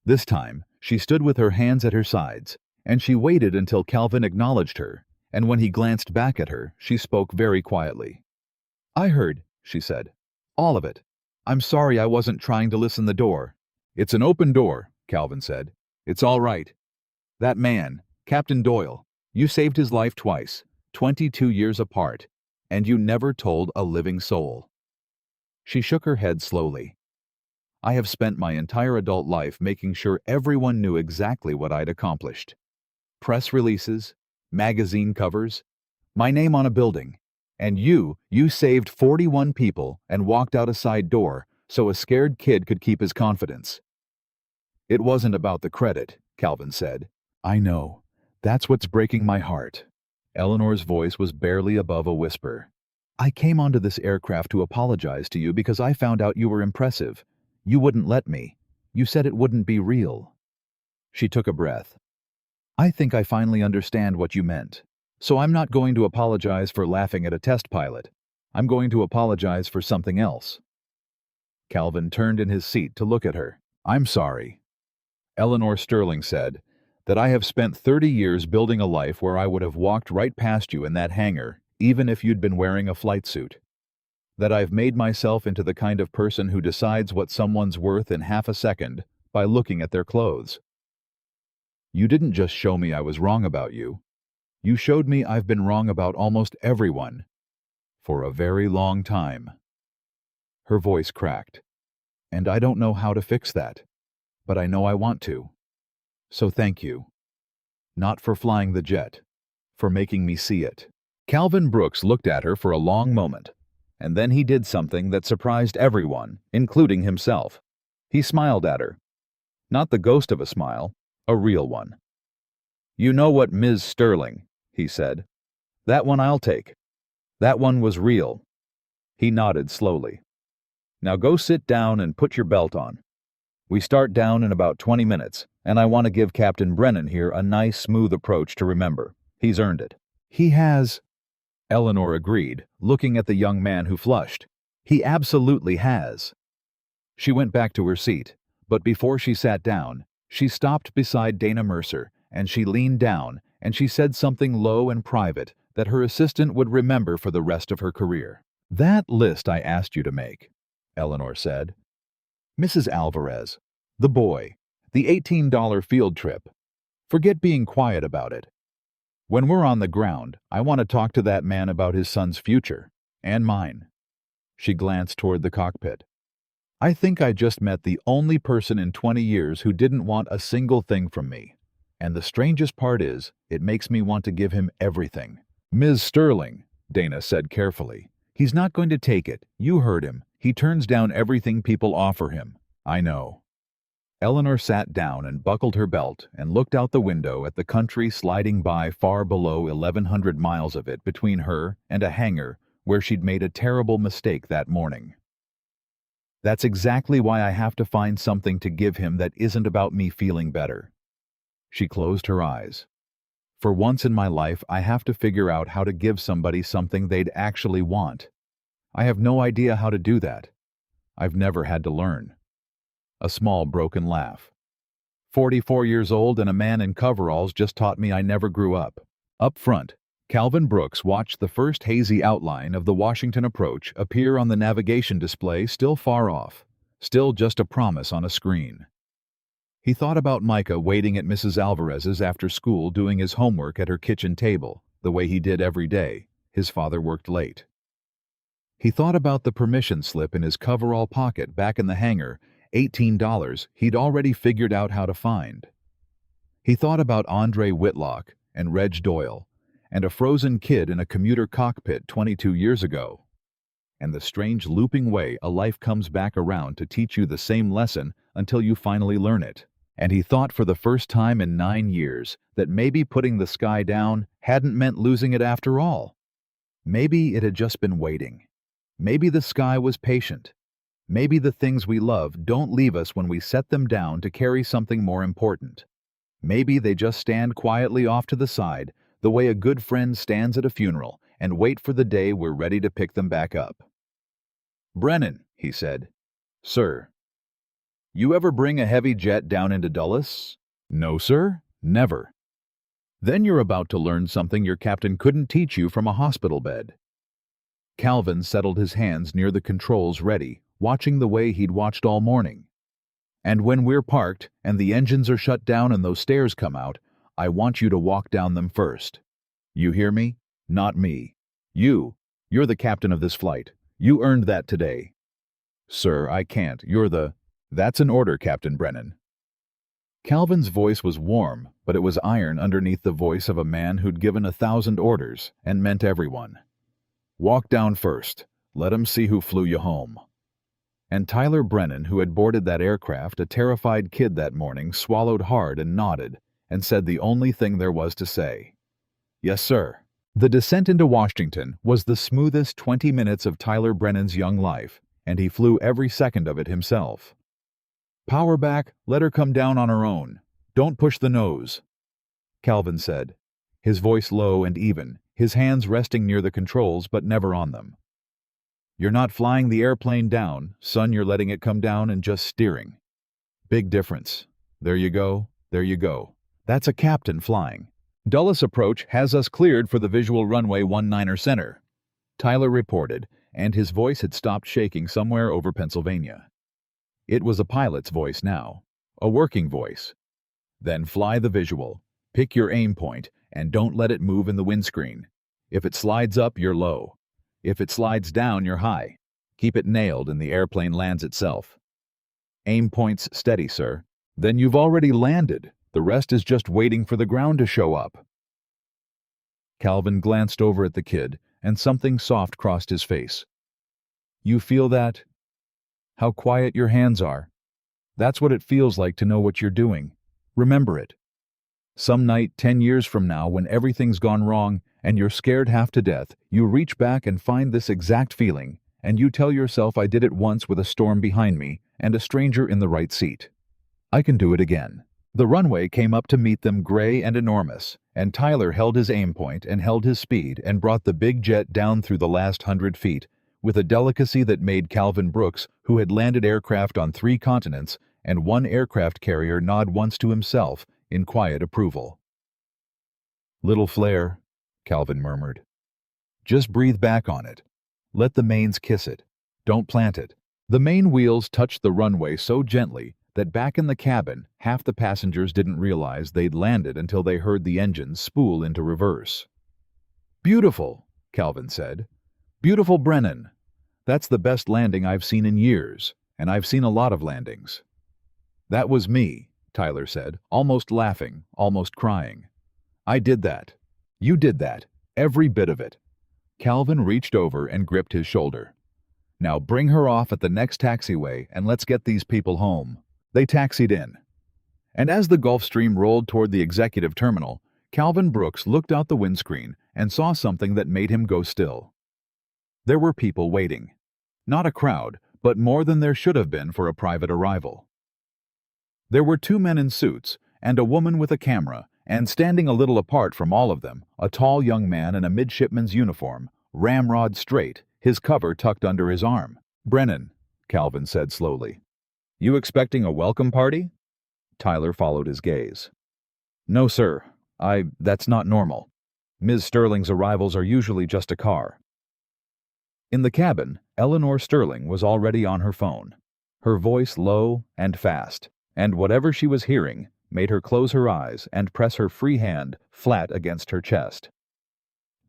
This time, she stood with her hands at her sides, and she waited until Calvin acknowledged her, and when he glanced back at her, she spoke very quietly. "I heard," she said. "All of it. I'm sorry I wasn't trying to listen the door." "It's an open door," Calvin said. "It's all right. That man, Captain Doyle, you saved his life twice, 22 years apart, and you never told a living soul." She shook her head slowly. "I have spent my entire adult life making sure everyone knew exactly what I'd accomplished. Press releases, magazine covers, my name on a building, and you saved 41 people and walked out a side door so a scared kid could keep his confidence." "It wasn't about the credit," Calvin said. "I know. That's what's breaking my heart." Eleanor's voice was barely above a whisper. "I came onto this aircraft to apologize to you because I found out you were impressive. You wouldn't let me. You said it wouldn't be real." She took a breath. "I think I finally understand what you meant. So I'm not going to apologize for laughing at a test pilot. I'm going to apologize for something else." Calvin turned in his seat to look at her. "I'm sorry," Eleanor Sterling said, "that I have spent 30 years building a life where I would have walked right past you in that hangar, even if you'd been wearing a flight suit. That I've made myself into the kind of person who decides what someone's worth in half a second by looking at their clothes. You didn't just show me I was wrong about you. You showed me I've been wrong about almost everyone. For a very long time." Her voice cracked. "And I don't know how to fix that, but I know I want to. So thank you. Not for flying the jet, for making me see it." Calvin Brooks looked at her for a long moment, and then he did something that surprised everyone, including himself. He smiled at her. Not the ghost of a smile, a real one. "You know what, Ms. Sterling," he said. "That one I'll take. That one was real." He nodded slowly. "Now go sit down and put your belt on. We start down in about 20 minutes, and I want to give Captain Brennan here a nice, smooth approach to remember. He's earned it." "He has," Eleanor agreed, looking at the young man who flushed. "He absolutely has." She went back to her seat, but before she sat down, she stopped beside Dana Mercer, and she leaned down, and she said something low and private that her assistant would remember for the rest of her career. "That list I asked you to make," Eleanor said. "Mrs. Alvarez, the boy, the $18 field trip. Forget being quiet about it. When we're on the ground, I want to talk to that man about his son's future, and mine." She glanced toward the cockpit. "I think I just met the only person in 20 years who didn't want a single thing from me. And the strangest part is, it makes me want to give him everything." "Ms. Sterling," Dana said carefully, "he's not going to take it. You heard him. He turns down everything people offer him." "I know." Eleanor sat down and buckled her belt and looked out the window at the country sliding by far below 1,100 miles of it between her and a hangar where she'd made a terrible mistake that morning. That's exactly why I have to find something to give him that isn't about me feeling better. She closed her eyes. For once in my life, I have to figure out how to give somebody something they'd actually want. I have no idea how to do that. I've never had to learn. A small broken laugh. 44 years old and a man in coveralls just taught me I never grew up. Up front, Calvin Brooks watched the first hazy outline of the Washington approach appear on the navigation display still far off, still just a promise on a screen. He thought about Micah waiting at Mrs. Alvarez's after school doing his homework at her kitchen table, the way he did every day. His father worked late. He thought about the permission slip in his coverall pocket back in the hangar, $18 he'd already figured out how to find. He thought about Andre Whitlock and Reg Doyle and a frozen kid in a commuter cockpit 22 years ago, and the strange looping way a life comes back around to teach you the same lesson until you finally learn it. And he thought for the first time in 9 years that maybe putting the sky down hadn't meant losing it after all. Maybe it had just been waiting. Maybe the sky was patient. Maybe the things we love don't leave us when we set them down to carry something more important. Maybe they just stand quietly off to the side, the way a good friend stands at a funeral, and wait for the day we're ready to pick them back up. "Brennan," he said. "Sir." "You ever bring a heavy jet down into Dulles?" "No, sir. Never." "Then you're about to learn something your captain couldn't teach you from a hospital bed." Calvin settled his hands near the controls ready, watching the way he'd watched all morning. "And when we're parked and the engines are shut down and those stairs come out, I want you to walk down them first. You hear me? Not me. You're the captain of this flight. You earned that today." "Sir, I can't. That's an order, Captain Brennan." Calvin's voice was warm, but it was iron underneath the voice of a man who'd given 1,000 orders and meant everyone. "Walk down first. Let 'em see who flew you home." And Tyler Brennan, who had boarded that aircraft, a terrified kid that morning, swallowed hard and nodded, and said the only thing there was to say. "Yes, sir." The descent into Washington was the smoothest 20 minutes of Tyler Brennan's young life, and he flew every second of it himself. "Power back, let her come down on her own. Don't push the nose," Calvin said, his voice low and even, his hands resting near the controls but never on them. "You're not flying the airplane down, son, you're letting it come down and just steering. Big difference. There you go, there you go. That's a captain flying. Dulles approach has us cleared for the visual runway 19er center," Tyler reported, and his voice had stopped shaking somewhere over Pennsylvania. It was a pilot's voice now, a working voice. "Then fly the visual. Pick your aim point, and don't let it move in the windscreen. If it slides up, you're low. If it slides down, you're high. Keep it nailed and the airplane lands itself." "Aim points steady, sir." "Then you've already landed. The rest is just waiting for the ground to show up." Calvin glanced over at the kid, and something soft crossed his face. "You feel that? How quiet your hands are. That's what it feels like to know what you're doing. Remember it. Some night 10 years from now, when everything's gone wrong and you're scared half to death, you reach back and find this exact feeling, and you tell yourself, I did it once with a storm behind me and a stranger in the right seat. I can do it again." The runway came up to meet them, gray and enormous, and Tyler held his aim point and held his speed and brought the big jet down through the last 100 feet with a delicacy that made Calvin Brooks, who had landed aircraft on 3 continents and 1 aircraft carrier, nod once to himself in quiet approval. "Little flare," Calvin murmured. "Just breathe back on it. Let the mains kiss it. Don't plant it." The main wheels touched the runway so gently that back in the cabin, half the passengers didn't realize they'd landed until they heard the engines spool into reverse. "Beautiful," Calvin said. "Beautiful, Brennan. That's the best landing I've seen in years, and I've seen a lot of landings." "That was me," Tyler said, almost laughing, almost crying. "I did that. You did that. Every bit of it." Calvin reached over and gripped his shoulder. "Now bring her off at the next taxiway and let's get these people home." They taxied in. And as the Gulfstream rolled toward the executive terminal, Calvin Brooks looked out the windscreen and saw something that made him go still. There were people waiting. Not a crowd, but more than there should have been for a private arrival. There were two men in suits and a woman with a camera, and standing a little apart from all of them, a tall young man in a midshipman's uniform, ramrod straight, his cover tucked under his arm. "Brennan," Calvin said slowly. "You expecting a welcome party?" Tyler followed his gaze. "No, sir. That's not normal. Ms. Sterling's arrivals are usually just a car." In the cabin, Eleanor Sterling was already on her phone, her voice low and fast, and whatever she was hearing made her close her eyes and press her free hand flat against her chest.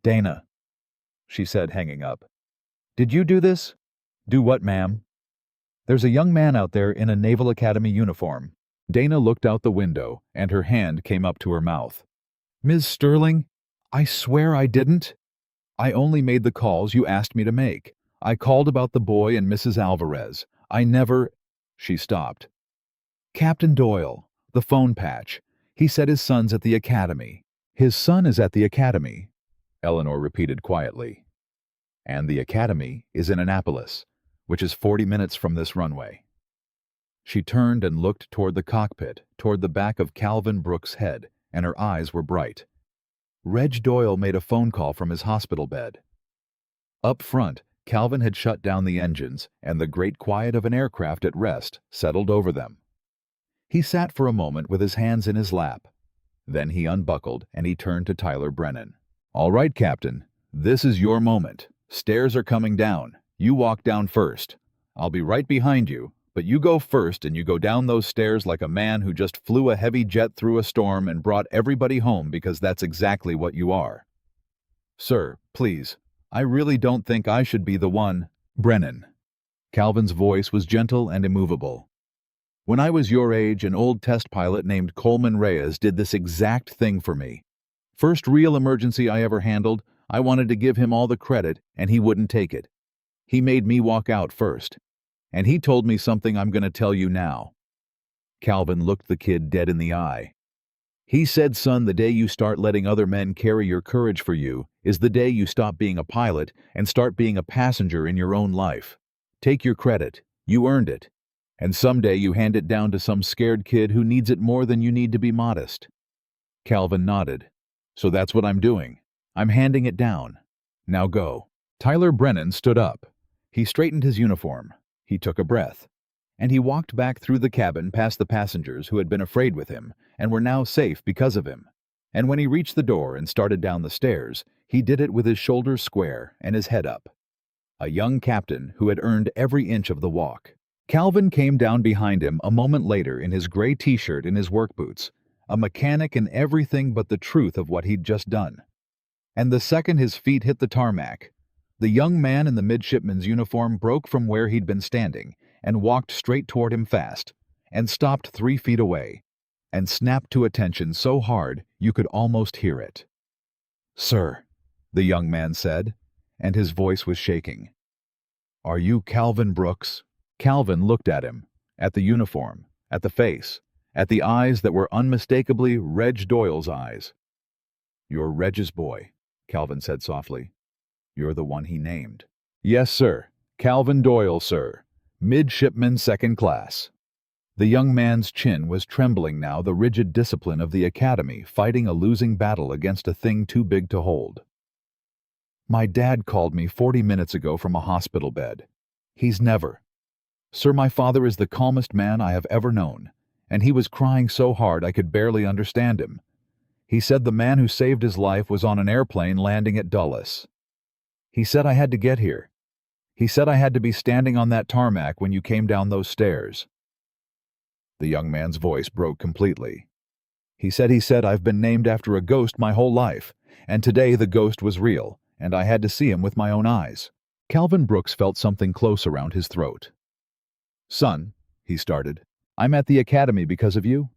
"Dana," she said, hanging up. "Did you do this?" "Do what, ma'am?" "There's a young man out there in a Naval Academy uniform." Dana looked out the window, and her hand came up to her mouth. "Ms. Sterling, I swear I didn't. I only made the calls you asked me to make. I called about the boy and Mrs. Alvarez. I never—" She stopped. "Captain Doyle, the phone patch. He said his son's at the academy." "His son is at the academy," Eleanor repeated quietly. "And the academy is in Annapolis, which is 40 minutes from this runway." She turned and looked toward the cockpit, toward the back of Calvin Brooks' head, and her eyes were bright. Reg Doyle made a phone call from his hospital bed. Up front, Calvin had shut down the engines, and the great quiet of an aircraft at rest settled over them. He sat for a moment with his hands in his lap. Then he unbuckled, and he turned to Tyler Brennan. "All right, Captain. This is your moment. Stairs are coming down. You walk down first. I'll be right behind you, but you go first and you go down those stairs like a man who just flew a heavy jet through a storm and brought everybody home, because that's exactly what you are." "Sir, please. I really don't think I should be the one." "Brennan." Calvin's voice was gentle and immovable. "When I was your age, an old test pilot named Coleman Reyes did this exact thing for me. First real emergency I ever handled, I wanted to give him all the credit, and he wouldn't take it. He made me walk out first. And he told me something I'm going to tell you now." Calvin looked the kid dead in the eye. "He said, son, the day you start letting other men carry your courage for you is the day you stop being a pilot and start being a passenger in your own life. Take your credit. You earned it. And someday you hand it down to some scared kid who needs it more than you need to be modest." Calvin nodded. "So that's what I'm doing. I'm handing it down. Now go." Tyler Brennan stood up. He straightened his uniform. He took a breath. And he walked back through the cabin past the passengers who had been afraid with him and were now safe because of him. And when he reached the door and started down the stairs, he did it with his shoulders square and his head up. A young captain who had earned every inch of the walk. Calvin came down behind him a moment later in his gray t-shirt and his work boots, a mechanic in everything but the truth of what he'd just done. And the second his feet hit the tarmac, the young man in the midshipman's uniform broke from where he'd been standing and walked straight toward him fast, and stopped 3 feet away, and snapped to attention so hard you could almost hear it. "Sir," the young man said, and his voice was shaking. "Are you Calvin Brooks?" Calvin looked at him, at the uniform, at the face, at the eyes that were unmistakably Reg Doyle's eyes. "You're Reg's boy," Calvin said softly. "You're the one he named." "Yes, sir. Calvin Doyle, sir. Midshipman second class." The young man's chin was trembling now, the rigid discipline of the academy fighting a losing battle against a thing too big to hold. "My dad called me 40 minutes ago from a hospital bed. He's never. Sir, my father is the calmest man I have ever known, and he was crying so hard I could barely understand him. He said the man who saved his life was on an airplane landing at Dulles. He said I had to get here. He said I had to be standing on that tarmac when you came down those stairs." The young man's voice broke completely. He said I've been named after a ghost my whole life, and today the ghost was real, and I had to see him with my own eyes." Calvin Brooks felt something close around his throat. "Son," he started, "I'm at the academy because of you."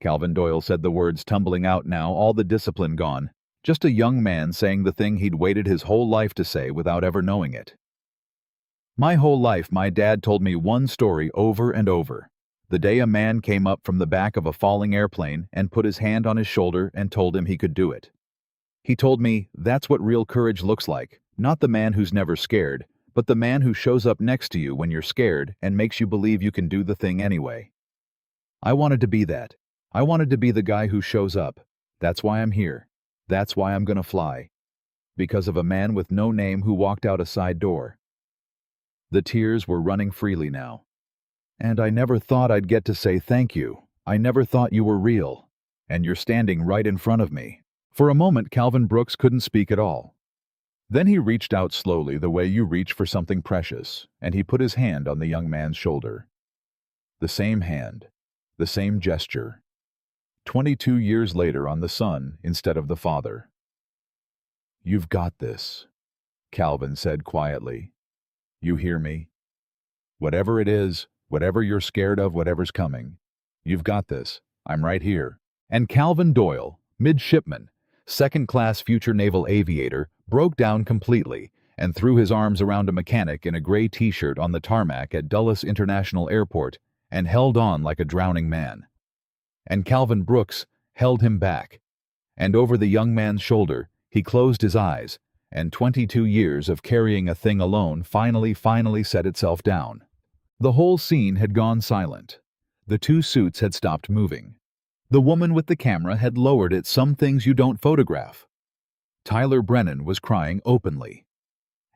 Calvin Doyle said the words tumbling out now, all the discipline gone. Just a young man saying the thing he'd waited his whole life to say without ever knowing it. "My whole life my dad told me one story over and over. The day a man came up from the back of a falling airplane and put his hand on his shoulder and told him he could do it. He told me that's what real courage looks like, not the man who's never scared, but the man who shows up next to you when you're scared and makes you believe you can do the thing anyway. I wanted to be that. I wanted to be the guy who shows up. That's why I'm here. That's why I'm gonna fly. Because of a man with no name who walked out a side door. The tears were running freely now. And I never thought I'd get to say thank you. I never thought you were real. And you're standing right in front of me. For a moment, Calvin Brooks couldn't speak at all. Then he reached out slowly the way you reach for something precious, and he put his hand on the young man's shoulder. The same hand, the same gesture. 22 years later on the son instead of the father. "You've got this," Calvin said quietly. "You hear me? Whatever it is, whatever you're scared of, whatever's coming, you've got this. I'm right here." And Calvin Doyle, midshipman, second-class future naval aviator, broke down completely and threw his arms around a mechanic in a gray t-shirt on the tarmac at Dulles International Airport and held on like a drowning man. And Calvin Brooks held him back, and over the young man's shoulder he closed his eyes, and 22 years of carrying a thing alone finally set itself down. The whole scene had gone silent. The two suits had stopped moving. The woman with the camera had lowered it. Some things you don't photograph. Tyler Brennan was crying openly.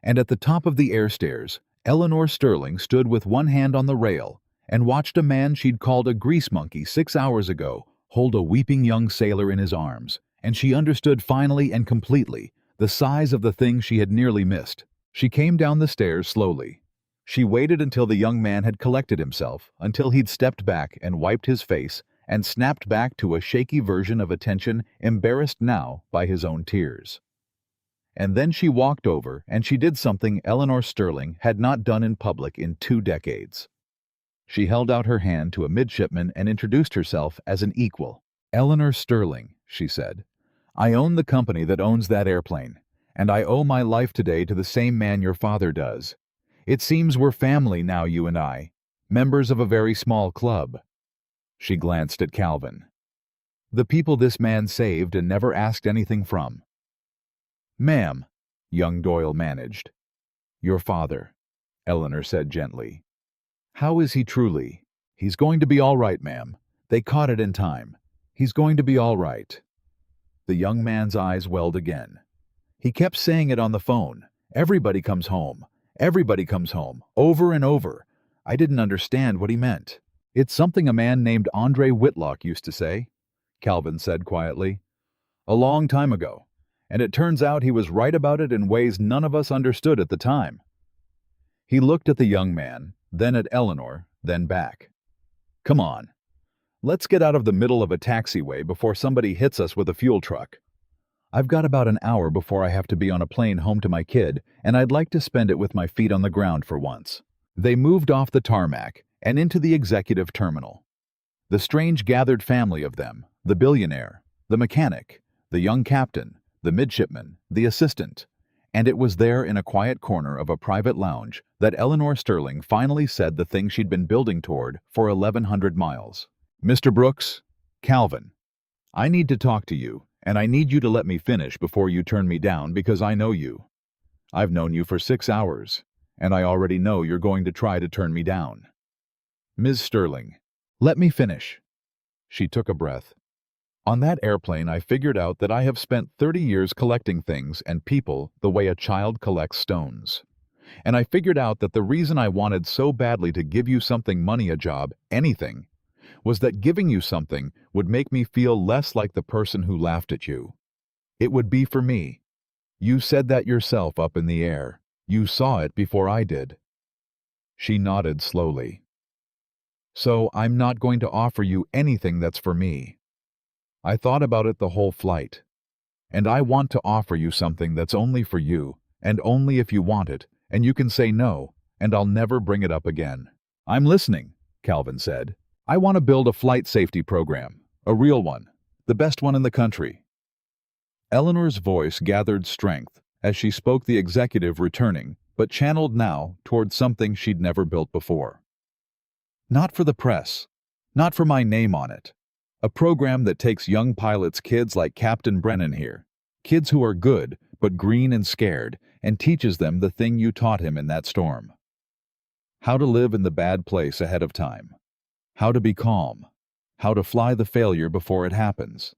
And at the top of the air stairs, Eleanor Sterling stood with one hand on the rail and watched a man she'd called a grease monkey 6 hours ago hold a weeping young sailor in his arms, and she understood finally and completely the size of the thing she had nearly missed. She came down the stairs slowly. She waited until the young man had collected himself, until he'd stepped back and wiped his face and snapped back to a shaky version of attention, embarrassed now by his own tears. And then she walked over and she did something Eleanor Sterling had not done in public in 2 decades. She held out her hand to a midshipman and introduced herself as an equal. "Eleanor Sterling," she said, "I own the company that owns that airplane, and I owe my life today to the same man your father does. It seems we're family now, you and I, members of a very small club." She glanced at Calvin. "The people this man saved and never asked anything from." "Ma'am," young Doyle managed. "Your father," Eleanor said gently. "How is he truly?" "He's going to be all right, ma'am. They caught it in time. He's going to be all right." The young man's eyes welled again. He kept saying it on the phone. "Everybody comes home. Everybody comes home. Over and over." I didn't understand what he meant. "It's something a man named Andre Whitlock used to say," Calvin said quietly. "A long time ago. And it turns out he was right about it in ways none of us understood at the time." He looked at the young man, then at Eleanor, then back. "Come on. Let's get out of the middle of a taxiway before somebody hits us with a fuel truck. I've got about an hour before I have to be on a plane home to my kid, and I'd like to spend it with my feet on the ground for once." They moved off the tarmac and into the executive terminal. The strange gathered family of them, the billionaire, the mechanic, the young captain, the midshipman, the assistant, and it was there in a quiet corner of a private lounge that Eleanor Sterling finally said the thing she'd been building toward for 1,100 miles. "Mr. Brooks, Calvin, I need to talk to you, and I need you to let me finish before you turn me down because I know you. I've known you for 6 hours, and I already know you're going to try to turn me down. Ms. Sterling, let me finish." She took a breath. "On that airplane, I figured out that I have spent 30 years collecting things and people the way a child collects stones. And I figured out that the reason I wanted so badly to give you something, money, a job, anything, was that giving you something would make me feel less like the person who laughed at you. It would be for me. You said that yourself up in the air. You saw it before I did." She nodded slowly. "So I'm not going to offer you anything that's for me. I thought about it the whole flight. And I want to offer you something that's only for you, and only if you want it, and you can say no, and I'll never bring it up again." "I'm listening," Calvin said. "I want to build a flight safety program, a real one, the best one in the country." Eleanor's voice gathered strength as she spoke, the executive returning, but channeled now toward something she'd never built before. "Not for the press. Not for my name on it. A program that takes young pilots, kids like Captain Brennan here. Kids who are good, but green and scared, and teaches them the thing you taught him in that storm. How to live in the bad place ahead of time. How to be calm. How to fly the failure before it happens.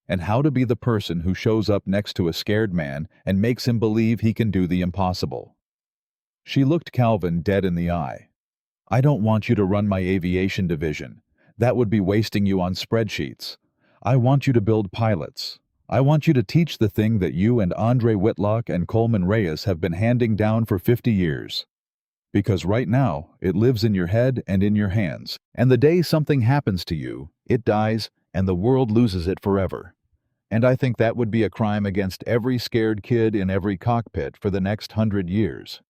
And how to be the person who shows up next to a scared man and makes him believe he can do the impossible. She looked Calvin dead in the eye. I don't want you to run my aviation division. That would be wasting you on spreadsheets. I want you to build pilots. I want you to teach the thing that you and Andre Whitlock and Coleman Reyes have been handing down for 50 years. Because right now, it lives in your head and in your hands, and the day something happens to you, it dies, and the world loses it forever. And I think that would be a crime against every scared kid in every cockpit for the next 100 years.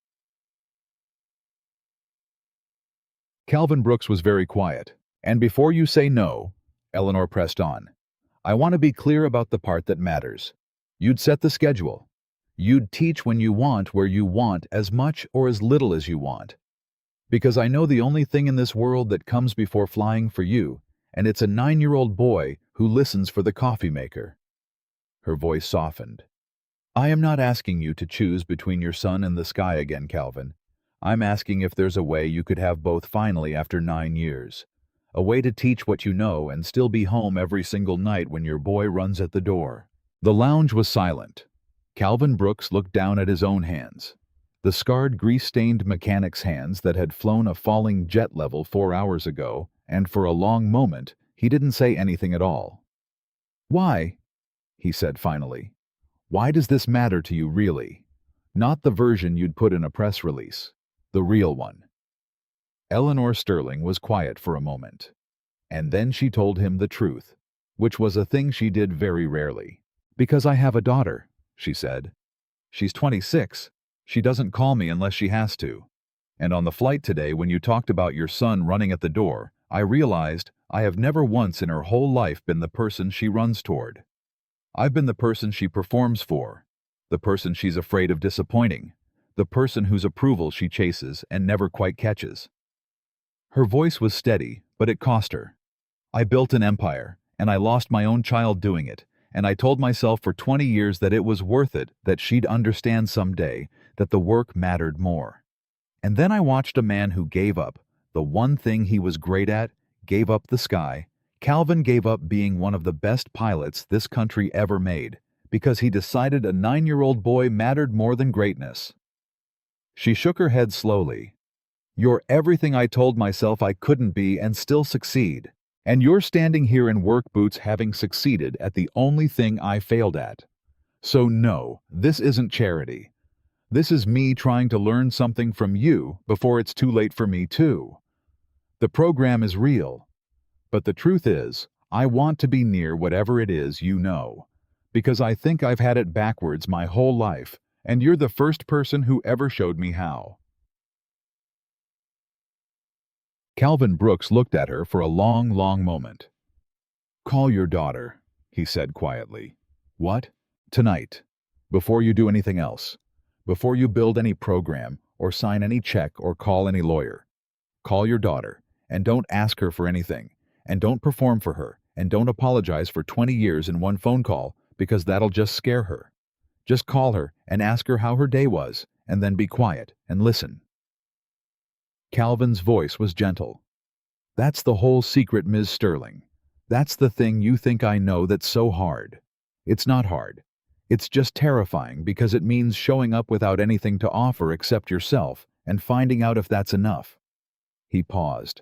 Calvin Brooks was very quiet. And before you say no, Eleanor pressed on, I want to be clear about the part that matters. You'd set the schedule. You'd teach when you want, where you want, as much or as little as you want. Because I know the only thing in this world that comes before flying for you, and it's a 9-year-old boy who listens for the coffee maker. Her voice softened. I am not asking you to choose between your sun and the sky again, Calvin. I'm asking if there's a way you could have both finally after 9 years. A way to teach what you know and still be home every single night when your boy runs at the door. The lounge was silent. Calvin Brooks looked down at his own hands. The scarred, grease-stained mechanic's hands that had flown a falling jet level 4 hours ago, and for a long moment, he didn't say anything at all. Why? He said finally. Why does this matter to you really? Not the version you'd put in a press release. The real one. Eleanor Sterling was quiet for a moment. And then she told him the truth, which was a thing she did very rarely. Because I have a daughter, she said. She's 26. She doesn't call me unless she has to. And on the flight today, when you talked about your son running at the door, I realized I have never once in her whole life been the person she runs toward. I've been the person she performs for, the person she's afraid of disappointing, the person whose approval she chases and never quite catches. Her voice was steady, but it cost her. I built an empire, and I lost my own child doing it, and I told myself for 20 years that it was worth it, that she'd understand someday, that the work mattered more. And then I watched a man who gave up the one thing he was great at, gave up the sky. Calvin gave up being one of the best pilots this country ever made, because he decided a 9-year-old boy mattered more than greatness. She shook her head slowly. You're everything I told myself I couldn't be and still succeed. And you're standing here in work boots having succeeded at the only thing I failed at. So no, this isn't charity. This is me trying to learn something from you before it's too late for me too. The program is real. But the truth is, I want to be near whatever it is you know. Because I think I've had it backwards my whole life, and you're the first person who ever showed me how. Calvin Brooks looked at her for a long, long moment. Call your daughter, he said quietly. What? Tonight. Before you do anything else. Before you build any program, or sign any check, or call any lawyer. Call your daughter, and don't ask her for anything, and don't perform for her, and don't apologize for 20 years in one phone call, because that'll just scare her. Just call her and ask her how her day was, and then be quiet and listen. Calvin's voice was gentle. That's the whole secret, Ms. Sterling. That's the thing you think I know that's so hard. It's not hard. It's just terrifying because it means showing up without anything to offer except yourself and finding out if that's enough. He paused.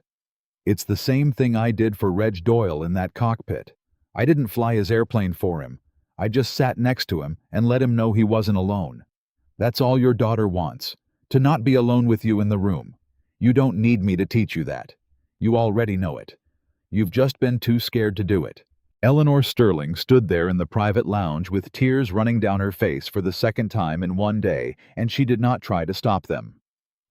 It's the same thing I did for Reg Doyle in that cockpit. I didn't fly his airplane for him. I just sat next to him and let him know he wasn't alone. That's all your daughter wants, to not be alone with you in the room. You don't need me to teach you that. You already know it. You've just been too scared to do it. Eleanor Sterling stood there in the private lounge with tears running down her face for the second time in one day, and she did not try to stop them.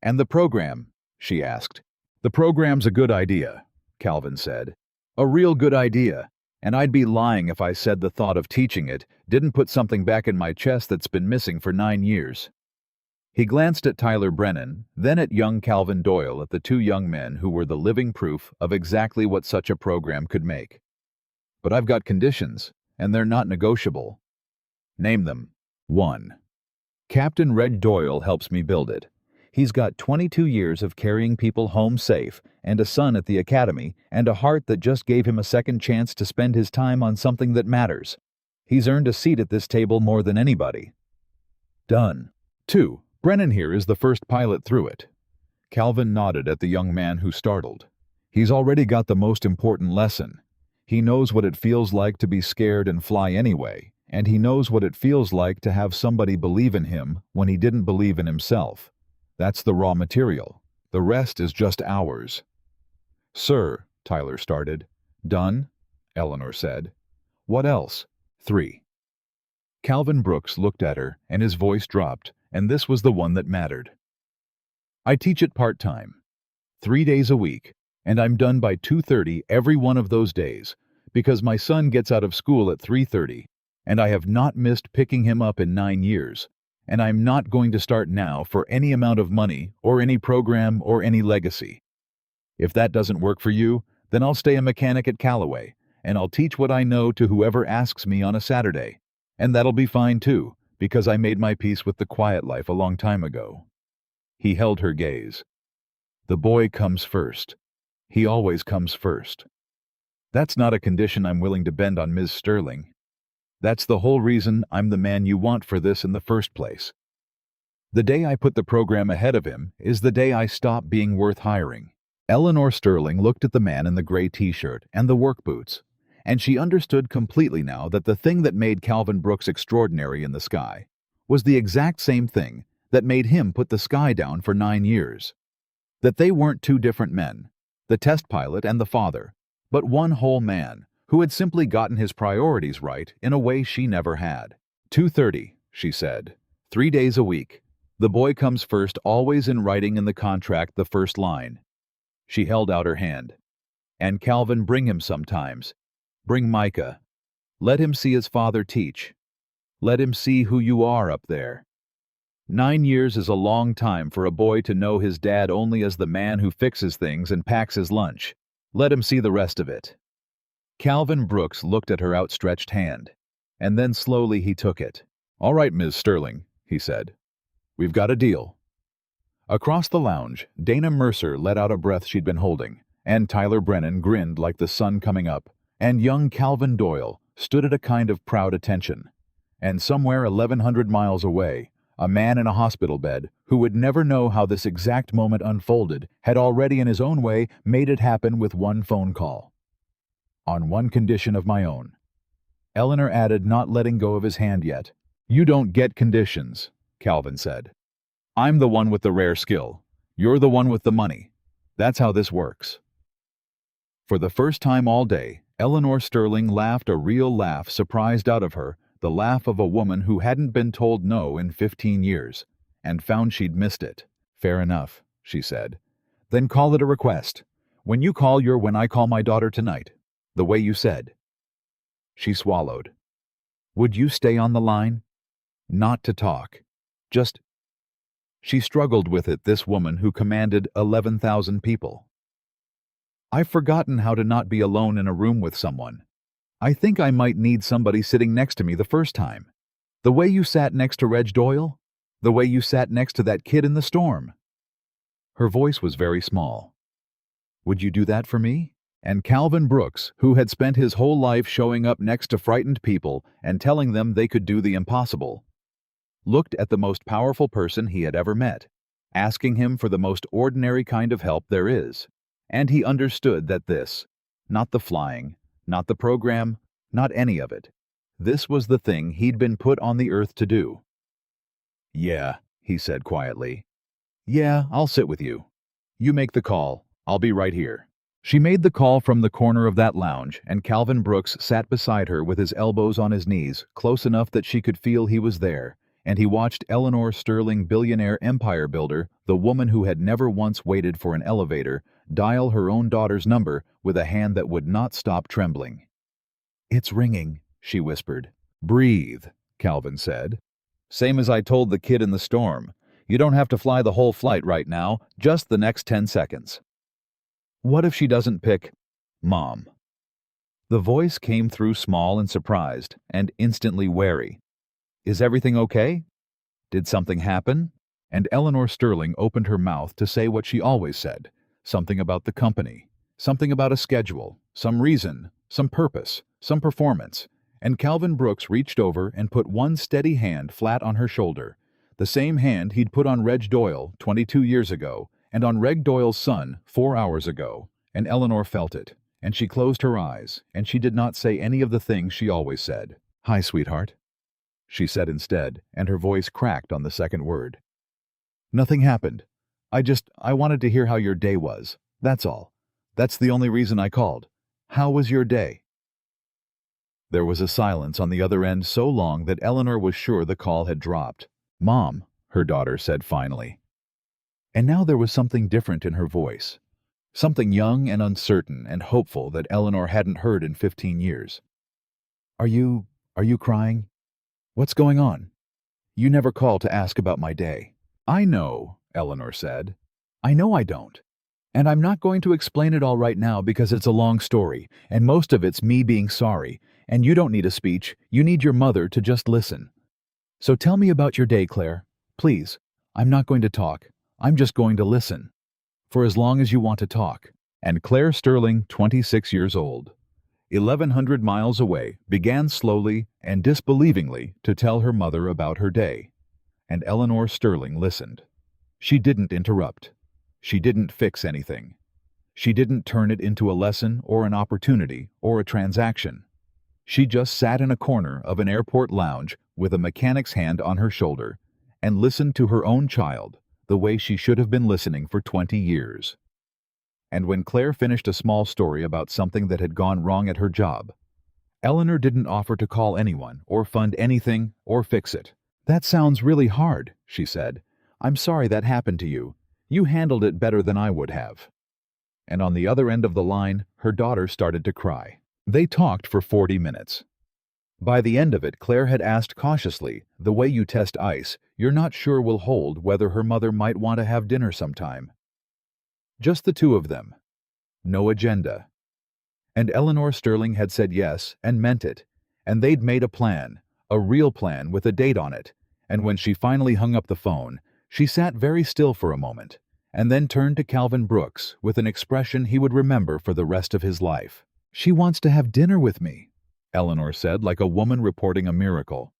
And the program? She asked. The program's a good idea, Calvin said. A real good idea. And I'd be lying if I said the thought of teaching it didn't put something back in my chest that's been missing for 9 years. He glanced at Tyler Brennan, then at young Calvin Doyle, at the two young men who were the living proof of exactly what such a program could make. But I've got conditions, and they're not negotiable. Name them. 1. Captain Red Doyle helps me build it. He's got 22 years of carrying people home safe, and a son at the academy, and a heart that just gave him a second chance to spend his time on something that matters. He's earned a seat at this table more than anybody. Done. 2. Brennan here is the first pilot through it. Calvin nodded at the young man who startled. He's already got the most important lesson. He knows what it feels like to be scared and fly anyway, and he knows what it feels like to have somebody believe in him when he didn't believe in himself. That's the raw material. The rest is just ours. Sir, Tyler started. Done? Eleanor said. What else? 3. Calvin Brooks looked at her, and his voice dropped, and this was the one that mattered. I teach it part-time, 3 days a week, and I'm done by 2:30 every one of those days, because my son gets out of school at 3:30, and I have not missed picking him up in 9 years, and I'm not going to start now for any amount of money or any program or any legacy. If that doesn't work for you, then I'll stay a mechanic at Callaway, and I'll teach what I know to whoever asks me on a Saturday, and that'll be fine too, because I made my peace with the quiet life a long time ago. He held her gaze. The boy comes first. He always comes first. That's not a condition I'm willing to bend on Ms. Sterling. That's the whole reason I'm the man you want for this in the first place. The day I put the program ahead of him is the day I stop being worth hiring. Eleanor Sterling looked at the man in the gray t-shirt and the work boots, and she understood completely now that the thing that made Calvin Brooks extraordinary in the sky was the exact same thing that made him put the sky down for 9 years. That they weren't two different men, the test pilot and the father, but one whole man who had simply gotten his priorities right in a way she never had. 2:30, she said. 3 days a week. The boy comes first, always in writing in the contract the first line. She held out her hand. And Calvin, bring him sometimes. Bring Micah. Let him see his father teach. Let him see who you are up there. 9 years is a long time for a boy to know his dad only as the man who fixes things and packs his lunch. Let him see the rest of it. Calvin Brooks looked at her outstretched hand, and then slowly he took it. All right, Ms. Sterling, he said. We've got a deal. Across the lounge, Dana Mercer let out a breath she'd been holding, and Tyler Brennan grinned like the sun coming up, and young Calvin Doyle stood at a kind of proud attention. And somewhere 1,100 miles away, a man in a hospital bed, who would never know how this exact moment unfolded, had already in his own way made it happen with one phone call. On one condition of my own. Eleanor added, not letting go of his hand yet. You don't get conditions, Calvin said. I'm the one with the rare skill. You're the one with the money. That's how this works. For the first time all day, Eleanor Sterling laughed a real laugh surprised out of her, the laugh of a woman who hadn't been told no in 15 years, and found she'd missed it. Fair enough, she said. Then call it a request. When you call, you're when I call my daughter tonight. The way you said. She swallowed. Would you stay on the line? Not to talk. Just... She struggled with it, this woman who commanded 11,000 people. I've forgotten how to not be alone in a room with someone. I think I might need somebody sitting next to me the first time. The way you sat next to Reg Doyle? The way you sat next to that kid in the storm? Her voice was very small. Would you do that for me? And Calvin Brooks, who had spent his whole life showing up next to frightened people and telling them they could do the impossible, looked at the most powerful person he had ever met, asking him for the most ordinary kind of help there is. And he understood that this, not the flying, not the program, not any of it, this was the thing he'd been put on the earth to do. Yeah, he said quietly. Yeah, I'll sit with you. You make the call. I'll be right here. She made the call from the corner of that lounge, and Calvin Brooks sat beside her with his elbows on his knees, close enough that she could feel he was there, and he watched Eleanor Sterling, billionaire empire builder, the woman who had never once waited for an elevator, dial her own daughter's number with a hand that would not stop trembling. It's ringing, she whispered. Breathe, Calvin said. Same as I told the kid in the storm. You don't have to fly the whole flight right now, just the next 10 seconds. What if she doesn't pick Mom? The voice came through small and surprised, and instantly wary. Is everything okay? Did something happen? And Eleanor Sterling opened her mouth to say what she always said, something about the company, something about a schedule, some reason, some purpose, some performance, and Calvin Brooks reached over and put one steady hand flat on her shoulder, the same hand he'd put on Reg Doyle 22 years ago and on Reg Doyle's son 4 hours ago, and Eleanor felt it, and she closed her eyes, and she did not say any of the things she always said. "Hi, sweetheart," she said instead, and her voice cracked on the second word. "Nothing happened. I wanted to hear how your day was. That's all. That's the only reason I called. How was your day?" There was a silence on the other end so long that Eleanor was sure the call had dropped. "Mom," her daughter said finally. And now there was something different in her voice. Something young and uncertain and hopeful that Eleanor hadn't heard in 15 years. Are you crying? What's going on? You never call to ask about my day." "I know," Eleanor said. "I know I don't. And I'm not going to explain it all right now because it's a long story, and most of it's me being sorry, and you don't need a speech, you need your mother to just listen. So tell me about your day, Claire. Please, I'm not going to talk. I'm just going to listen. For as long as you want to talk." And Claire Sterling, 26 years old, 1,100 miles away, began slowly and disbelievingly to tell her mother about her day. And Eleanor Sterling listened. She didn't interrupt. She didn't fix anything. She didn't turn it into a lesson or an opportunity or a transaction. She just sat in a corner of an airport lounge with a mechanic's hand on her shoulder and listened to her own child the way she should have been listening for 20 years. And when Claire finished a small story about something that had gone wrong at her job, Eleanor didn't offer to call anyone or fund anything or fix it. "That sounds really hard," she said. "I'm sorry that happened to you. You handled it better than I would have." And on the other end of the line, her daughter started to cry. They talked for 40 minutes. By the end of it, Claire had asked cautiously, the way you test ice, you're not sure will hold whether her mother might want to have dinner sometime. Just the two of them. No agenda. And Eleanor Sterling had said yes and meant it, and they'd made a plan, a real plan with a date on it, and when she finally hung up the phone, she sat very still for a moment, and then turned to Calvin Brooks with an expression he would remember for the rest of his life. "She wants to have dinner with me," Eleanor said like a woman reporting a miracle.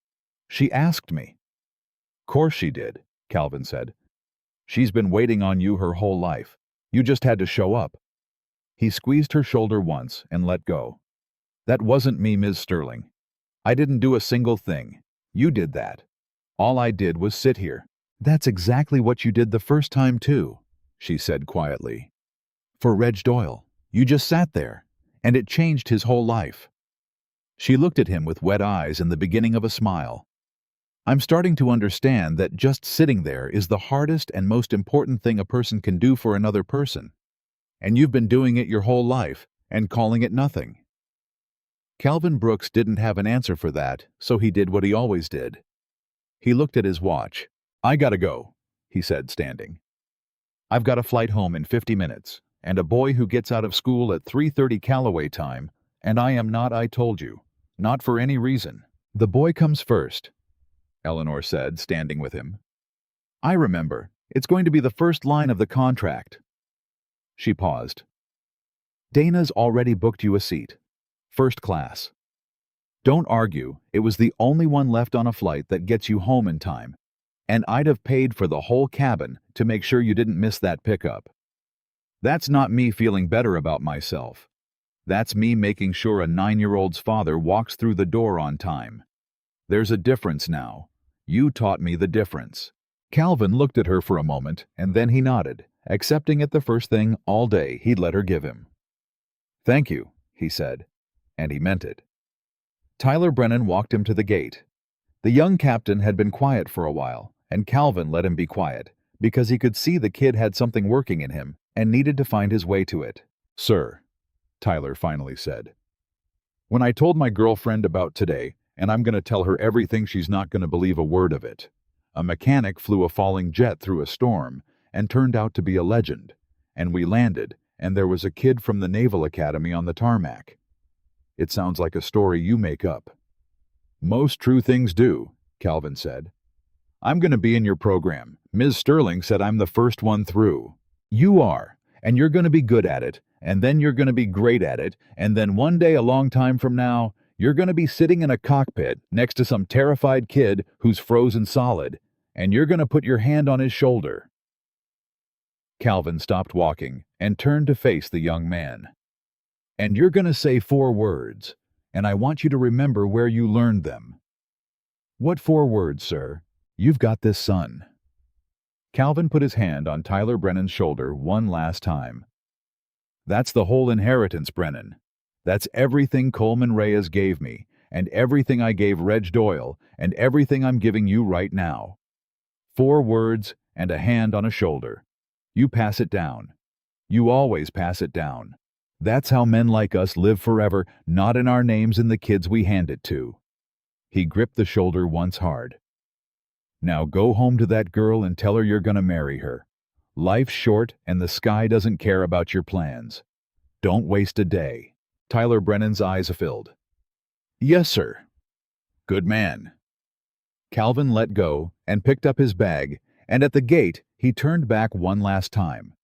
"She asked me." "Course she did," Calvin said. "She's been waiting on you her whole life. You just had to show up." He squeezed her shoulder once and let go. "That wasn't me, Ms. Sterling. I didn't do a single thing. You did that. All I did was sit here." "That's exactly what you did the first time too," she said quietly. "For Reg Doyle. You just sat there, and it changed his whole life." She looked at him with wet eyes and the beginning of a smile. "I'm starting to understand that just sitting there is the hardest and most important thing a person can do for another person. And you've been doing it your whole life and calling it nothing." Calvin Brooks didn't have an answer for that, so he did what he always did. He looked at his watch. "I gotta go," he said, standing. "I've got a flight home in 50 minutes, and a boy who gets out of school at 3:30 Callaway time, and I am not I told you. Not for any reason." "The boy comes first," Eleanor said, standing with him. "I remember. It's going to be the first line of the contract." She paused. "Dana's already booked you a seat. First class. Don't argue, it was the only one left on a flight that gets you home in time, and I'd have paid for the whole cabin to make sure you didn't miss that pickup. That's not me feeling better about myself. That's me making sure a 9-year-old's father walks through the door on time. There's a difference now. You taught me the difference." Calvin looked at her for a moment, and then he nodded, accepting it the first thing all day he'd let her give him. "Thank you," he said, and he meant it. Tyler Brennan walked him to the gate. The young captain had been quiet for a while, and Calvin let him be quiet, because he could see the kid had something working in him and needed to find his way to it. "Sir," Tyler finally said, "when I told my girlfriend about today, and I'm going to tell her everything, she's not going to believe a word of it. A mechanic flew a falling jet through a storm and turned out to be a legend. And we landed, and there was a kid from the Naval Academy on the tarmac. It sounds like a story you make up. Most true things do, Calvin said. I'm going to be in your program. Ms. Sterling said I'm the first one through. You are, and you're going to be good at it, and then you're going to be great at it, and then one day a long time from now, you're going to be sitting in a cockpit next to some terrified kid who's frozen solid, and you're going to put your hand on his shoulder. Calvin stopped walking and turned to face the young man. And you're going to say 4 words, and I want you to remember where you learned them. What 4 words, sir? You've got this, son. Calvin put his hand on Tyler Brennan's shoulder one last time. That's the whole inheritance, Brennan. That's everything Coleman Reyes gave me, and everything I gave Reg Doyle, and everything I'm giving you right now. 4 words and a hand on a shoulder. You pass it down. You always pass it down. That's how men like us live forever, not in our names and the kids we hand it to. He gripped the shoulder once hard. Now go home to that girl and tell her you're gonna marry her. Life's short and the sky doesn't care about your plans. Don't waste a day. Tyler Brennan's eyes filled. Yes, sir. Good man. Calvin let go and picked up his bag, and at the gate he turned back one last time.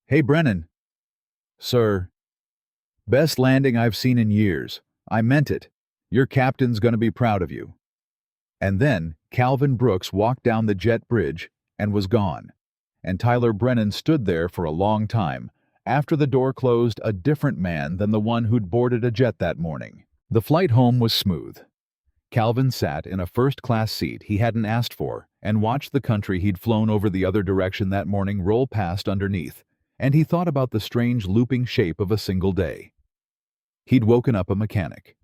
Hey, Brennan. Sir. Best landing I've seen in years. I meant it. Your captain's gonna be proud of you. And then Calvin Brooks walked down the jet bridge and was gone. And Tyler Brennan stood there for a long time, after the door closed, a different man than the one who'd boarded a jet that morning. The flight home was smooth. Calvin sat in a first-class seat he hadn't asked for and watched the country he'd flown over the other direction that morning roll past underneath, and he thought about the strange looping shape of a single day. He'd woken up a mechanic.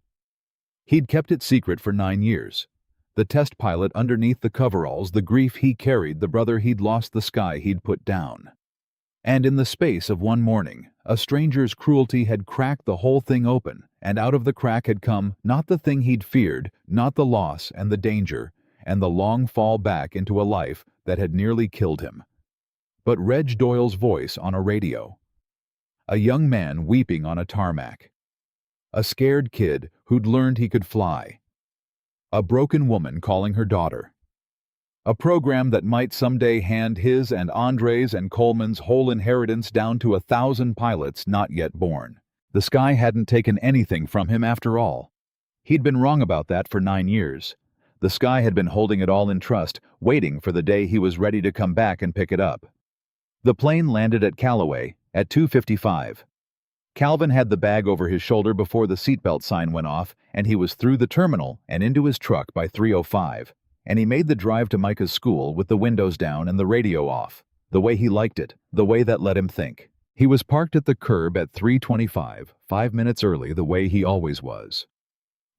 He'd kept it secret for 9 years. The test pilot underneath the coveralls, the grief he carried, the brother he'd lost, the sky he'd put down. And in the space of one morning, a stranger's cruelty had cracked the whole thing open, and out of the crack had come not the thing he'd feared, not the loss and the danger, and the long fall back into a life that had nearly killed him, but Reg Doyle's voice on a radio. A young man weeping on a tarmac. A scared kid who'd learned he could fly. A broken woman calling her daughter. A program that might someday hand his and Andre's and Coleman's whole inheritance down to 1,000 pilots not yet born. The sky hadn't taken anything from him after all. He'd been wrong about that for 9 years. The sky had been holding it all in trust, waiting for the day he was ready to come back and pick it up. The plane landed at Callaway at 2:55. Calvin had the bag over his shoulder before the seatbelt sign went off, and he was through the terminal and into his truck by 3:05. And he made the drive to Micah's school with the windows down and the radio off, the way he liked it, the way that let him think. He was parked at the curb at 3:25, 5 minutes early, the way he always was.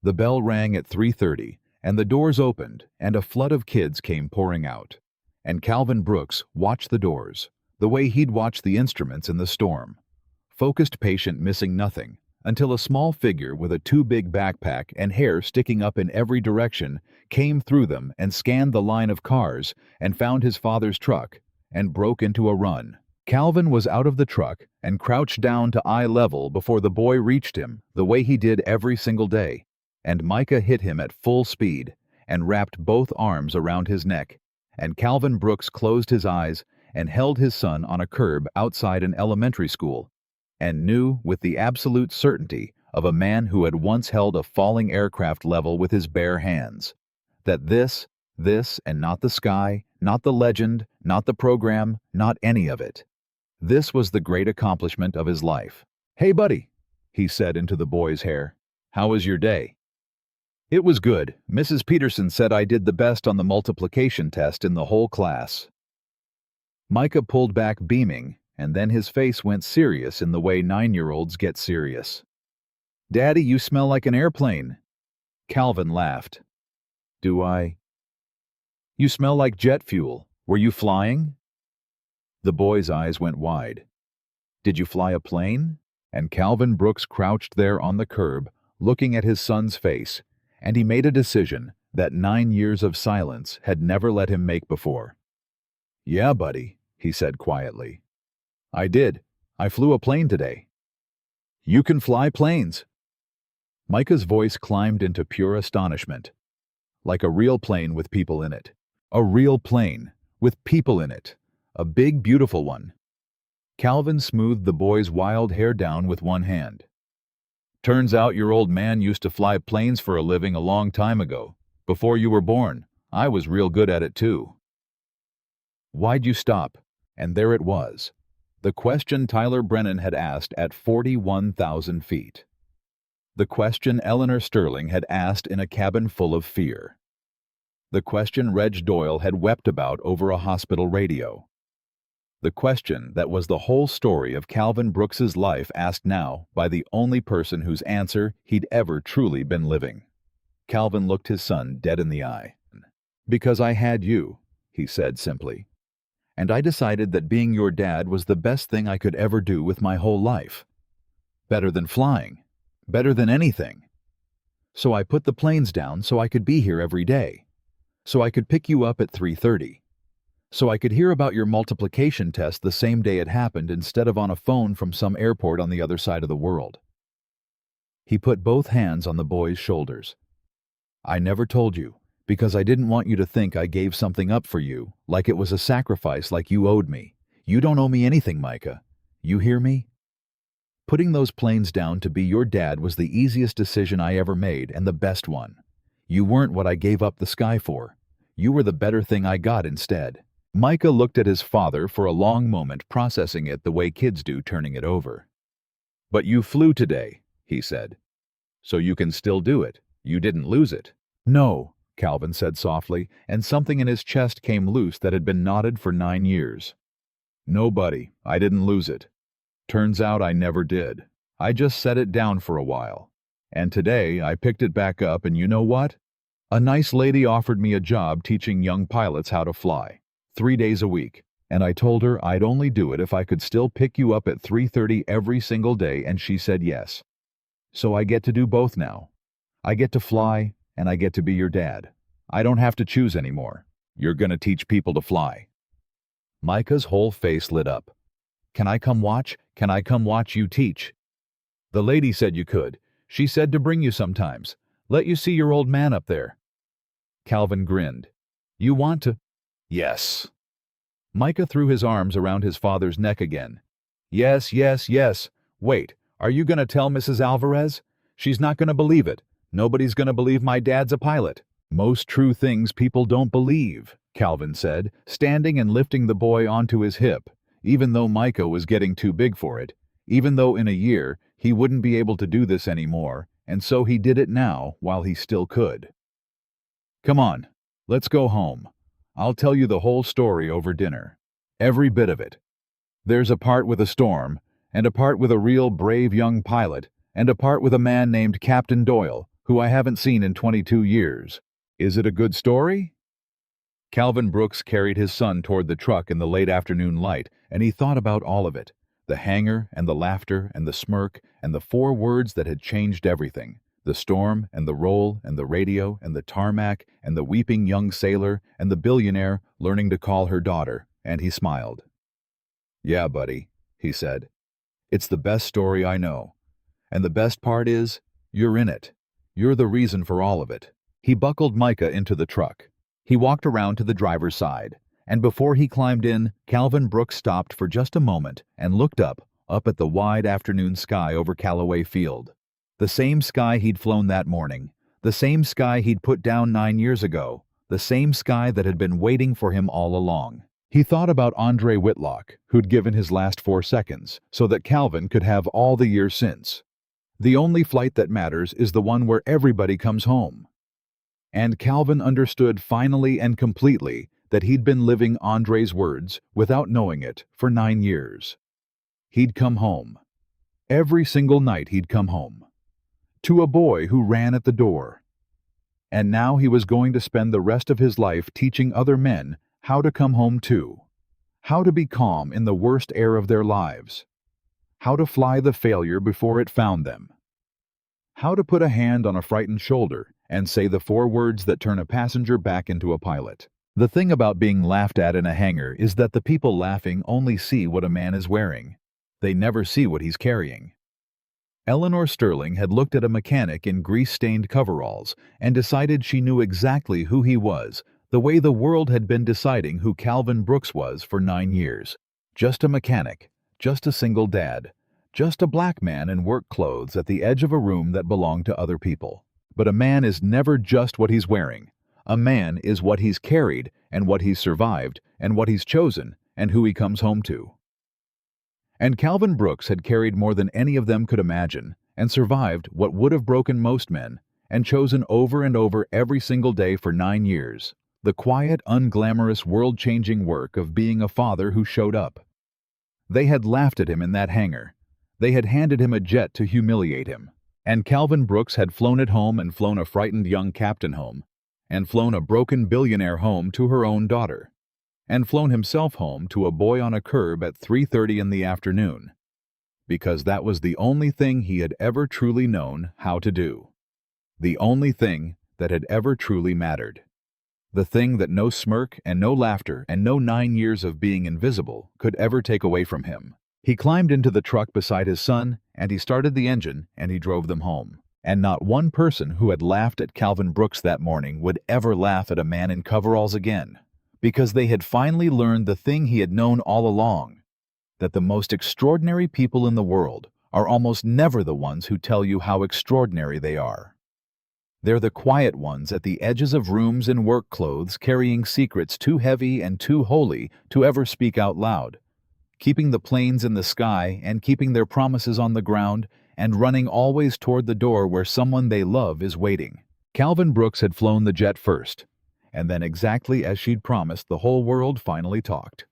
The bell rang at 3:30, and the doors opened, and a flood of kids came pouring out. And Calvin Brooks watched the doors, the way he'd watched the instruments in the storm. Focused, patient, missing nothing, until a small figure with a too big backpack and hair sticking up in every direction came through them and scanned the line of cars and found his father's truck and broke into a run. Calvin was out of the truck and crouched down to eye level before the boy reached him, the way he did every single day, and Micah hit him at full speed and wrapped both arms around his neck, and Calvin Brooks closed his eyes and held his son on a curb outside an elementary school, and knew with the absolute certainty of a man who had once held a falling aircraft level with his bare hands, that this, and not the sky, not the legend, not the program, not any of it. This was the great accomplishment of his life. "Hey, buddy," he said into the boy's hair. "How was your day?" "It was good. Mrs. Peterson said I did the best on the multiplication test in the whole class." Micah pulled back beaming, and then his face went serious in the way 9-year-olds get serious. "Daddy, you smell like an airplane." Calvin laughed. "Do I?" "You smell like jet fuel. Were you flying?" The boy's eyes went wide. "Did you fly a plane?" And Calvin Brooks crouched there on the curb, looking at his son's face, and he made a decision that 9 years of silence had never let him make before. "Yeah, buddy," he said quietly. "I did. I flew a plane today." "You can fly planes?" Micah's voice climbed into pure astonishment. "Like a real plane with people in it. A real plane, with people in it. A big, beautiful one." Calvin smoothed the boy's wild hair down with one hand. "Turns out your old man used to fly planes for a living a long time ago. Before you were born. I was real good at it too." "Why'd you stop?" And there it was. The question Tyler Brennan had asked at 41,000 feet. The question Eleanor Sterling had asked in a cabin full of fear. The question Reg Doyle had wept about over a hospital radio. The question that was the whole story of Calvin Brooks's life asked now by the only person whose answer he'd ever truly been living. Calvin looked his son dead in the eye. "Because I had you," he said simply. "And I decided that being your dad was the best thing I could ever do with my whole life. Better than flying. Better than anything. So I put the planes down so I could be here every day. So I could pick you up at 3:30. So I could hear about your multiplication test the same day it happened instead of on a phone from some airport on the other side of the world." He put both hands on the boy's shoulders. "I never told you, because I didn't want you to think I gave something up for you, like it was a sacrifice like you owed me. You don't owe me anything, Micah. You hear me? Putting those planes down to be your dad was the easiest decision I ever made and the best one. You weren't what I gave up the sky for. You were the better thing I got instead." Micah looked at his father for a long moment, processing it the way kids do, turning it over. "But you flew today," he said. "So you can still do it. You didn't lose it." "No," Calvin said softly, and something in his chest came loose that had been knotted for 9 years. "No, buddy, I didn't lose it. Turns out I never did. I just set it down for a while. And today I picked it back up, and you know what? A nice lady offered me a job teaching young pilots how to fly, 3 days a week, and I told her I'd only do it if I could still pick you up at 3:30 every single day, and she said yes. So I get to do both now. I get to fly, and I get to be your dad. I don't have to choose anymore. You're gonna teach people to fly." Micah's whole face lit up. "Can I come watch? Can I come watch you teach?" "The lady said you could. She said to bring you sometimes. Let you see your old man up there." Calvin grinned. "You want to?" "Yes." Micah threw his arms around his father's neck again. "Yes, yes, yes. Wait, are you going to tell Mrs. Alvarez? She's not going to believe it. Nobody's going to believe my dad's a pilot." "Most true things people don't believe," Calvin said, standing and lifting the boy onto his hip, even though Micah was getting too big for it, even though in a year he wouldn't be able to do this anymore, and so he did it now while he still could. "Come on, let's go home. I'll tell you the whole story over dinner. Every bit of it. There's a part with a storm, and a part with a real brave young pilot, and a part with a man named Captain Doyle, who I haven't seen in 22 years. Is it a good story?" Calvin Brooks carried his son toward the truck in the late afternoon light, and he thought about all of it. The hangar, and the laughter, and the smirk, and the 4 words that had changed everything. The storm, and the roll, and the radio, and the tarmac, and the weeping young sailor, and the billionaire learning to call her daughter, and he smiled. "Yeah, buddy," he said. "It's the best story I know. And the best part is, you're in it. You're the reason for all of it." He buckled Micah into the truck. He walked around to the driver's side, and before he climbed in, Calvin Brooks stopped for just a moment and looked up at the wide afternoon sky over Callaway Field. The same sky he'd flown that morning, the same sky he'd put down 9 years ago, the same sky that had been waiting for him all along. He thought about Andre Whitlock, who'd given his last 4 seconds, so that Calvin could have all the years since. The only flight that matters is the one where everybody comes home. And Calvin understood finally and completely that he'd been living Andre's words, without knowing it, for 9 years. He'd come home. Every single night he'd come home. To a boy who ran at the door. And now he was going to spend the rest of his life teaching other men how to come home too. How to be calm in the worst air of their lives. How to fly the failure before it found them. How to put a hand on a frightened shoulder and say the 4 words that turn a passenger back into a pilot. The thing about being laughed at in a hangar is that the people laughing only see what a man is wearing. They never see what he's carrying. Eleanor Sterling had looked at a mechanic in grease-stained coveralls and decided she knew exactly who he was, the way the world had been deciding who Calvin Brooks was for 9 years. Just a mechanic, just a single dad, just a black man in work clothes at the edge of a room that belonged to other people. But a man is never just what he's wearing. A man is what he's carried and what he's survived and what he's chosen and who he comes home to. And Calvin Brooks had carried more than any of them could imagine, and survived what would have broken most men, and chosen over and over every single day for 9 years, the quiet, unglamorous, world-changing work of being a father who showed up. They had laughed at him in that hangar. They had handed him a jet to humiliate him. And Calvin Brooks had flown it home and flown a frightened young captain home, and flown a broken billionaire home to her own daughter, and flown himself home to a boy on a curb at 3:30 in the afternoon, because that was the only thing he had ever truly known how to do. The only thing that had ever truly mattered. The thing that no smirk and no laughter and no 9 years of being invisible could ever take away from him. He climbed into the truck beside his son, and he started the engine, and he drove them home. And not one person who had laughed at Calvin Brooks that morning would ever laugh at a man in coveralls again, because they had finally learned the thing he had known all along, that the most extraordinary people in the world are almost never the ones who tell you how extraordinary they are. They're the quiet ones at the edges of rooms in work clothes, carrying secrets too heavy and too holy to ever speak out loud, keeping the planes in the sky and keeping their promises on the ground, and running always toward the door where someone they love is waiting. Calvin Brooks had flown the jet first, and then exactly as she'd promised, the whole world finally talked.